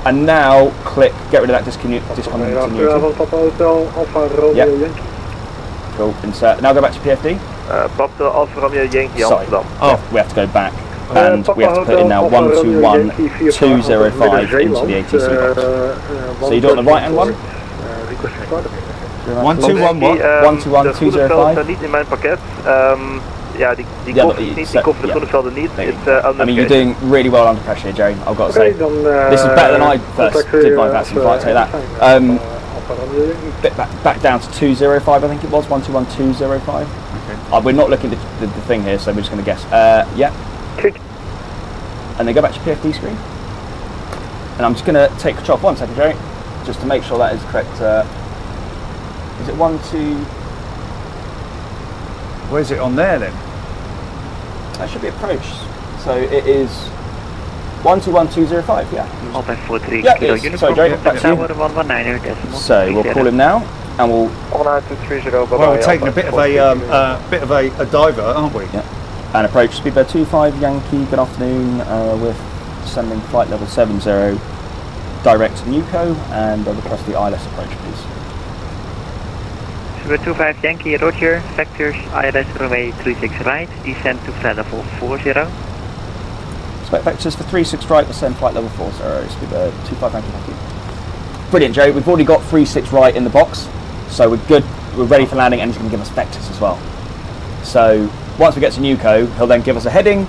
[SPEAKER 2] and now click get rid of that discontinuity. Cool. Insert. Now go back to PFD.
[SPEAKER 5] Papa Alfa Romeo Yankee Amsterdam.
[SPEAKER 2] We have to go back, and we have to put in now 121.205 into the ATC box. So you do it on the right hand one. 121.205.
[SPEAKER 5] Niet in mijn pakket. Die koffer is niet, die koffer de Zonnevelden niet.
[SPEAKER 2] I mean, you're doing really well under pressure here, Jerry, I've got to say. This is better than I first did my Vatsim flight, I'll tell you that. Back down to 205, I think it was, 121.205. Okay. We're not looking at the thing here, so we're just going to guess. And then go back to your PFD screen. And I'm just going to take control for 1 second, Jerry, just to make sure that is correct. Is it 1, 2...
[SPEAKER 1] Where's it on there then?
[SPEAKER 2] That should be approach. So it is 121.205,
[SPEAKER 5] Altijd voor 3
[SPEAKER 2] kilo uniform. Sorry, Jerry, back to you. So we'll call him now, and we'll...
[SPEAKER 1] Well, we're taking a bit of a diver, aren't we?
[SPEAKER 2] Yeah. And approach Speedbird 25 Yankee, good afternoon, with descending flight level 70, direct to Nuco, and I'll request the ILS approach, please.
[SPEAKER 5] Super 25 Yankee, Roger, vectors ILS runway 36 right, descend to flight level 40.
[SPEAKER 2] Expect vectors for 36 right, descend flight level 40, speed 25 Yankee, thank you. Brilliant, Joe, we've already got 36 right in the box, so we're good, we're ready for landing, and he's going to give us vectors as well. So, once we get to Nuco, he'll then give us a heading,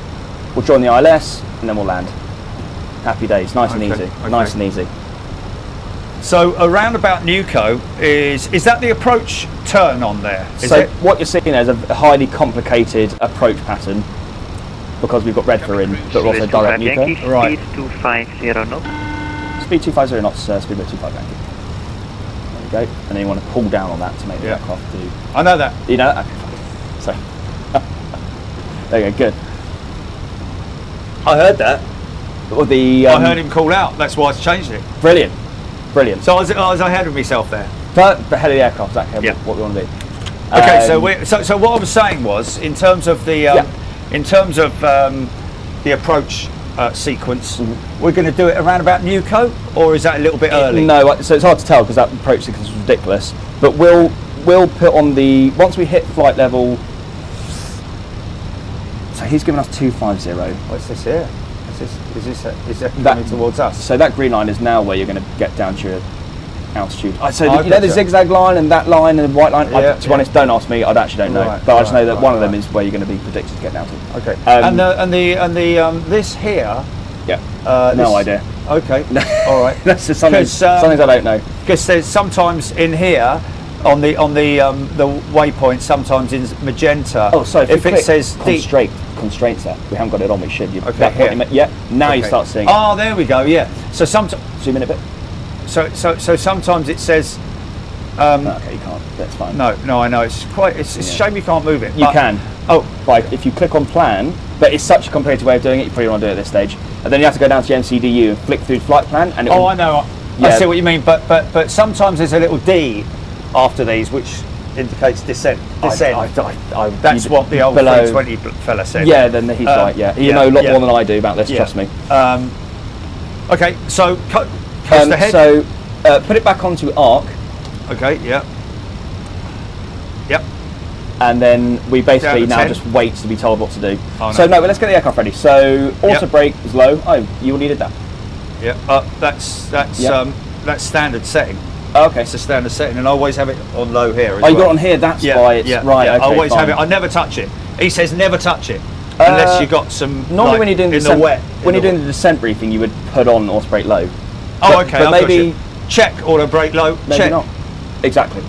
[SPEAKER 2] we'll join the ILS, and then we'll land. Happy days, nice and easy, nice and easy.
[SPEAKER 1] So around about Nuco, is that the approach turn on there?
[SPEAKER 2] What you're seeing is a highly complicated approach pattern, because we've got Redford in, but we're also direct Nuco.
[SPEAKER 5] Right. Speed 250 knots.
[SPEAKER 2] Speed 250 knots, speed 25 Yankee. There we go, and then you want to pull down on that to make the aircraft do...
[SPEAKER 1] I know that.
[SPEAKER 2] You know that? Okay, fine. So, there you go, good.
[SPEAKER 1] I heard that.
[SPEAKER 2] Well, I
[SPEAKER 1] heard him call out, that's why I've changed it.
[SPEAKER 2] Brilliant, brilliant.
[SPEAKER 1] So I was ahead of myself there.
[SPEAKER 2] But ahead of the aircraft, exactly what we want to do.
[SPEAKER 1] Okay, so what I was saying was, in terms of the the approach sequence, we're going to do it around about Nuco, or is that a little bit early?
[SPEAKER 2] No, so it's hard to tell because that approach sequence is ridiculous. But we'll put on the, once we hit flight level. So he's given us 250.
[SPEAKER 1] What's this here? Is that coming towards us?
[SPEAKER 2] So that green line is now where you're going to get down to your altitude. So you know the zigzag line and that line and the white line. To be honest, don't ask me. I actually don't know. But I just know that one of them is where you're going to be predicted to get down to.
[SPEAKER 1] Okay. And the this here.
[SPEAKER 2] Yeah. No idea.
[SPEAKER 1] Okay. All right.
[SPEAKER 2] That's just something I don't know.
[SPEAKER 1] Because there's sometimes in here on the waypoint, sometimes in magenta.
[SPEAKER 2] Oh, so if
[SPEAKER 1] it says
[SPEAKER 2] constraints there, we haven't got it on. We should.
[SPEAKER 1] Okay.
[SPEAKER 2] Now you start seeing.
[SPEAKER 1] Oh, there we go. Yeah. So sometimes
[SPEAKER 2] zoom in a bit.
[SPEAKER 1] So sometimes it says.
[SPEAKER 2] Okay, you can't. That's fine.
[SPEAKER 1] No, I know. It's a shame you can't move it.
[SPEAKER 2] You can. If you click on plan, but it's such a complicated way of doing it. You probably want to do it at this stage, and then you have to go down to your MCDU and flick through flight plan. And
[SPEAKER 1] I know. I see what you mean. But sometimes there's a little D after these, which indicates descent.
[SPEAKER 2] That's
[SPEAKER 1] what the old 320 fella said.
[SPEAKER 2] Yeah, then he's right. Yeah, you know a lot more than I do about this. Trust me.
[SPEAKER 1] Okay, so cut the head.
[SPEAKER 2] So put it back onto arc.
[SPEAKER 1] Okay. Yeah. Yep.
[SPEAKER 2] And then we basically now just wait to be told what to do.
[SPEAKER 1] Oh,
[SPEAKER 2] so no, but let's get the aircraft ready. So auto brake is low. Oh, you needed that.
[SPEAKER 1] Yeah. That's standard setting.
[SPEAKER 2] Oh, okay.
[SPEAKER 1] It's a standard setting, and I always have it on low here.
[SPEAKER 2] You got it on here. That's why it's right. Okay,
[SPEAKER 1] I always have it. I never touch it. He says never touch it unless you got some.
[SPEAKER 2] Normally, when you're doing
[SPEAKER 1] the wet,
[SPEAKER 2] when you're doing the descent briefing, you would put on auto brake low.
[SPEAKER 1] Oh, okay.
[SPEAKER 2] But maybe
[SPEAKER 1] check auto brake low.
[SPEAKER 2] Maybe
[SPEAKER 1] check.
[SPEAKER 2] not. Exactly.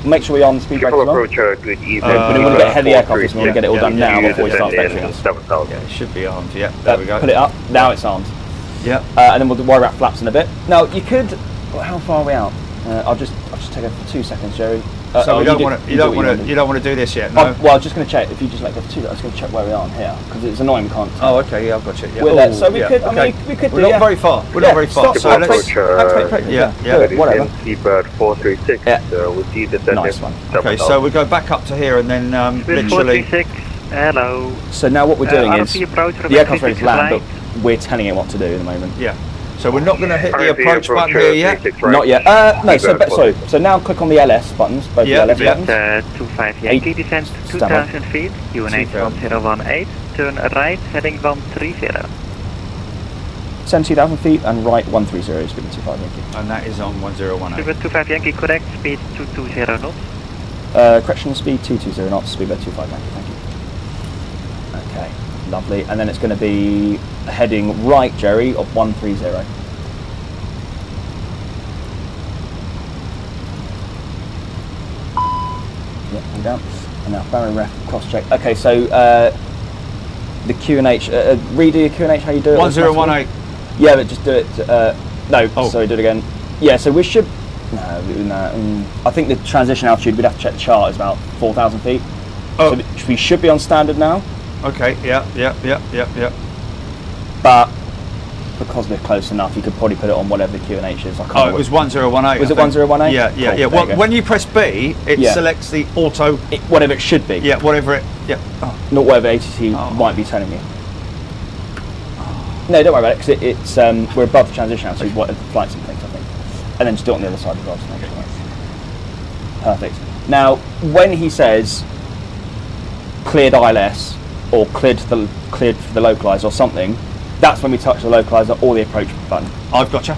[SPEAKER 2] Make sure we're on the speed brake as well.
[SPEAKER 5] Good evening.
[SPEAKER 2] We want to get heavy aircraft, we want to get it all done now before we start vectoring us.
[SPEAKER 1] Yeah, it should be armed. Yeah, there we go.
[SPEAKER 2] Put it up. Now it's armed.
[SPEAKER 1] Yeah.
[SPEAKER 2] And then we'll worry about flaps in a bit. Now you could. How far are we out? I'll just take it for 2 seconds, Jerry.
[SPEAKER 1] So you don't want to do this yet, no?
[SPEAKER 2] Well, I'm just going to check. If you just let go for 2, I was going to check where we are here because it's annoying we can't.
[SPEAKER 1] Oh, okay. Yeah, I've got you. Yeah.
[SPEAKER 2] So we could. I mean, we could.
[SPEAKER 1] We're not very far. We're not very far.
[SPEAKER 2] So let's. Whatever.
[SPEAKER 5] Seabird 436. With the descending.
[SPEAKER 2] Nice one.
[SPEAKER 1] Okay, so we go back up to here and then literally.
[SPEAKER 5] 436. Hello.
[SPEAKER 2] So now what we're doing is the aircraft's ready to land, but we're telling it what to do at the moment.
[SPEAKER 1] Yeah. So we're not going to hit the approach button here yet?
[SPEAKER 2] Not yet. No, so now click on the LS buttons, both the LS buttons.
[SPEAKER 5] 25 Yankee, descent 2,000 feet, UNH 1018, turn right, heading 130.
[SPEAKER 2] Send 2,000 feet and right 130, speed 25 Yankee.
[SPEAKER 1] And that is on 1018.
[SPEAKER 5] 25 Yankee, correct, speed 220 knots.
[SPEAKER 2] Correction, speed 220 knots, speed 25 Yankee, thank you. Okay, lovely. And then it's going to be heading right, Jerry, of 130. Yeah, hold down. And now Barry ref cross check. Okay, so the Q&H, redo your Q&H how you do it.
[SPEAKER 1] 1018.
[SPEAKER 2] Yeah, but just do it. Sorry, do it again. Yeah, so we should. No, I think the transition altitude we'd have to check the chart is about 4,000 feet.
[SPEAKER 1] Oh.
[SPEAKER 2] So we should be on standard now.
[SPEAKER 1] Okay. Yeah.
[SPEAKER 2] But because we're close enough, you could probably put it on whatever the Q&H is.
[SPEAKER 1] It was 1018.
[SPEAKER 2] Was it 1018?
[SPEAKER 1] Yeah.
[SPEAKER 2] Cool,
[SPEAKER 1] Well, when you press B, it selects the auto.
[SPEAKER 2] Whatever it should be.
[SPEAKER 1] Yeah, whatever it. Yeah.
[SPEAKER 2] Not whatever ATC might be telling you. No, don't worry about it, because it's we're above the transition now, so what the flights and things, I think. And then just do it on the other side as well, to make sure that's perfect. Now, when he says cleared ILS or cleared for the localizer or something, that's when we touch the localizer or the approach button.
[SPEAKER 1] I've got you.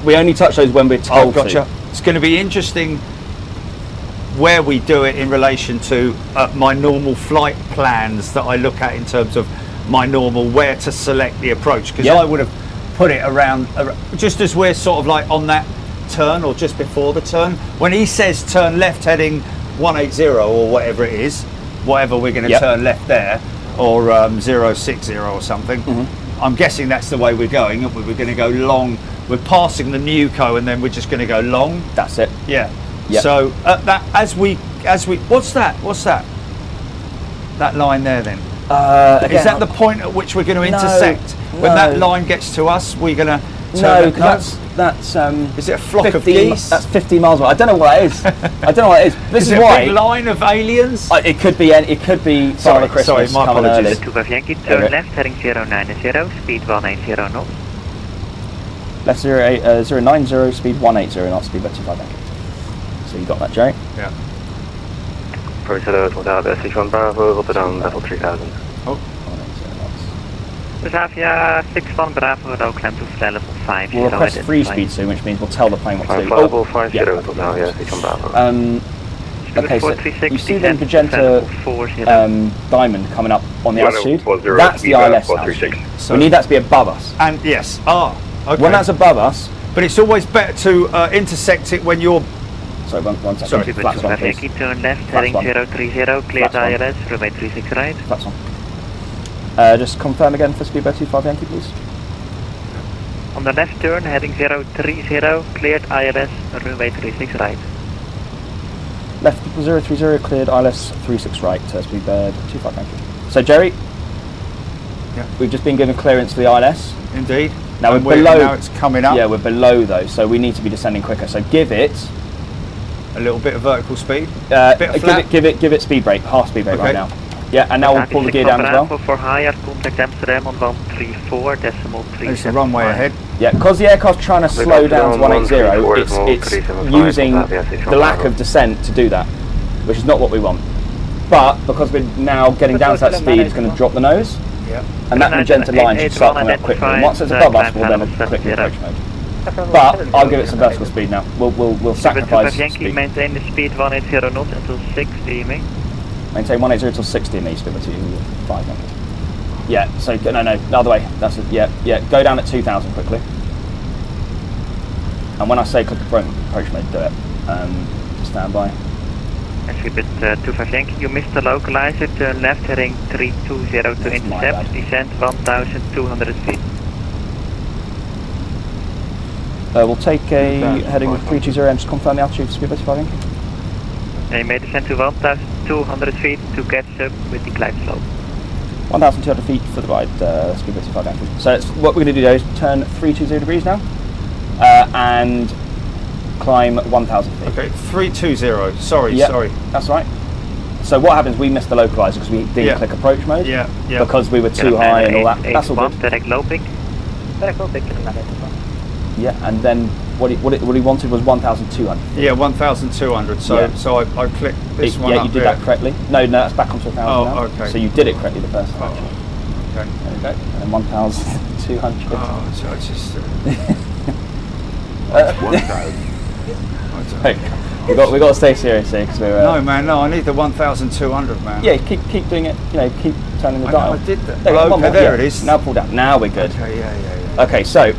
[SPEAKER 2] We only touch those when we're told to.
[SPEAKER 1] It's going to be interesting where we do it in relation to my normal flight plans that I look at in terms of my normal where to select the approach, because I would have put it around just as we're sort of like on that turn or just before the turn. When he says turn left heading 180 or whatever it is, whatever we're going to turn left there, or 060 or something, I'm guessing that's the way we're going. We're going to go long. We're passing the Nuco and then we're just going to go long.
[SPEAKER 2] That's it.
[SPEAKER 1] Yeah.
[SPEAKER 2] Yep.
[SPEAKER 1] So that as we what's that that line there then? Is that the point at which we're going to intersect? When that line gets to us, we're going to turn.
[SPEAKER 2] That's
[SPEAKER 1] is it a flock of geese?
[SPEAKER 2] That's 50 miles away. I don't know what that is. I don't know what it is. This is
[SPEAKER 1] it
[SPEAKER 2] why
[SPEAKER 1] a big line of aliens.
[SPEAKER 2] It could be. It could be. Father Christmas
[SPEAKER 1] my
[SPEAKER 2] coming
[SPEAKER 1] apologies.
[SPEAKER 2] early.
[SPEAKER 7] 25 Yankee, turn left heading 090, speed 180 knots.
[SPEAKER 2] Left 090, speed 180 knots, speed 25 Yankee. So you got that, Jerry?
[SPEAKER 1] Yeah.
[SPEAKER 5] Procedure Model 61 Bravo, Rotterdam, level 3000.
[SPEAKER 2] Oh. 180 knots.
[SPEAKER 7] Batavia 61 Bravo, row climb to fly level 5.
[SPEAKER 2] We'll request free speed soon, which means we'll tell the plane what to do.
[SPEAKER 5] Level 50 now, yeah, 61 Bravo.
[SPEAKER 2] Okay, so you see the Magenta diamond coming up on the altitude? That's the ILS altitude. So we need that to be above us.
[SPEAKER 1] And yes, okay.
[SPEAKER 2] When that's above us,
[SPEAKER 1] but it's always better to intersect it when you're.
[SPEAKER 2] Sorry, one second.
[SPEAKER 1] Sorry.
[SPEAKER 2] Flaps one, please.
[SPEAKER 7] Turn left heading 030, cleared ILS, runway 36 right.
[SPEAKER 2] Flaps one. Just confirm again for speedboat 25 Yankee, please.
[SPEAKER 7] On the left turn heading 030, cleared ILS, runway 36 right.
[SPEAKER 2] Left 030, cleared ILS 36 right, speedboat 25 Yankee. So Jerry, we've just been given clearance for the ILS.
[SPEAKER 1] Indeed.
[SPEAKER 2] Now we're below.
[SPEAKER 1] Now it's coming up.
[SPEAKER 2] Yeah, we're below though, so we need to be descending quicker. So give it
[SPEAKER 1] a little bit of vertical speed.
[SPEAKER 2] Give it speed brake, half speed brake right now. Yeah, and now we'll pull the gear down as well.
[SPEAKER 7] For higher, contact Amsterdam on 134.3.
[SPEAKER 1] There's the runway ahead.
[SPEAKER 2] Yeah, because the aircraft's trying to slow down to 180, it's using the lack of descent to do that, which is not what we want. But because we're now getting down to that speed, it's going to drop the nose.
[SPEAKER 1] Yeah.
[SPEAKER 2] And that magenta line should start coming up quickly. And once it's above us, we'll then click the approach mode. But I'll give it some vertical speed now. We'll sacrifice speed.
[SPEAKER 7] Maintain the speed 180 knots until 60 me.
[SPEAKER 2] Maintain 180 until 60 me, speed by 5. Yeah, so no, the other way. That's it. Yeah. Go down at 2,000 quickly. And when I say click approach mode, do it. Stand by.
[SPEAKER 7] And speed 25 Yankee, you missed the localizer. Turn left heading 320 to intercept. Descent 1,200 feet.
[SPEAKER 2] We'll take a heading with 320 and just confirm the altitude for speed by 25 Yankee.
[SPEAKER 7] And you may descend to 1,200 feet to catch up with the climb slope.
[SPEAKER 2] 1,200 feet for the ride, speed by 25 Yankee. So what we're going to do is turn 320 degrees now and climb 1,000 feet.
[SPEAKER 1] Okay, 320. Sorry.
[SPEAKER 2] That's right. So what happens? We missed the localizer because we didn't click approach mode.
[SPEAKER 1] Yeah.
[SPEAKER 2] Because we were too high and all that. That's all good.
[SPEAKER 7] Direct low pick.
[SPEAKER 2] Yeah, and then what he wanted was 1,200.
[SPEAKER 1] Yeah, 1,200. So I clicked this one.
[SPEAKER 2] Yeah,
[SPEAKER 1] up
[SPEAKER 2] you did
[SPEAKER 1] there.
[SPEAKER 2] that correctly. No, that's back onto 1,000 now.
[SPEAKER 1] Okay.
[SPEAKER 2] So you did it correctly the first time.
[SPEAKER 1] Okay.
[SPEAKER 2] There we go. And then 1,200.
[SPEAKER 1] Oh, so I just.
[SPEAKER 2] Hey, we got to stay serious here because we're.
[SPEAKER 1] No, man, no. I need the 1,200, man.
[SPEAKER 2] Yeah, keep doing it. Keep turning the dial.
[SPEAKER 1] I did that.
[SPEAKER 2] There
[SPEAKER 1] it is.
[SPEAKER 2] Now pull down. Now we're good.
[SPEAKER 1] Okay, yeah.
[SPEAKER 2] Okay, so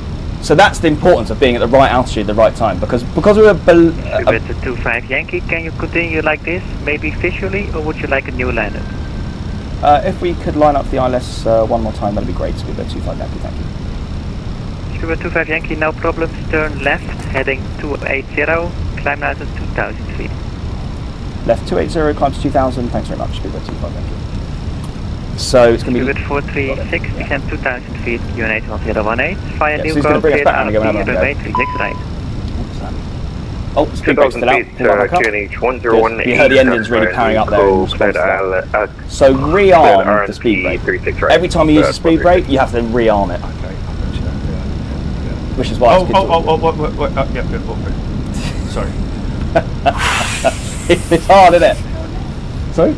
[SPEAKER 2] that's the importance of being at the right altitude at the right time because we were below.
[SPEAKER 7] With the 25 Yankee, can you continue like this, maybe visually, or would you like a new lineup?
[SPEAKER 2] If we could line up the ILS one more time, that'd be great. Speedbird 25 Yankee, thank you.
[SPEAKER 7] Speedbird 25 Yankee, no problems. Turn left, heading 280, climb now to 2,000 feet.
[SPEAKER 2] Left 280, climb to 2,000. Thanks very much. Speedbird 25 Yankee. So it's going to be.
[SPEAKER 7] Speedbird 436, descend 2,000 feet. UNH 1018. Fire new
[SPEAKER 2] so he's going to bring us back and
[SPEAKER 7] runway 36 right.
[SPEAKER 2] Oh, speed brake's still out. You heard the engines really powering up there in response to that. So rearm the speed brake. Every time you use the speed brake, you have to rearm it.
[SPEAKER 1] Okay.
[SPEAKER 2] which is why it's good
[SPEAKER 1] Sorry.
[SPEAKER 2] it's hard, isn't it? Sorry?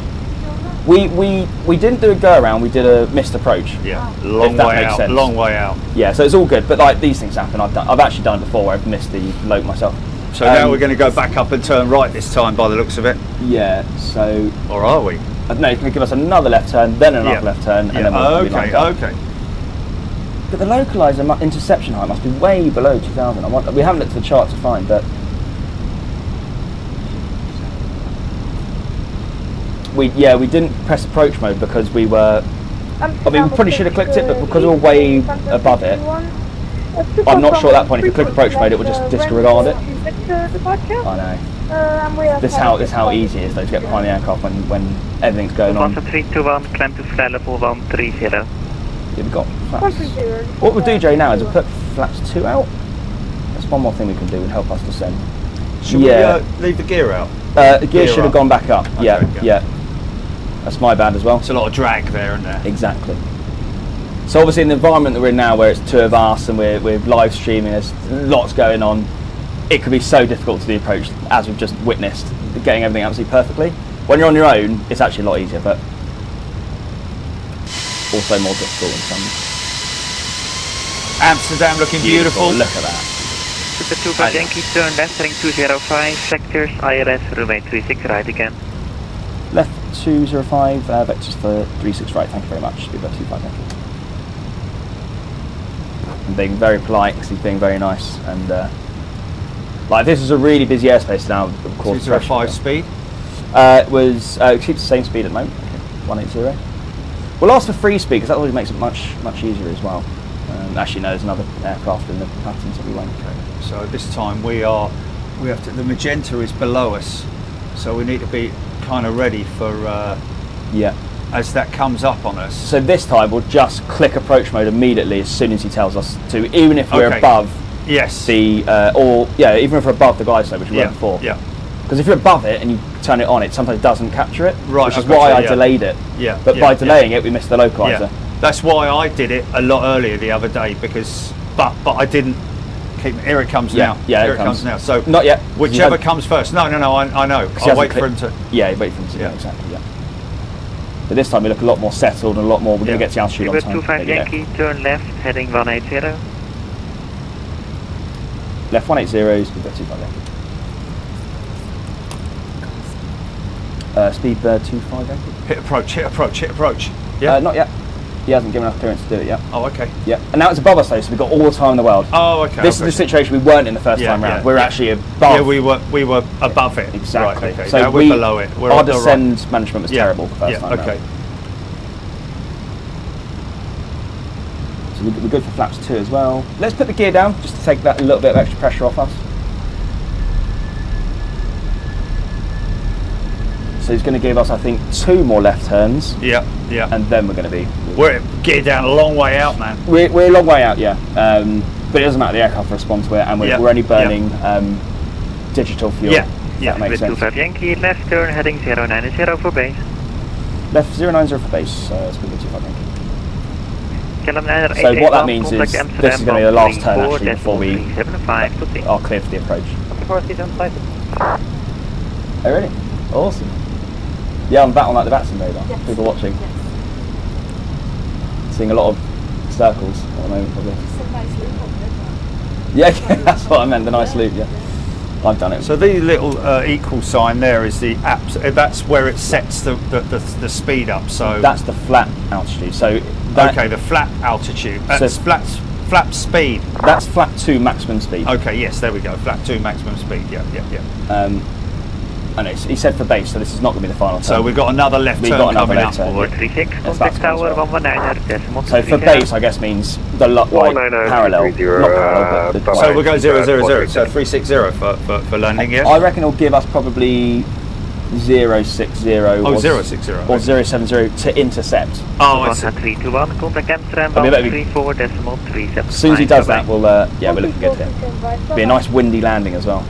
[SPEAKER 2] We didn't do a go around, we did a missed approach.
[SPEAKER 1] Yeah,
[SPEAKER 2] long way out.
[SPEAKER 1] Long way out.
[SPEAKER 2] Yeah, so it's all good, but like these things happen. I've actually done it before where I've missed the lope myself.
[SPEAKER 1] So now we're going to go back up and turn right this time by the looks of it.
[SPEAKER 2] Yeah, so...
[SPEAKER 1] Or are we?
[SPEAKER 2] No, it's going to give us another left turn, then another left turn, and then we'll be lined up.
[SPEAKER 1] Okay.
[SPEAKER 2] But the localizer interception height must be way below 2000. We haven't looked at the chart to find, but... We didn't press approach mode because we were... I mean, we probably should have clicked it, but because we're way above it, I'm not sure at that point if you click approach mode it will just disregard it. I know. This is how easy it is though to get behind the aircraft when everything's going on.
[SPEAKER 7] 321, climb to fly level 130.
[SPEAKER 2] Yeah, we've got flaps. What we'll do, Jay, now is we'll put flaps 2 out. That's one more thing we can do and help us descend.
[SPEAKER 1] Should we leave the gear out?
[SPEAKER 2] The gear should have gone back up. Okay, yeah. That's my bad as well.
[SPEAKER 1] It's a lot of drag there, isn't there?
[SPEAKER 2] Exactly. So obviously in the environment that we're in now where it's 2 of us and we're live streaming, there's lots going on, it can be so difficult to do the approach, as we've just witnessed, getting everything absolutely perfectly. When you're on your own, it's actually a lot easier, but also more difficult in some.
[SPEAKER 1] Amsterdam looking beautiful.
[SPEAKER 2] Look at that.
[SPEAKER 7] Super 25 Yankee, turn left, heading 205, sectors, ILS, runway 36 right again.
[SPEAKER 2] Left 205, vectors for 36 right, thank you very much. Speedbird 25, thank you. I'm being very polite because he's being very nice, and like this is a really busy airspace now. Of course,
[SPEAKER 1] 205 speed.
[SPEAKER 2] It keeps the same speed at the moment. 180. We'll ask for free speed because that always makes it much easier as well. Actually, no, there's another aircraft in the pattern, so we won't.
[SPEAKER 1] Okay. So this time we have to. The magenta is below us, so we need to be kind of ready for. As that comes up on us.
[SPEAKER 2] So this time we'll just click approach mode immediately as soon as he tells us to, even if we're above the even if we're above the glide slope, which we were before. Yeah. Because if you're above it and you turn it on, it sometimes doesn't capture it. Right. Which is why I delayed it. Yeah. But by delaying it, we missed the localizer.
[SPEAKER 1] Yeah. That's why I did it a lot earlier the other day because, but I didn't keep. Here it comes now.
[SPEAKER 2] Yeah.
[SPEAKER 1] Here it comes now. So
[SPEAKER 2] not yet.
[SPEAKER 1] Whichever comes first. No. I know. I'll wait for him to.
[SPEAKER 2] Yeah. Wait for him to. Yeah. Exactly. Yeah. But this time we look a lot more settled and a lot more. We're going to get to altitude on time.
[SPEAKER 7] 25 Yankee, turn left, heading 180.
[SPEAKER 2] Left 180, speedbird 25 Yankee. Speedbird 25 Yankee.
[SPEAKER 1] Hit approach. Yeah.
[SPEAKER 2] Not yet. He hasn't given us clearance to do it yet.
[SPEAKER 1] Oh, okay.
[SPEAKER 2] Yeah. And now it's above us though, so we've got all the time in the world.
[SPEAKER 1] Oh, okay.
[SPEAKER 2] This is the situation we weren't in the first time round. We're actually above.
[SPEAKER 1] Yeah, we were above it.
[SPEAKER 2] Exactly.
[SPEAKER 1] Right, okay.
[SPEAKER 2] So
[SPEAKER 1] now we're below it.
[SPEAKER 2] Our descend management was terrible the first time round. So we're good for flaps 2 as well. Let's put the gear down just to take that a little bit of extra pressure off us. So he's going to give us, I think, 2 more left turns.
[SPEAKER 1] Yeah.
[SPEAKER 2] And then we're going to be.
[SPEAKER 1] We're gear down a long way out, man.
[SPEAKER 2] We're a long way out, yeah. But it doesn't matter. The aircraft responds to it, and we're only burning digital fuel.
[SPEAKER 7] Yeah.
[SPEAKER 2] That makes sense.
[SPEAKER 7] 25 Yankee, left turn, heading 090 for base.
[SPEAKER 2] Left 090 for base. Speed 25 Yankee.
[SPEAKER 7] So
[SPEAKER 2] what that means is this is going to be the last turn actually before we are clear for the approach. Oh really? Awesome. Yeah, I'm back on like the Vatsim radar. Yes. People watching. Yes. Seeing a lot of circles at the moment probably.
[SPEAKER 9] Just a nice loop on there.
[SPEAKER 2] Yeah, that's what I meant, the nice loop, yeah. I've done it.
[SPEAKER 1] So the little equal sign there is the that's where it sets the speed up. So
[SPEAKER 2] that's the flat altitude. So
[SPEAKER 1] the flat altitude. That's flat speed.
[SPEAKER 2] That's flat 2 maximum speed.
[SPEAKER 1] Okay, yes, there we go. Flat 2 maximum speed. Yeah.
[SPEAKER 2] I know, he said for base, so this is not going to be the final turn.
[SPEAKER 1] So we've got another left turn coming up.
[SPEAKER 7] Forward 36, contact tower 119.
[SPEAKER 2] So for base, I guess means the parallel.
[SPEAKER 1] So we'll go 000. So 360 for landing. Yeah.
[SPEAKER 2] I reckon it'll give us probably 060 or
[SPEAKER 1] 060
[SPEAKER 2] or 070 to intercept.
[SPEAKER 7] Oh, I see. 321, contact Amsterdam 134.37.
[SPEAKER 2] As soon as he does that, we're looking good here. It'll be a nice windy landing as well.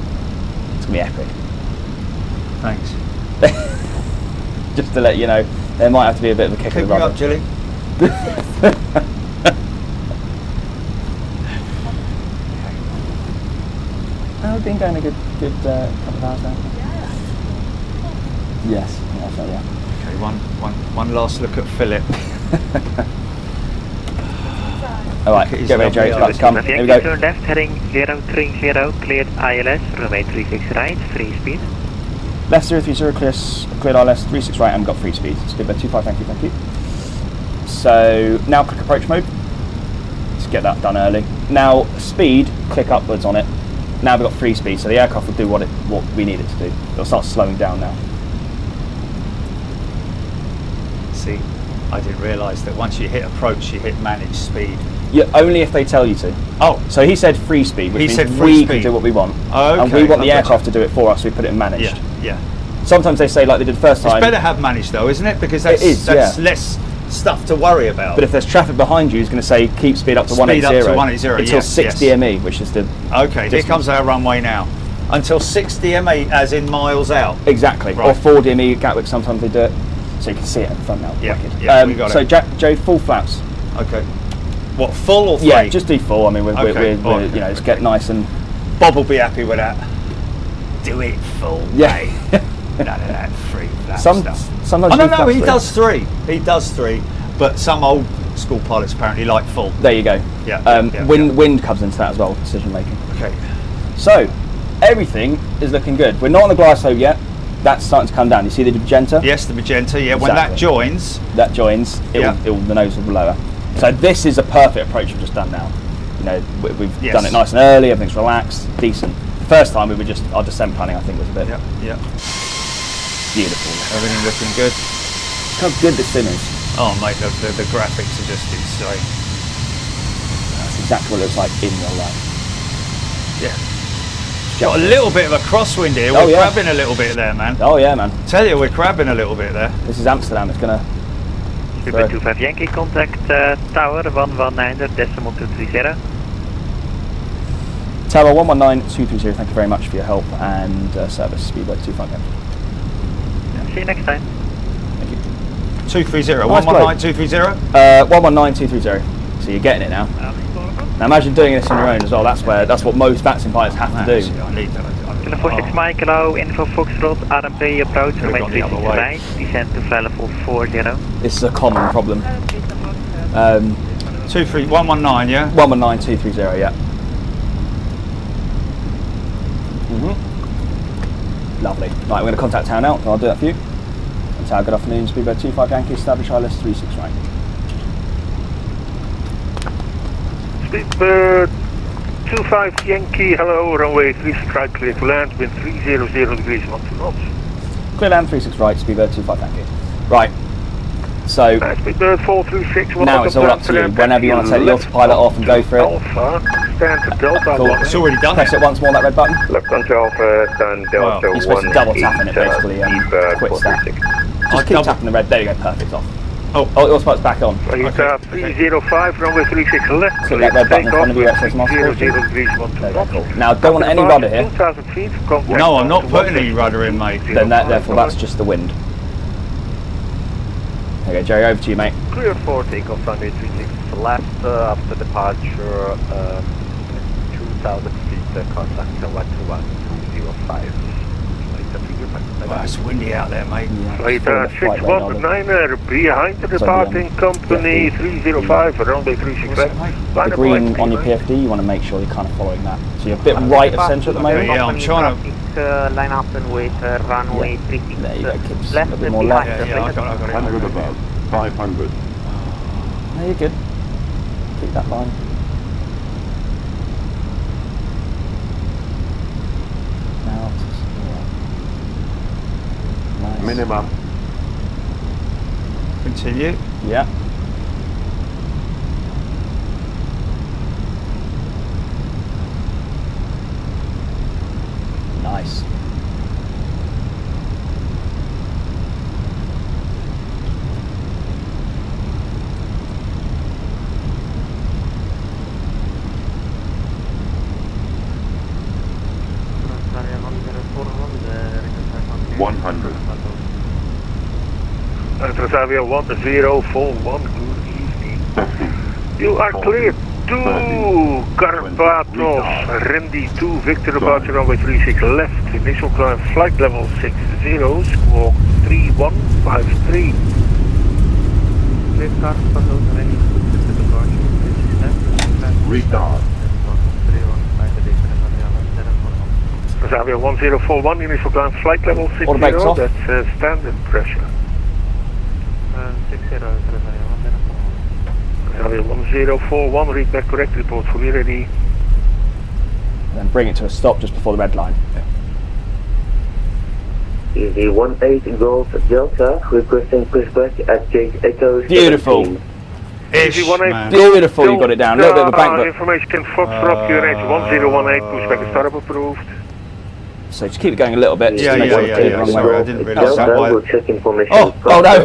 [SPEAKER 2] It's going to be epic.
[SPEAKER 1] Thanks.
[SPEAKER 2] Just to let you know, there might have to be a bit of a kick of the rubber.
[SPEAKER 1] Up, Jilly.
[SPEAKER 2] We've been going a good couple of hours now. Yes, yeah.
[SPEAKER 1] Okay, one last look at Philip.
[SPEAKER 2] All right,
[SPEAKER 1] He's
[SPEAKER 2] get ready, Jerry.
[SPEAKER 1] lovely.
[SPEAKER 2] About to come. Here we go.
[SPEAKER 7] Turn left heading 030, cleared ILS, runway 36 right, free speed.
[SPEAKER 2] Left 030, cleared ILS, 36 right, and got free speed. Speed by 25, thank you. So now click approach mode. Let's get that done early. Now speed, click upwards on it. Now we've got free speed, so the aircraft will do what we need it to do. It'll start slowing down now.
[SPEAKER 1] See, I didn't realise that once you hit approach, you hit manage speed.
[SPEAKER 2] Yeah, only if they tell you to.
[SPEAKER 1] Oh,
[SPEAKER 2] so he said free speed, which means we can do what we want.
[SPEAKER 1] Oh, okay.
[SPEAKER 2] And we want the aircraft to do it for us, so we put it in managed.
[SPEAKER 1] Yeah.
[SPEAKER 2] Sometimes they say, like they did the first time.
[SPEAKER 1] It's better to have managed though, isn't it? Because that's less stuff to worry about.
[SPEAKER 2] But if there's traffic behind you, it's going to say keep speed up to 180.
[SPEAKER 1] Speed up to 180,
[SPEAKER 2] until 60 ME, which is the
[SPEAKER 1] okay, here comes our runway now. Until 60 ME, as in miles out.
[SPEAKER 2] Exactly.
[SPEAKER 1] Right.
[SPEAKER 2] Or 40 ME at Gatwick, sometimes they do it. So you can see it at the front now.
[SPEAKER 1] Yeah,
[SPEAKER 2] Wicked.
[SPEAKER 1] we got
[SPEAKER 2] so
[SPEAKER 1] it.
[SPEAKER 2] Joe, full flaps.
[SPEAKER 1] Okay. What, full or free?
[SPEAKER 2] Yeah, just do full. I mean, we're
[SPEAKER 1] Okay.
[SPEAKER 2] you know, just get nice and...
[SPEAKER 1] Bob will be happy with that. Do it full,
[SPEAKER 2] Yeah.
[SPEAKER 1] mate. None of that free flap stuff.
[SPEAKER 2] Sometimes
[SPEAKER 1] no, he does three. He does three. But some old school pilots apparently like full.
[SPEAKER 2] There you go. Wind comes into that as well, decision making.
[SPEAKER 1] Okay.
[SPEAKER 2] So, everything is looking good. We're not on the Glasgow yet. That's starting to come down. You see the magenta?
[SPEAKER 1] Yes, the magenta. Yeah,
[SPEAKER 2] Exactly.
[SPEAKER 1] when that joins.
[SPEAKER 2] The nose will lower. So this is a perfect approach we've just done now. You know, we've
[SPEAKER 1] Yes.
[SPEAKER 2] done it nice and early. Everything's relaxed, decent. First time we were just our descent planning. I think was a bit beautiful.
[SPEAKER 1] Everything looking good.
[SPEAKER 2] Look how good this sim is.
[SPEAKER 1] Oh, mate, the graphics are just insane.
[SPEAKER 2] That's exactly what it looks like in real life.
[SPEAKER 1] Yeah. Got a little bit of a crosswind here. We're crabbing a little bit there, man.
[SPEAKER 2] Oh yeah, man.
[SPEAKER 1] Tell you, we're crabbing a little bit there.
[SPEAKER 2] This is Amsterdam. It's gonna.
[SPEAKER 7] Super 25 Yankee, contact tower 119.230.
[SPEAKER 2] Tower 119.230. Thank you very much for your help and service. Speedway 25 Yankee.
[SPEAKER 7] See you next time.
[SPEAKER 2] Thank you.
[SPEAKER 1] 230.
[SPEAKER 2] Nice
[SPEAKER 1] 119.230.
[SPEAKER 2] 119.230. So you're getting it now. Now imagine doing this on your own as well. That's what most Vatsim pilots have to do.
[SPEAKER 1] I need that.
[SPEAKER 7] Kilo 46 Mike, hello, info Foxtrot, RMP approach, runway 36 right, descent to fly level 40.
[SPEAKER 2] This is a common problem.
[SPEAKER 1] 119, yeah?
[SPEAKER 2] 119.230, yeah. Lovely. Right, we're going to contact tower now, so I'll do that for you. And tower, good afternoon, Speedbird 25 Yankee, establish ILS 36 right.
[SPEAKER 11] Speedbird 25 Yankee, hello, runway 36 right, clear to land, wind 300 degrees, 1 knots.
[SPEAKER 2] Clear land 36 right, Speedbird 25 Yankee. Right, so
[SPEAKER 11] Speedbird 436,
[SPEAKER 2] now it's all up to you. Whenever you want to take the autopilot off and go for it.
[SPEAKER 11] Alpha, stand to Delta.
[SPEAKER 2] Cool.
[SPEAKER 1] It's already done.
[SPEAKER 2] Press it once more, that red button.
[SPEAKER 11] Left on Alpha, stand Delta.
[SPEAKER 2] You're supposed to double tap on it basically, quit that. Just keep tapping the red, there you go, perfect, off. Oh, the autopilot's back on.
[SPEAKER 11] Okay. 305, runway 36 left.
[SPEAKER 2] Click that red button in front of you, that says master.
[SPEAKER 11] 0 degrees, 1 knots.
[SPEAKER 2] Cool. Now, don't want any rudder here.
[SPEAKER 11] 2,000 feet,
[SPEAKER 1] no, I'm not putting any rudder in, mate.
[SPEAKER 2] Then therefore that's just the wind. Okay, Jerry, over to you, mate.
[SPEAKER 5] Clear for takeoff, runway 36 left, after departure, 2,000 feet, contact 121.205.
[SPEAKER 1] Well, it's windy out there, mate.
[SPEAKER 11] Flight 619, behind the departing company 305, runway 36 left.
[SPEAKER 2] The green on your PFD, you want to make sure you're kind of following that. So you're a bit right of centre at the moment.
[SPEAKER 1] Yeah, I'm trying to...
[SPEAKER 7] line up and wait, runway 36
[SPEAKER 2] there you go, keep
[SPEAKER 7] left,
[SPEAKER 2] a bit more left.
[SPEAKER 1] Yeah, I got it.
[SPEAKER 11] 100 above, 500.
[SPEAKER 2] No, you're good. Keep that line. Now, nice.
[SPEAKER 11] Minimum.
[SPEAKER 1] Continue.
[SPEAKER 2] Yeah. Nice.
[SPEAKER 11] Transavia 1041, good evening. You are clear. Karpathos, Randy 2, Victor about runway 36 left, initial climb flight level 60, squawk 3153.
[SPEAKER 7] Clear Karpathos, Randy 2, Victor departure, 36 left,
[SPEAKER 3] Retard.
[SPEAKER 11] Xavier 1041, initial climb flight level 60,
[SPEAKER 2] Order brakes off.
[SPEAKER 11] that's standard pressure.
[SPEAKER 7] 60,
[SPEAKER 11] Xavier 1041, read back correct, report fully ready.
[SPEAKER 2] And then bring it to a stop just before the red line.
[SPEAKER 12] Easy 18 Golf Delta, requesting pushback at gate Echo.
[SPEAKER 2] Beautiful.
[SPEAKER 12] 17.
[SPEAKER 11] Easy 18.
[SPEAKER 2] Beautiful, you got it down. A little bit of a bank, but
[SPEAKER 11] Information Foxtrot, QNH 1018, pushback is startup approved.
[SPEAKER 2] so just keep it going a little bit. Just
[SPEAKER 1] Yeah,
[SPEAKER 2] to make
[SPEAKER 1] yeah,
[SPEAKER 2] sure it's
[SPEAKER 1] yeah,
[SPEAKER 2] clear
[SPEAKER 1] yeah.
[SPEAKER 2] the wrong
[SPEAKER 1] Sorry,
[SPEAKER 2] way.
[SPEAKER 1] I didn't realise that.
[SPEAKER 12] Delta
[SPEAKER 1] Why-
[SPEAKER 12] will check information.
[SPEAKER 2] Oh no!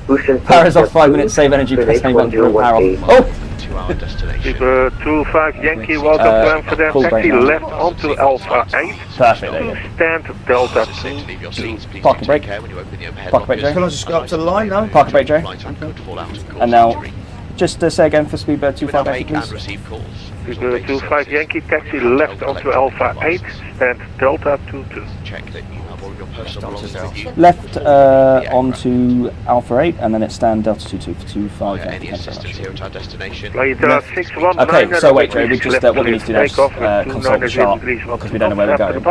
[SPEAKER 12] Push and
[SPEAKER 2] Power is off 5
[SPEAKER 12] 2,
[SPEAKER 2] minutes, save energy, press any button to bring power off.
[SPEAKER 12] 81018.
[SPEAKER 2] Oh!
[SPEAKER 4] 2-hour destination.
[SPEAKER 11] Keep 25 Yankee, welcome to Amsterdam,
[SPEAKER 2] full
[SPEAKER 11] taxi
[SPEAKER 2] breakdown.
[SPEAKER 11] left onto Alpha 8.
[SPEAKER 2] Perfect, there you go.
[SPEAKER 11] Stand Delta
[SPEAKER 4] Just to leave your seats, please
[SPEAKER 2] Parking
[SPEAKER 4] do
[SPEAKER 2] brake.
[SPEAKER 4] take care when you open the overhead
[SPEAKER 2] Parking brake,
[SPEAKER 4] lockers.
[SPEAKER 2] Joe.
[SPEAKER 1] Can I just go up to the line now?
[SPEAKER 2] Parking brake, Joe.
[SPEAKER 4] Flights could fall out and cause
[SPEAKER 2] And now,
[SPEAKER 4] injury.
[SPEAKER 2] just to say again for Speedbird
[SPEAKER 4] You will now
[SPEAKER 2] 25
[SPEAKER 4] make
[SPEAKER 2] please.
[SPEAKER 4] and receive calls.
[SPEAKER 11] Keep 25 Yankee, taxi left onto Alpha 8. Stand Delta 22.
[SPEAKER 4] Check that you have all of your personal belongings with you.
[SPEAKER 2] Left onto Alpha 8 and then it's stand Delta 22 for 25.
[SPEAKER 4] Via
[SPEAKER 2] Thank
[SPEAKER 4] any
[SPEAKER 2] you very
[SPEAKER 4] assistance
[SPEAKER 2] much.
[SPEAKER 4] here at our destination.
[SPEAKER 11] Flight
[SPEAKER 1] Left.
[SPEAKER 11] 619.
[SPEAKER 2] Okay, so wait, Joe, we just what we need to do now is consult the chart because we don't know where we're going.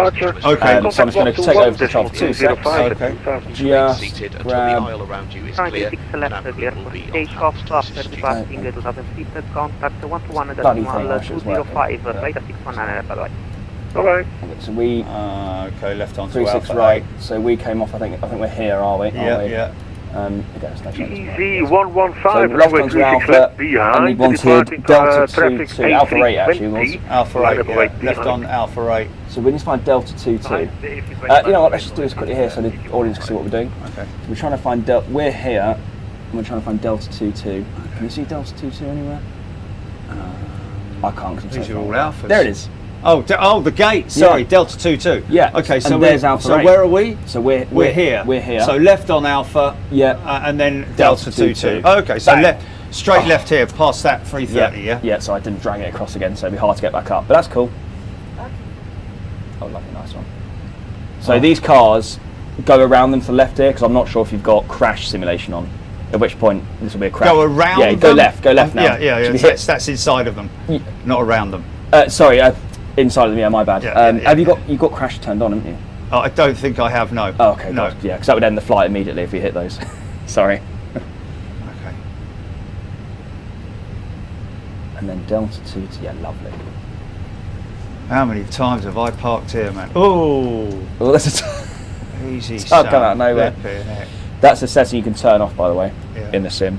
[SPEAKER 1] Okay.
[SPEAKER 2] So I'm just going to take over the chart for 2 seconds.
[SPEAKER 1] Okay.
[SPEAKER 2] Just
[SPEAKER 4] Seated until the
[SPEAKER 2] grab.
[SPEAKER 4] aisle around you is clear.
[SPEAKER 7] 96
[SPEAKER 4] and
[SPEAKER 7] left,
[SPEAKER 4] Amber
[SPEAKER 7] clear
[SPEAKER 4] will
[SPEAKER 7] for
[SPEAKER 4] be on
[SPEAKER 7] takeoff,
[SPEAKER 4] hand to
[SPEAKER 7] after
[SPEAKER 4] assist you.
[SPEAKER 7] departing 2000 feet, contact 121
[SPEAKER 2] Bloody thing, Ash, is working.
[SPEAKER 7] 205, right at 619, bye bye.
[SPEAKER 11] Alright.
[SPEAKER 2] So we
[SPEAKER 1] Okay, left on
[SPEAKER 2] 36
[SPEAKER 1] Alpha
[SPEAKER 2] right.
[SPEAKER 1] 8.
[SPEAKER 2] So we came off. I think we're here, are we?
[SPEAKER 1] Yeah,
[SPEAKER 2] Are we?
[SPEAKER 1] yeah.
[SPEAKER 2] Again, it's no change.
[SPEAKER 11] Easy
[SPEAKER 2] So
[SPEAKER 11] 115,
[SPEAKER 2] left
[SPEAKER 11] runway
[SPEAKER 2] onto
[SPEAKER 11] 36
[SPEAKER 2] Alpha,
[SPEAKER 11] left
[SPEAKER 2] and
[SPEAKER 11] behind.
[SPEAKER 2] we wanted
[SPEAKER 11] departing,
[SPEAKER 2] Delta
[SPEAKER 11] traffic
[SPEAKER 2] 22, Alpha 8 actually was.
[SPEAKER 11] A320.
[SPEAKER 1] Alpha
[SPEAKER 11] Line
[SPEAKER 1] 8,
[SPEAKER 11] up
[SPEAKER 1] yeah.
[SPEAKER 11] away
[SPEAKER 1] Left
[SPEAKER 11] behind.
[SPEAKER 1] on Alpha 8.
[SPEAKER 2] So we need to find Delta 22. You know what? Let's just do this quickly here so the audience can see what we're doing.
[SPEAKER 1] Okay.
[SPEAKER 2] We're trying to find we're here, and we're trying to find Delta 22. Can you see Delta 22 anywhere? I can't. 'Cause I'm
[SPEAKER 1] These
[SPEAKER 2] so
[SPEAKER 1] are all
[SPEAKER 2] far.
[SPEAKER 1] Alphas.
[SPEAKER 2] There it is.
[SPEAKER 1] Oh, the gate. Sorry,
[SPEAKER 2] Yeah.
[SPEAKER 1] Delta 22.
[SPEAKER 2] Yeah.
[SPEAKER 1] Okay, so
[SPEAKER 2] and there's Alpha
[SPEAKER 1] So
[SPEAKER 2] 8.
[SPEAKER 1] where are we?
[SPEAKER 2] So we're
[SPEAKER 1] here.
[SPEAKER 2] We're here.
[SPEAKER 1] So left on Alpha.
[SPEAKER 2] Yeah.
[SPEAKER 1] And then
[SPEAKER 2] Delta
[SPEAKER 1] Delta 22.
[SPEAKER 2] 22.
[SPEAKER 1] Okay, so
[SPEAKER 2] Bang.
[SPEAKER 1] straight left here, past that 330. Yeah.
[SPEAKER 2] Yeah. So I didn't drag it across again, so it'd be hard to get back up. But that's cool. Oh, lovely, nice one. So these cars go around them to the left here because I'm not sure if you've got crash simulation on. At which point this will be a crash.
[SPEAKER 1] Go around.
[SPEAKER 2] Yeah, go
[SPEAKER 1] them?
[SPEAKER 2] left. Go left now.
[SPEAKER 1] Yeah, yeah,
[SPEAKER 2] Should
[SPEAKER 1] yeah.
[SPEAKER 2] we hit-
[SPEAKER 1] That's inside of them, not around them.
[SPEAKER 2] Sorry, inside of them. Yeah, my bad.
[SPEAKER 1] Yeah, yeah,
[SPEAKER 2] have you got crash turned on, haven't you?
[SPEAKER 1] Oh, I don't think I have. No.
[SPEAKER 2] Oh, okay.
[SPEAKER 1] No.
[SPEAKER 2] Good. Yeah, because that would end the flight immediately if we hit those. Sorry.
[SPEAKER 1] Okay.
[SPEAKER 2] And then Delta 2. Yeah, lovely.
[SPEAKER 1] How many times have I parked here, man? Oh,
[SPEAKER 2] Well, that's
[SPEAKER 1] easy.
[SPEAKER 2] Oh, come out of nowhere.
[SPEAKER 1] Flipping heck.
[SPEAKER 2] That's a setting you can turn off, by the way,
[SPEAKER 1] Yeah.
[SPEAKER 2] in the sim.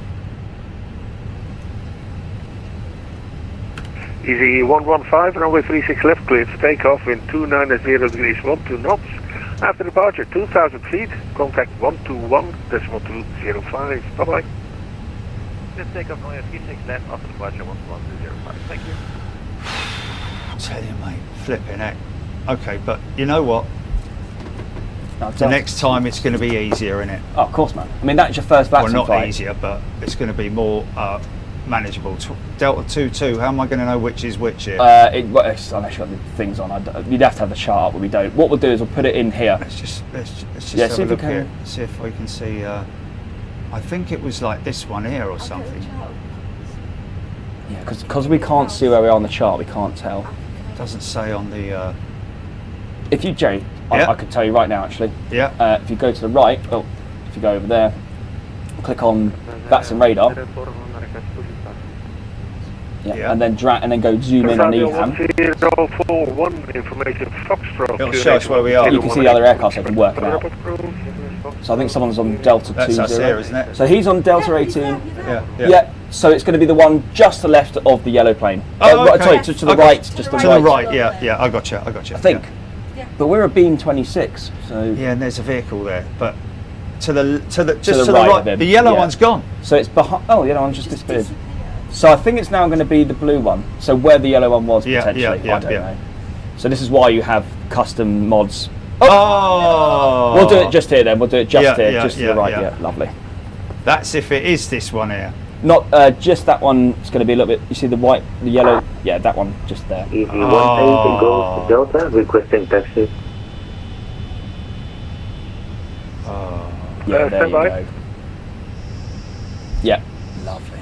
[SPEAKER 11] Easy 115, runway 36 left, cleared for takeoff, wind 290 degrees, 12 knots. After departure, 2,000 feet, contact 121.205. Bye-bye.
[SPEAKER 7] Let's take off runway 36 left, after departure 121.205. Thank you.
[SPEAKER 1] I tell you, mate, flipping heck. Okay, but you know what?
[SPEAKER 2] No,
[SPEAKER 1] The next time it's going to be easier, innit?
[SPEAKER 2] Oh, of course, man. I mean, that's your first Vatsim
[SPEAKER 1] Well, not
[SPEAKER 2] flight.
[SPEAKER 1] easier, but it's going to be more manageable. Delta 22. How am I going to know which is which here?
[SPEAKER 2] Unless you've got the things on, you'd have to have the chart up, but we don't. What we'll do is we'll put it in here.
[SPEAKER 1] Let's just
[SPEAKER 2] Yeah,
[SPEAKER 1] have
[SPEAKER 2] see
[SPEAKER 1] a
[SPEAKER 2] if we
[SPEAKER 1] look here.
[SPEAKER 2] can-
[SPEAKER 1] See if we can see. I think it was like this one here or something.
[SPEAKER 2] Yeah, because we can't see where we are on the chart, we can't tell.
[SPEAKER 1] Doesn't say on the.
[SPEAKER 2] If you, Jerry,
[SPEAKER 1] Yeah.
[SPEAKER 2] I could tell you right now, actually.
[SPEAKER 1] Yeah.
[SPEAKER 2] If you go to the right, if you go over there, click on Vatsim radar. Yeah, and then drag and then go zoom in on EHAM.
[SPEAKER 11] 1041, information Foxtrot.
[SPEAKER 1] It'll show us where we are.
[SPEAKER 2] You can see the other aircraft, so you can work it out. So I think someone's on Delta 20.
[SPEAKER 1] That's us here, isn't it?
[SPEAKER 2] So he's on Delta 18.
[SPEAKER 1] Yeah.
[SPEAKER 2] Yeah. So it's going to be the one just to the left of the yellow plane.
[SPEAKER 1] Oh,
[SPEAKER 2] Right,
[SPEAKER 1] okay.
[SPEAKER 2] sorry, to the
[SPEAKER 1] Okay.
[SPEAKER 2] right, just
[SPEAKER 1] To the right. Yeah. I got you.
[SPEAKER 2] I think.
[SPEAKER 9] Yeah.
[SPEAKER 2] But we're a Beam 26, so
[SPEAKER 1] Yeah, and there's a vehicle there, but to the
[SPEAKER 2] right
[SPEAKER 1] right.
[SPEAKER 2] of him,
[SPEAKER 1] The yellow
[SPEAKER 2] yeah.
[SPEAKER 1] one's gone.
[SPEAKER 2] so it's behind. Oh, the yellow one's just disappeared. So I think it's now going to be the blue one. So where the yellow one was
[SPEAKER 1] Yeah,
[SPEAKER 2] potentially,
[SPEAKER 1] yeah,
[SPEAKER 2] I don't
[SPEAKER 1] yeah.
[SPEAKER 2] know. So this is why you have custom mods.
[SPEAKER 1] Oh.
[SPEAKER 2] We'll do it just here then. We'll do it just
[SPEAKER 1] Yeah,
[SPEAKER 2] here,
[SPEAKER 1] yeah,
[SPEAKER 2] just to
[SPEAKER 1] yeah,
[SPEAKER 2] the right.
[SPEAKER 1] yeah.
[SPEAKER 2] Yeah, lovely.
[SPEAKER 1] That's if it is this one here.
[SPEAKER 2] Not just that one. It's going to be a little bit. You see the white, the yellow. Yeah, that one just there.
[SPEAKER 12] Easy 18 Golf Delta, requesting taxi.
[SPEAKER 2] Yeah, there you
[SPEAKER 11] standby.
[SPEAKER 2] go. Yeah, lovely.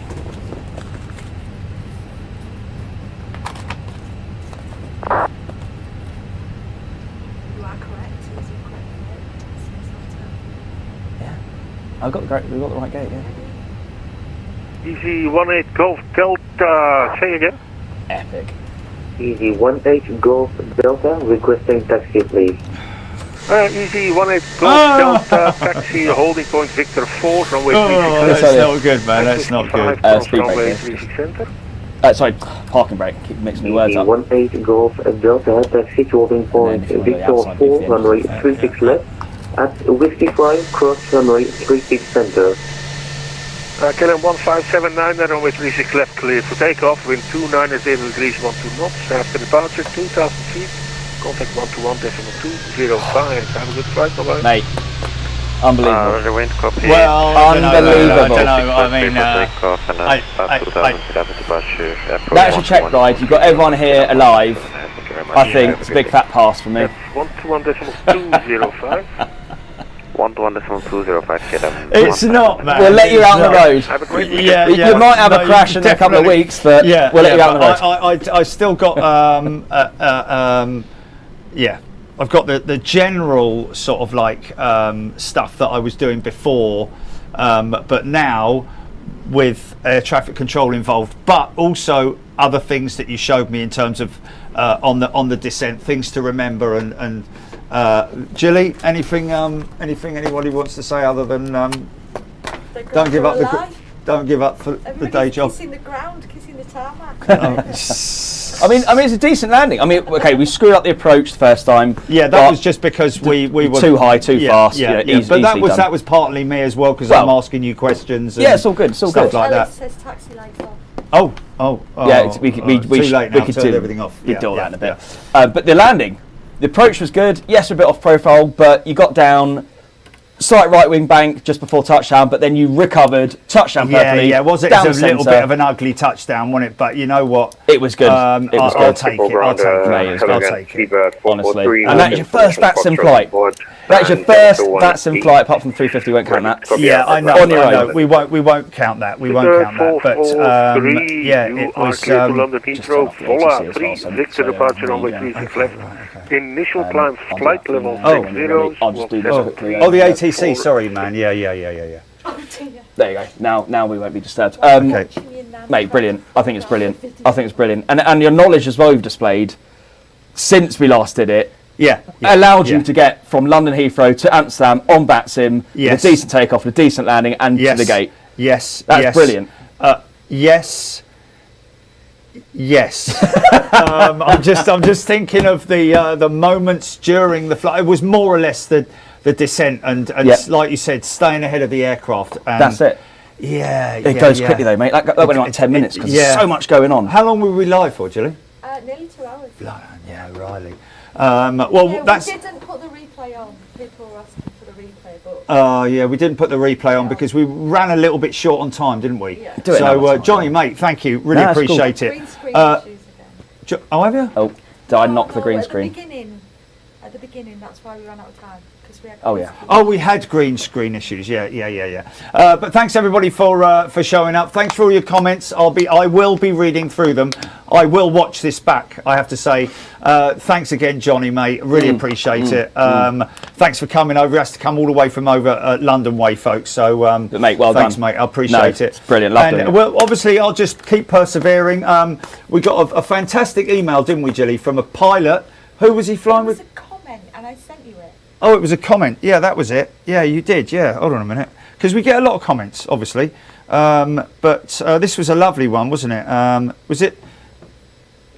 [SPEAKER 9] You are correct. It's the correct gate.
[SPEAKER 2] Yeah, I've got the great. We've got the right gate. Yeah.
[SPEAKER 11] Easy 18 Golf Delta, say again.
[SPEAKER 2] Epic.
[SPEAKER 12] Easy 18 Golf Delta, requesting taxi, please.
[SPEAKER 11] Easy 18 Golf Delta, taxi, holding point Victor 4, runway 36.
[SPEAKER 1] That's not good, man. That's not good.
[SPEAKER 2] Speed
[SPEAKER 11] Runway
[SPEAKER 2] brake.
[SPEAKER 11] 36 center.
[SPEAKER 2] Sorry, parking brake. Keep mixing my words
[SPEAKER 12] Easy
[SPEAKER 2] up.
[SPEAKER 12] 18 Golf Delta, taxi to holding point
[SPEAKER 2] And then if you
[SPEAKER 12] Victor
[SPEAKER 2] want to
[SPEAKER 12] 4,
[SPEAKER 2] outside
[SPEAKER 12] runway
[SPEAKER 2] the
[SPEAKER 12] 36 left, at Whiskey 5, cross runway 36 center.
[SPEAKER 11] KLM 1579, runway 36 left, cleared for takeoff, wind 29 degrees 12 knots, after departure 2000 feet, contact 121.205, have a good flight, bye-bye.
[SPEAKER 2] Mate, unbelievable.
[SPEAKER 7] The wind copy.
[SPEAKER 1] Well, I
[SPEAKER 2] Unbelievable.
[SPEAKER 1] don't know. I mean,
[SPEAKER 2] That's your check ride. You've got everyone here alive. I think it's a big fat pass for me.
[SPEAKER 11] 121.205.
[SPEAKER 7] 121.205 KLM.
[SPEAKER 1] it's not, man.
[SPEAKER 2] We'll let you out on the road.
[SPEAKER 11] Have a great
[SPEAKER 1] Yeah,
[SPEAKER 11] weekend.
[SPEAKER 1] yeah.
[SPEAKER 2] You might have
[SPEAKER 1] No,
[SPEAKER 2] a crash in a couple of
[SPEAKER 1] definitely.
[SPEAKER 2] weeks, but we'll let you out on the road.
[SPEAKER 1] but I still got yeah, I've got the general sort of like stuff that I was doing before, but now with air traffic control involved, but also other things that you showed me in terms of on the descent, things to remember and Jilly, anything anybody wants to say other than don't give up for the day job.
[SPEAKER 9] Kissing the ground, kissing the tarmac.
[SPEAKER 2] I mean, it's a decent landing. I mean, okay, we screwed up the approach the first time.
[SPEAKER 1] Yeah, that was just because we were
[SPEAKER 2] too high, too fast.
[SPEAKER 1] Yeah,
[SPEAKER 2] you know,
[SPEAKER 1] but
[SPEAKER 2] easily done.
[SPEAKER 1] that was partly me as well because I'm asking you questions. And
[SPEAKER 2] yeah, it's all good. It's all
[SPEAKER 1] stuff
[SPEAKER 2] good.
[SPEAKER 1] like that.
[SPEAKER 9] Says taxi lights off.
[SPEAKER 1] Oh.
[SPEAKER 2] Yeah, we
[SPEAKER 1] too late now.
[SPEAKER 2] we could
[SPEAKER 1] Turn
[SPEAKER 2] do
[SPEAKER 1] everything off.
[SPEAKER 2] We could do all that in a bit. But the landing, the approach was good. Yes, a bit off profile, but you got down slight right wing bank just before touchdown, but then you recovered touchdown perfectly.
[SPEAKER 1] Yeah. Was it a little bit of an ugly touchdown, wasn't it? But you know what?
[SPEAKER 2] It was good. It was good.
[SPEAKER 1] I'll take it. I'll take it.
[SPEAKER 2] Honestly, and that is your first Vatsim flight. That's your first Vatsim flight, apart from the 350. Won't count that.
[SPEAKER 1] Yeah, I know.
[SPEAKER 2] On your own.
[SPEAKER 1] I know. We won't count that. We won't count that. But yeah, it was.
[SPEAKER 11] Victor departure runway 36 left. Initial climb, flight level 60.
[SPEAKER 2] I'll just do this quickly.
[SPEAKER 1] Oh, the ATC. Sorry, man. Yeah.
[SPEAKER 9] Oh dear.
[SPEAKER 2] There you go. Now we won't be disturbed.
[SPEAKER 1] Okay.
[SPEAKER 2] Mate, brilliant. I think it's brilliant. And your knowledge as well you've displayed since we last did it.
[SPEAKER 1] Yeah.
[SPEAKER 2] Allowed you to get from London Heathrow to Amsterdam on Vatsim with a
[SPEAKER 1] Yes.
[SPEAKER 2] decent takeoff, a decent landing, and to the gate.
[SPEAKER 1] Yes.
[SPEAKER 2] That's brilliant.
[SPEAKER 1] Yes. I'm just thinking of the moments during the flight. It was more or less the descent and like you said, staying ahead of the aircraft. And
[SPEAKER 2] That's it.
[SPEAKER 1] Yeah.
[SPEAKER 2] It goes quickly though, mate. That went in like 10 minutes because there's so much going on.
[SPEAKER 1] How long were we live for, Julie?
[SPEAKER 9] Nearly 2 hours.
[SPEAKER 1] Yeah, Riley. Well,
[SPEAKER 9] Yeah,
[SPEAKER 1] that's.
[SPEAKER 9] we didn't put the replay on. People were asking for the replay, but.
[SPEAKER 1] Yeah, we didn't put the replay on because we ran a little bit short on time, didn't we?
[SPEAKER 9] Yeah.
[SPEAKER 2] Do it
[SPEAKER 1] So,
[SPEAKER 2] another time.
[SPEAKER 1] Johnny, mate, thank you. Really
[SPEAKER 2] No, that's cool.
[SPEAKER 1] appreciate
[SPEAKER 9] Green
[SPEAKER 1] it.
[SPEAKER 9] screen issues again.
[SPEAKER 1] Oh, have you?
[SPEAKER 2] Oh, did I knock the green
[SPEAKER 9] At
[SPEAKER 2] screen?
[SPEAKER 9] the beginning, that's why we ran out of time. We had
[SPEAKER 2] Oh, yeah.
[SPEAKER 1] Oh, we had green screen issues. Yeah. But thanks everybody for showing up. Thanks for all your comments. I will be reading through them. I will watch this back, I have to say. Thanks again, Johnny, mate. Really appreciate it. Thanks for coming over. He has to come all the way from over London way, folks. So,
[SPEAKER 2] But mate, well
[SPEAKER 1] thanks,
[SPEAKER 2] done.
[SPEAKER 1] mate. I appreciate it.
[SPEAKER 2] It's brilliant. Love doing it.
[SPEAKER 1] Well, obviously, I'll just keep persevering. We got a fantastic email, didn't we, Jilly, from a pilot. Who was he flying with?
[SPEAKER 9] It was a comment, and I sent you it.
[SPEAKER 1] Oh, it was a comment. Yeah, that was it. Yeah, you did. Yeah, hold on a minute. Because we get a lot of comments, obviously. But this was a lovely one, wasn't it? Was it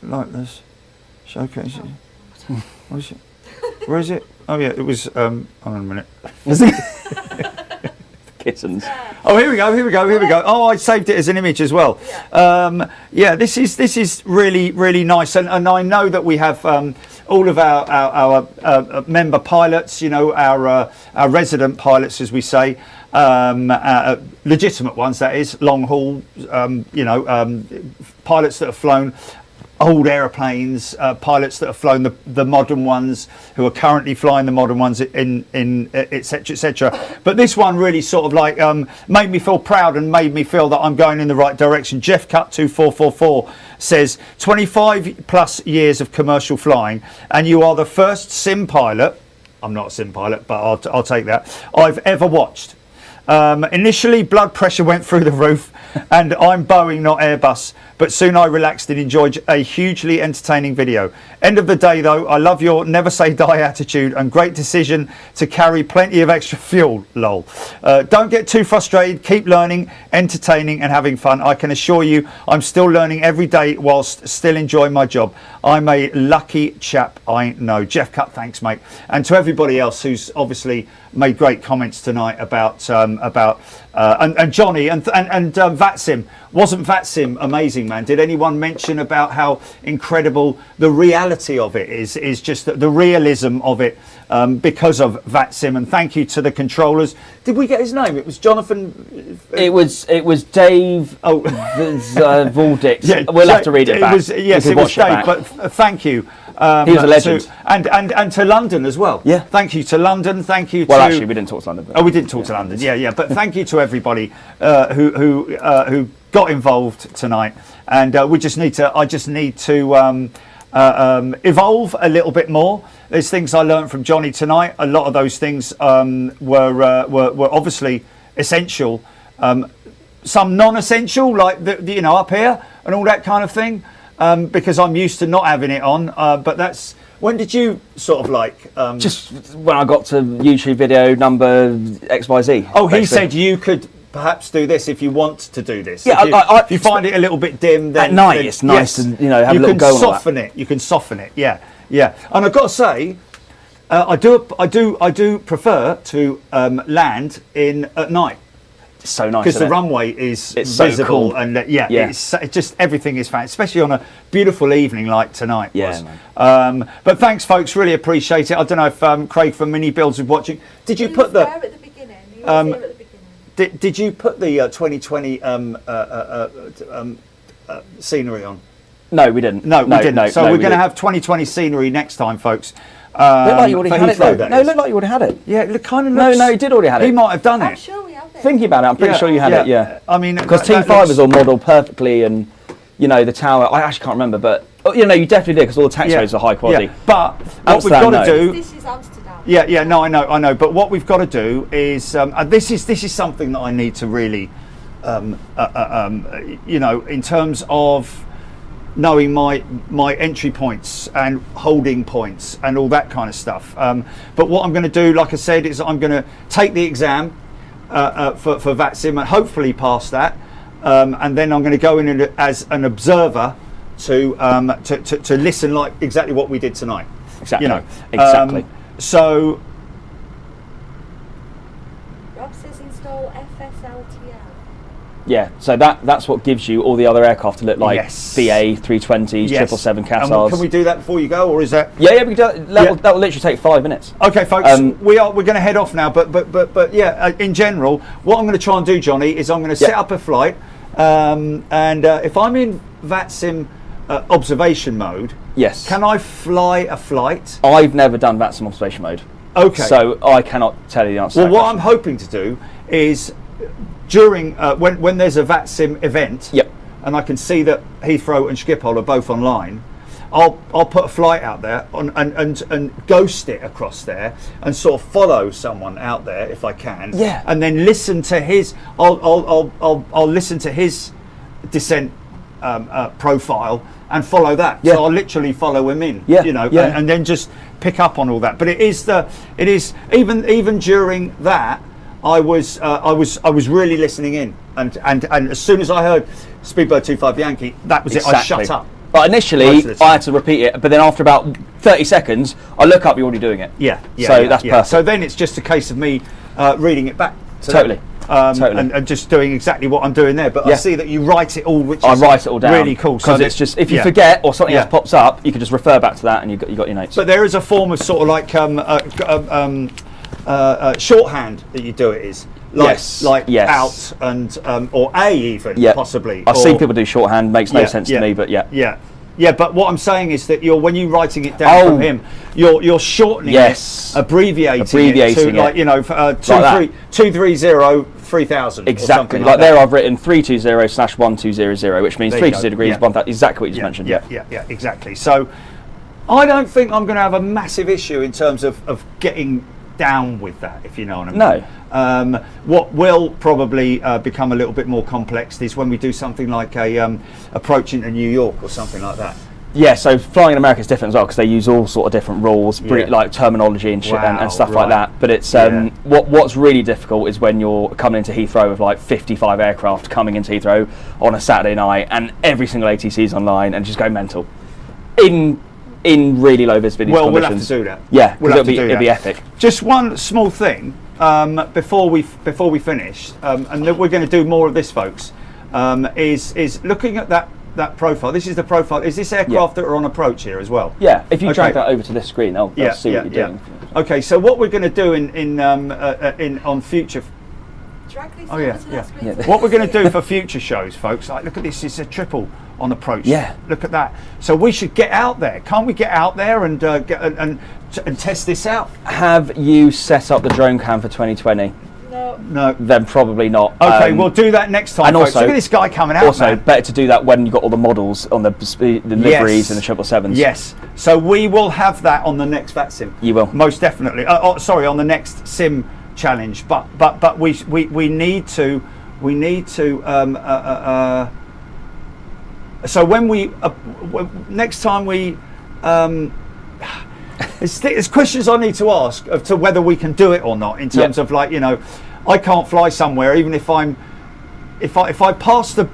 [SPEAKER 1] like this? Showcase. What is it? Where is it? Oh, yeah, it was. Hold on a minute.
[SPEAKER 2] Kittens.
[SPEAKER 1] Oh, here we go. Oh, I saved it as an image as well. Yeah, this is really, really nice. And I know that we have all of our member pilots, you know, our resident pilots, as we say, legitimate ones, that is, long haul, you know, pilots that have flown old aeroplanes, pilots that have flown the modern ones, who are currently flying the modern ones in etc, etc. But this one really sort of like made me feel proud and made me feel that I'm going in the right direction. Jeff Cut 2444 says 25 plus years of commercial flying, and you are the first sim pilot, I'm not a sim pilot, but I'll take that, I've ever watched. Initially blood pressure went through the roof, and I'm Boeing, not Airbus, but soon I relaxed and enjoyed a hugely entertaining video. End of the day though, I love your never say die attitude and great decision to carry plenty of extra fuel, lol. Don't get too frustrated, keep learning, entertaining and having fun. I can assure you I'm still learning every day whilst still enjoying my job. I'm a lucky chap, I know. Jeff Cut, thanks mate. And to everybody else who's obviously made great comments tonight about and Johnny and Vatsim. Wasn't Vatsim amazing, man? Did anyone mention about how incredible the reality of it is? Is just the realism of it because of Vatsim. And thank you to the controllers. Did we get his name? It was Jonathan.
[SPEAKER 2] It was Dave. Oh, Valdix. Yeah, we'll have to read it back.
[SPEAKER 1] Yes, it was Dave. But thank you.
[SPEAKER 2] He was a legend.
[SPEAKER 1] And to London as well.
[SPEAKER 2] Yeah.
[SPEAKER 1] Thank you to London. Thank you.
[SPEAKER 2] Well, actually, we didn't talk to London.
[SPEAKER 1] Oh, we didn't talk to London. Yeah. But thank you to everybody who got involved tonight. And I just need to evolve a little bit more. There's things I learned from Johnny tonight. A lot of those things were obviously essential. Some non-essential, like you know, up here and all that kind of thing. Because I'm used to not having it on, but that's when did you sort of like
[SPEAKER 2] just when I got to YouTube video number XYZ.
[SPEAKER 1] Oh, he said you could perhaps do this if you want to do this.
[SPEAKER 2] Yeah,
[SPEAKER 1] if you find it a little bit dim, then
[SPEAKER 2] at night it's nice to have a little go on.
[SPEAKER 1] You can soften it. Yeah. And I've got to say, I do prefer to land at night.
[SPEAKER 2] So nice
[SPEAKER 1] because the runway is visible, so cool. And it's just everything is fantastic, especially on a beautiful evening like tonight. But thanks folks, really appreciate it. I don't know if Craig from Mini Builds is watching. Did you put the
[SPEAKER 9] at the beginning?
[SPEAKER 1] Did you put the 2020 scenery on?
[SPEAKER 2] No, we didn't.
[SPEAKER 1] No, we didn't. So we're going to have 2020 scenery next time, folks.
[SPEAKER 2] Looked like you already had it. No, looked like you already had it.
[SPEAKER 1] Yeah, it kind of looks.
[SPEAKER 2] No, he did already have it.
[SPEAKER 1] He might have done it.
[SPEAKER 9] I'm sure we have it.
[SPEAKER 2] Thinking about it, I'm pretty sure you had it. Yeah.
[SPEAKER 1] I mean,
[SPEAKER 2] because T5 is all modelled perfectly, and you know the tower. I actually can't remember, but you know you definitely did because all the tax rates are high quality.
[SPEAKER 1] Yeah. But what we've got to do.
[SPEAKER 9] This is Amsterdam.
[SPEAKER 1] Yeah. No, I know. But what we've got to do is this is something that I need to really, you know, in terms of knowing my entry points and holding points and all that kind of stuff. But what I'm going to do, like I said, is I'm going to take the exam for Vatsim and hopefully pass that, and then I'm going to go in as an observer to listen, like exactly what we did tonight.
[SPEAKER 2] Exactly.
[SPEAKER 1] You know,
[SPEAKER 2] exactly.
[SPEAKER 1] So.
[SPEAKER 9] Rob says install FSLTL.
[SPEAKER 2] Yeah, so that's what gives you all the other aircraft to look like BA 320s, 777 Qattars.
[SPEAKER 1] Can we do that before you go, or is that?
[SPEAKER 2] Yeah, we can do that. That will literally take 5 minutes.
[SPEAKER 1] Okay, folks, we're going to head off now. But yeah, in general, what I'm going to try and do, Johnny, is I'm going to set up a flight, and if I'm in Vatsim observation mode,
[SPEAKER 2] yes,
[SPEAKER 1] can I fly a flight?
[SPEAKER 2] I've never done Vatsim observation mode.
[SPEAKER 1] Okay,
[SPEAKER 2] so I cannot tell you the answer.
[SPEAKER 1] Well, what I'm hoping to do is, during when there's a Vatsim event, and I can see that Heathrow and Schiphol are both online, I'll put a flight out there and ghost it across there and sort of follow someone out there if I can.
[SPEAKER 2] Yeah.
[SPEAKER 1] And then listen to his. I'll listen to his descent profile and follow that.
[SPEAKER 2] Yeah.
[SPEAKER 1] So I'll literally follow him in.
[SPEAKER 2] Yeah.
[SPEAKER 1] You know,
[SPEAKER 2] yeah.
[SPEAKER 1] and then just pick up on all that. But it is even during that. I was really listening in, and as soon as I heard Speedbird 25 Yankee, that was
[SPEAKER 2] exactly.
[SPEAKER 1] it. I shut up.
[SPEAKER 2] But initially, I had to repeat it. But then after about 30 seconds, I look up. You're already doing it.
[SPEAKER 1] Yeah.
[SPEAKER 2] So that's perfect.
[SPEAKER 1] So then it's just a case of me reading it back.
[SPEAKER 2] Totally. Totally.
[SPEAKER 1] and just doing exactly what I'm doing there. But I see that you write it all, which
[SPEAKER 2] I
[SPEAKER 1] is
[SPEAKER 2] write it all down
[SPEAKER 1] really cool.
[SPEAKER 2] Because it's just, if you forget or something else pops up, you can just refer back to that and you got your notes.
[SPEAKER 1] But there is a form of sort of like shorthand that you do it is. Like out and or A even possibly.
[SPEAKER 2] I've seen people do shorthand, makes no sense to me, but
[SPEAKER 1] Yeah, but what I'm saying is that when you're writing it down from him, you're shortening it, abbreviating it to like 230 3000.
[SPEAKER 2] Exactly.
[SPEAKER 1] Like
[SPEAKER 2] there I've written 320/1200, which means 320 degrees, exactly what you just mentioned.
[SPEAKER 1] Yeah, exactly. So I don't think I'm going to have a massive issue in terms of getting down with that, if you know what I mean.
[SPEAKER 2] No.
[SPEAKER 1] What will probably become a little bit more complex is when we do something like a approach into New York or something like that.
[SPEAKER 2] Yeah, so flying in America is different as well because they use all sort of different rules, like terminology and shit and stuff like that. But it's what's really difficult is when you're coming into Heathrow with like 55 aircraft coming into Heathrow on a Saturday night and every single ATC is online and just go mental in really low visibility conditions.
[SPEAKER 1] We'll have to do that.
[SPEAKER 2] Yeah,
[SPEAKER 1] it'll
[SPEAKER 2] be epic.
[SPEAKER 1] Just one small thing before we finish, and we're going to do more of this, folks. Is looking at that profile. This is the profile. Is this aircraft that are on approach here as well?
[SPEAKER 2] Yeah. If you drag that over to this screen, they'll see what you're doing.
[SPEAKER 1] Okay. So what we're going to do on future. What we're going to do for future shows, folks. Like, look at this. It's a triple on approach.
[SPEAKER 2] Yeah.
[SPEAKER 1] Look at that. So we should get out there. Can't we get out there and test this out?
[SPEAKER 2] Have you set up the drone cam for 2020?
[SPEAKER 1] No.
[SPEAKER 2] Then probably not.
[SPEAKER 1] Okay, we'll do that next time.
[SPEAKER 2] And
[SPEAKER 1] folks.
[SPEAKER 2] also,
[SPEAKER 1] look at this guy coming out.
[SPEAKER 2] Also, better to do that when you've got all the models on the liveries and the 777s.
[SPEAKER 1] Yes. So we will have that on the next Vatsim.
[SPEAKER 2] You will.
[SPEAKER 1] Most definitely. Sorry, on the next sim challenge. But we need to. So when we next time we. There's questions I need to ask as to whether we can do it or not in terms of like I can't fly somewhere even if I pass the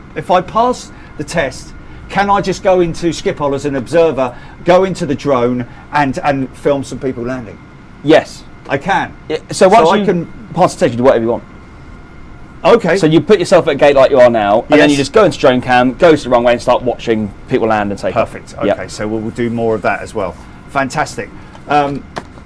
[SPEAKER 1] test, can I just go into Schiphol as an observer, go into the drone and film some people landing?
[SPEAKER 2] Yes,
[SPEAKER 1] I can.
[SPEAKER 2] So once you can pass the test, you do whatever you want.
[SPEAKER 1] Okay.
[SPEAKER 2] So you put yourself at a gate like you are now, and then you just go into drone cam, go to the runway, and start watching people land and take off.
[SPEAKER 1] Perfect. Okay. So we'll do more of that as well. Fantastic.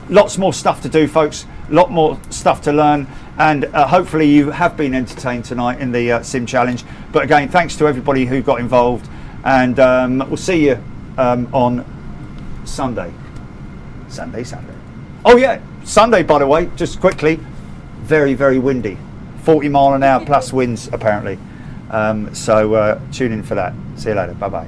[SPEAKER 1] Lots more stuff to do, folks. Lot more stuff to learn, and hopefully you have been entertained tonight in the sim challenge. But again, thanks to everybody who got involved, and we'll see you on Sunday. Sunday. Oh yeah, Sunday. By the way, just quickly, very, very windy, 40 mile an hour plus winds apparently. So tune in for that. See you later. Bye bye.